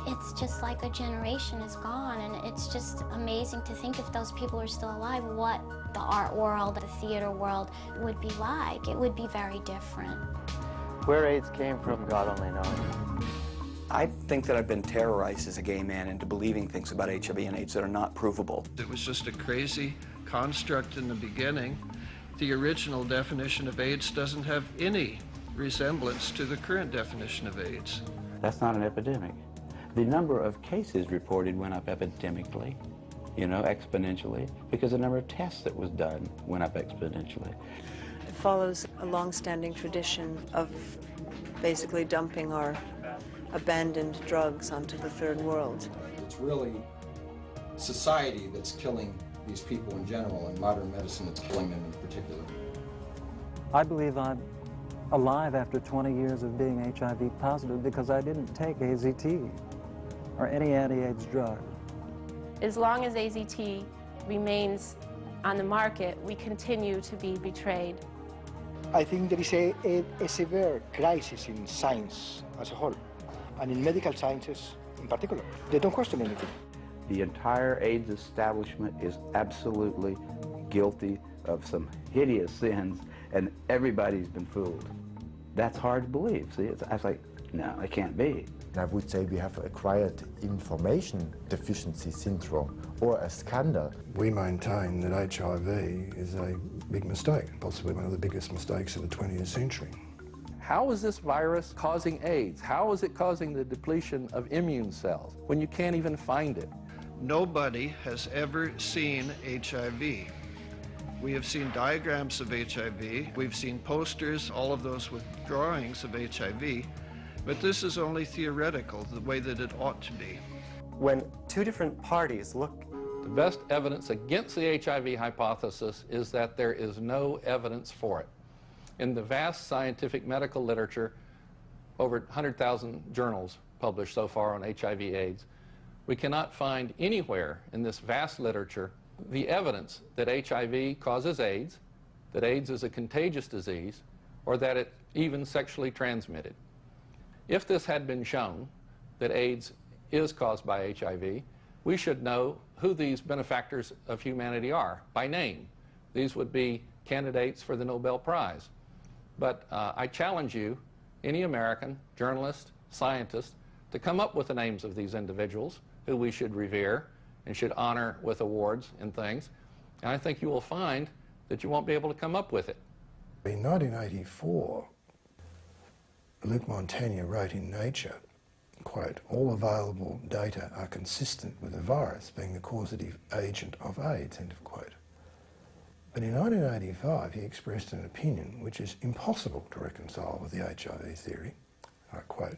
it's just like a generation is gone, and it's just amazing to think if those people are still alive, what the art world, the theater world would be like. It would be very different. Where AIDS came from, God only knows. I think that I've been terrorized as a gay man into believing things about HIV and AIDS that are not provable. It was just a crazy construct in the beginning. The original definition of AIDS doesn't have any resemblance to the current definition of AIDS. That's not an epidemic. The number of cases reported went up epidemically, you know, exponentially, because the number of tests that was done went up exponentially. It follows a long-standing tradition of basically dumping our abandoned drugs onto the third world. It's really society that's killing these people in general, and modern medicine that's killing them in particular. I believe I'm alive after 20 years of being HIV positive because I didn't take AZT or any anti-AIDS drug. As long as AZT remains on the market, we continue to be betrayed. I think there is a severe crisis in science as a whole, and in medical sciences in particular. They don't question anything. The entire AIDS establishment is absolutely guilty of some hideous sins, and everybody's been fooled. That's hard to believe. See, I was like, no, it can't be. I would say we have acquired information deficiency syndrome or a scandal. We maintain that HIV is a big mistake, possibly one of the biggest mistakes of the 20th century. How is this virus causing AIDS? How is it causing the depletion of immune cells when you can't even find it? Nobody has ever seen HIV. We have seen diagrams of HIV, we've seen posters, all of those with drawings of HIV, but this is only theoretical, the way that it ought to be. When two different parties look... The best evidence against the HIV hypothesis is that there is no evidence for it. In the vast scientific medical literature, over 100,000 journals published so far on HIV/AIDS, we cannot find anywhere in this vast literature the evidence that HIV causes AIDS, that AIDS is a contagious disease, or that it even sexually transmitted. If this had been shown, that AIDS is caused by HIV, we should know who these benefactors of humanity are by name. These would be candidates for the Nobel Prize. But I challenge you, any American journalist, scientist, to come up with the names of these individuals who we should revere and should honor with awards and things. And I think you will find that you won't be able to come up with it. In 1984, Luc Montagnier wrote in Nature, quote, "All available data are consistent with the virus being the causative agent of AIDS," end of quote. But in 1985, he expressed an opinion which is impossible to reconcile with the HIV theory. I quote,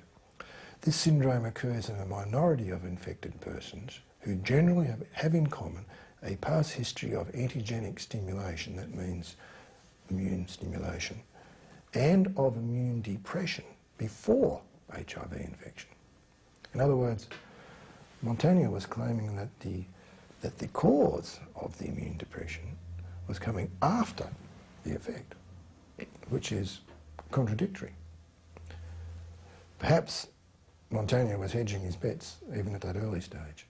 "This syndrome occurs in a minority of infected persons who generally have in common a past history of antigenic stimulation," that means immune stimulation, "and of immune depression before HIV infection." In other words, Montagnier was claiming that the cause of the immune depression was coming after the effect, which is contradictory. Perhaps Montagnier was hedging his bets even at that early stage.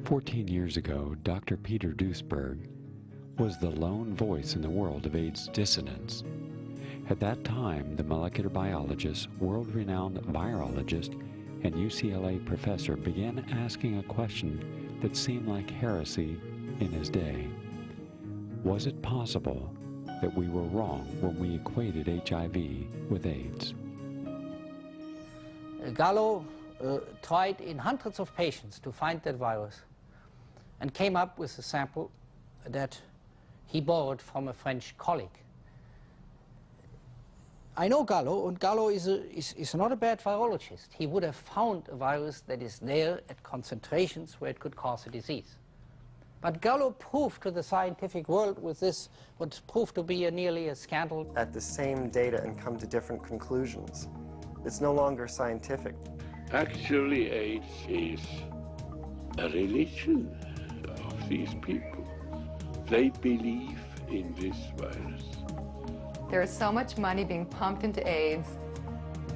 14 years ago, Dr. Peter Duesberg was the lone voice in the world of AIDS dissonance. At that time, the molecular biologist, world-renowned virologist, and UCLA professor began asking a question that seemed like heresy in his day. Was it possible that we were wrong when we equated HIV with AIDS? Gallo tried in hundreds of patients to find that virus and came up with a sample that he borrowed from a French colleague. I know Gallo, and Gallo is not a bad virologist. He would have found a virus that is there at concentrations where it could cause a disease. But Gallo proved to the scientific world with this, what proved to be nearly a scandal. At the same data and come to different conclusions. It's no longer scientific. Actually, AIDS is a religion of these people. They believe in this virus. There is so much money being pumped into AIDS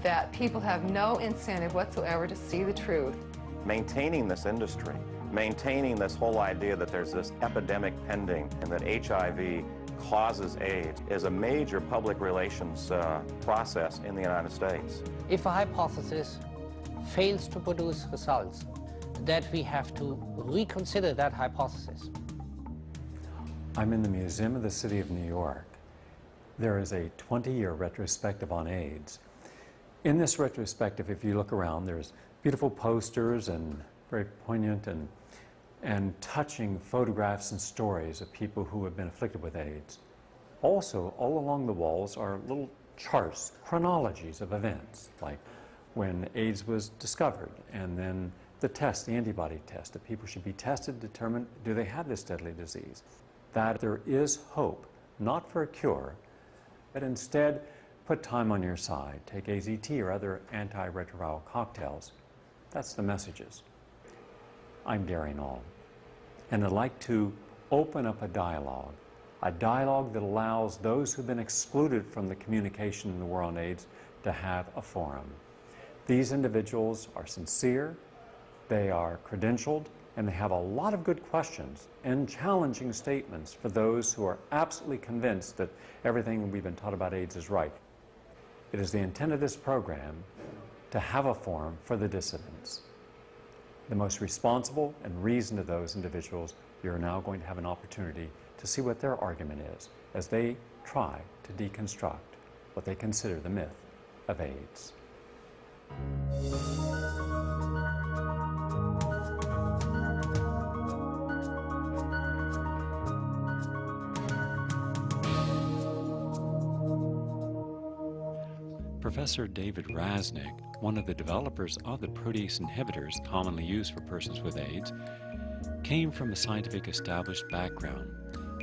that people have no incentive whatsoever to see the truth. Maintaining this industry, maintaining this whole idea that there's this epidemic pending and that HIV causes AIDS is a major public relations process in the United States. If a hypothesis fails to produce results, that we have to reconsider that hypothesis. I'm in the Museum of the City of New York. There is a 20-year retrospective on AIDS. In this retrospective, if you look around, there's beautiful posters and very poignant and touching photographs and stories of people who have been afflicted with AIDS. Also, all along the walls are little charts, chronologies of events, like when AIDS was discovered, and then the test, the antibody test, that people should be tested to determine, do they have this deadly disease? That there is hope, not for a cure, but instead put time on your side, take AZT or other antiretroviral cocktails. That's the messages. I'm Gary Null, and I'd like to open up a dialogue that allows those who've been excluded from the communication in the war on AIDS to have a forum. These individuals are sincere, they are credentialed, and they have a lot of good questions and challenging statements for those who are absolutely convinced that everything we've been taught about AIDS is right. It is the intent of this program to have a forum for the dissidents. The most responsible and reasoned of those individuals, you're now going to have an opportunity to see what their argument is as they try to deconstruct what they consider the myth of AIDS. Professor David Rasnick, one of the developers of the protease inhibitors commonly used for persons with AIDS, came from a scientific established background.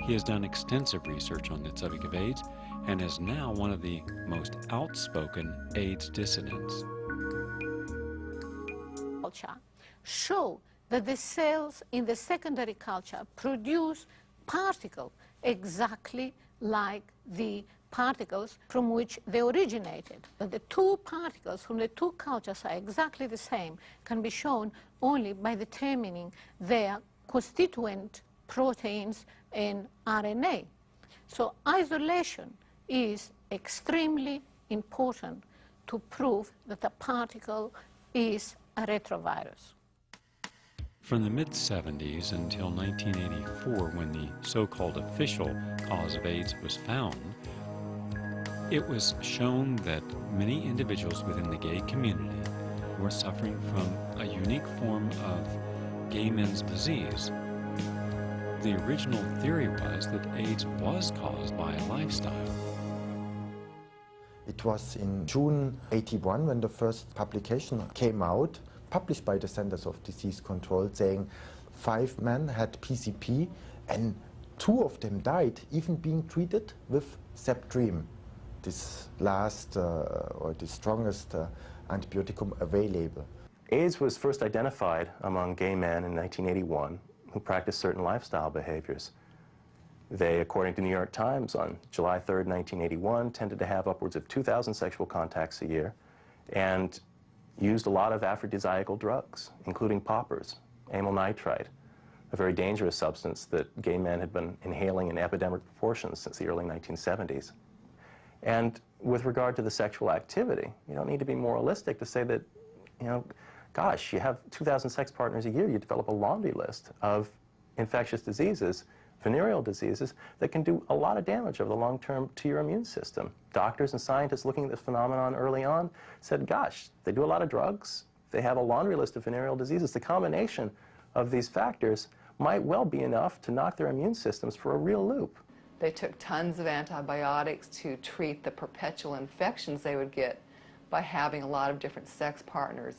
He has done extensive research on the subject of AIDS and is now one of the most outspoken AIDS dissidents. Culture show that the cells in the secondary culture produce particles exactly like the particles from which they originated. But the two particles from the two cultures are exactly the same, can be shown only by determining their constituent proteins in RNA. So isolation is extremely important to prove that a particle is a retrovirus. From the mid-70s until 1984, when the so-called official cause of AIDS was found, it was shown that many individuals within the gay community were suffering from a unique form of gay men's disease. The original theory was that AIDS was caused by a lifestyle. It was in June '81 when the first publication came out, published by the Centers of Disease Control, saying 5 men had PCP and 2 of them died, even being treated with Septrim, this last or the strongest antibioticum available. AIDS was first identified among gay men in 1981 who practiced certain lifestyle behaviors. They, according to New York Times, on July 3rd, 1981, tended to have upwards of 2,000 sexual contacts a year and used a lot of aphrodisiacal drugs, including poppers, amyl nitrite, a very dangerous substance that gay men had been inhaling in epidemic proportions since the early 1970s. And with regard to the sexual activity, you don't need to be moralistic to say that, you know, gosh, you have 2,000 sex partners a year, you develop a laundry list of infectious diseases, venereal diseases, that can do a lot of damage over the long term to your immune system. Doctors and scientists looking at this phenomenon early on said, gosh, they do a lot of drugs, they have a laundry list of venereal diseases. The combination of these factors might well be enough to knock their immune systems for a real loop. They took tons of antibiotics to treat the perpetual infections they would get by having a lot of different sex partners.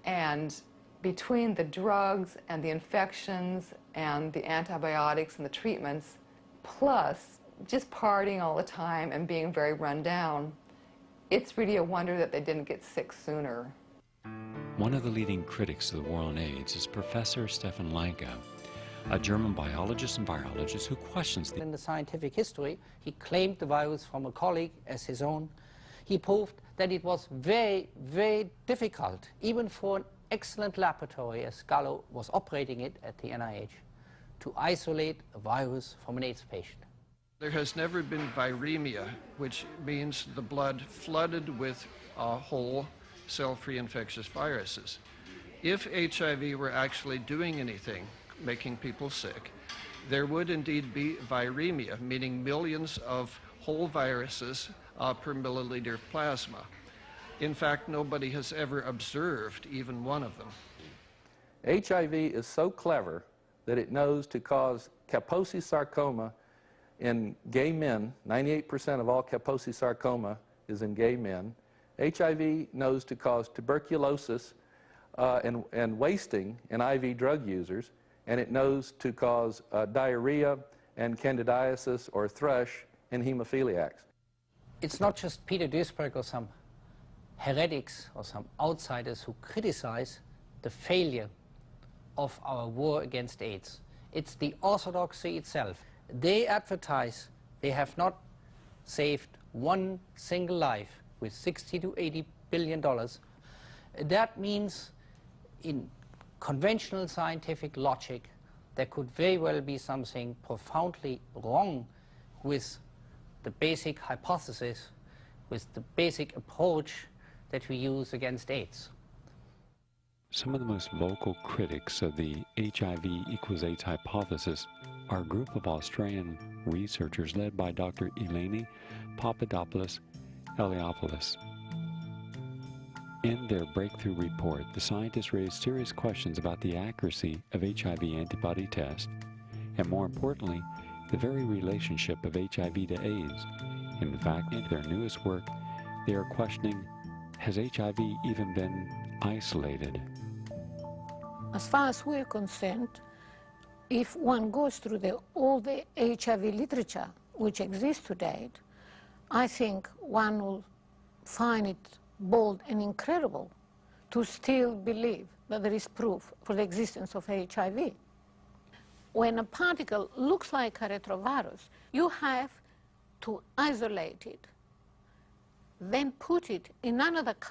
And between the drugs and the infections and the antibiotics and the treatments, plus just partying all the time and being very run down, it's really a wonder that they didn't get sick sooner. One of the leading critics of the war on AIDS is Professor Stefan Lanka, a German biologist and virologist who questions In the scientific history, he claimed the virus from a colleague as his own. He proved that it was very, very difficult, even for an excellent laboratory, as Gallo was operating it at the NIH, to isolate a virus from an AIDS patient. There has never been viremia, which means the blood flooded with whole cell-free infectious viruses. If HIV were actually doing anything, making people sick, there would indeed be viremia, meaning millions of whole viruses per milliliter of plasma. In fact, nobody has ever observed even one of them. HIV is so clever that it knows to cause Kaposi sarcoma in gay men. 98% of all Kaposi sarcoma is in gay men. HIV knows to cause tuberculosis and wasting in IV drug users, and it knows to cause diarrhea and candidiasis or thrush in hemophiliacs. It's not just Peter Duisberg or some heretics or some outsiders who criticize the failure of our war against AIDS. It's the orthodoxy itself. They advertise they have not saved one single life with $60 to $80 billion. That means in conventional scientific logic there could very well be something profoundly wrong with the basic hypothesis, with the basic approach that we use against AIDS. Some of the most vocal critics of the HIV equals AIDS hypothesis are a group of Australian researchers led by Dr. Eleni Papadopoulos-Eliopoulos. In their breakthrough report, the scientists raised serious questions about the accuracy of HIV antibody tests, and more importantly, the very relationship of HIV to AIDS. In fact, in their newest work, they are questioning, has HIV even been isolated? As far as we're concerned, if one goes through all the HIV literature which exists to date, I think one will find it bold and incredible to still believe that there is proof for the existence of HIV. When a particle looks like a retrovirus, you have to isolate it, then put it in another cup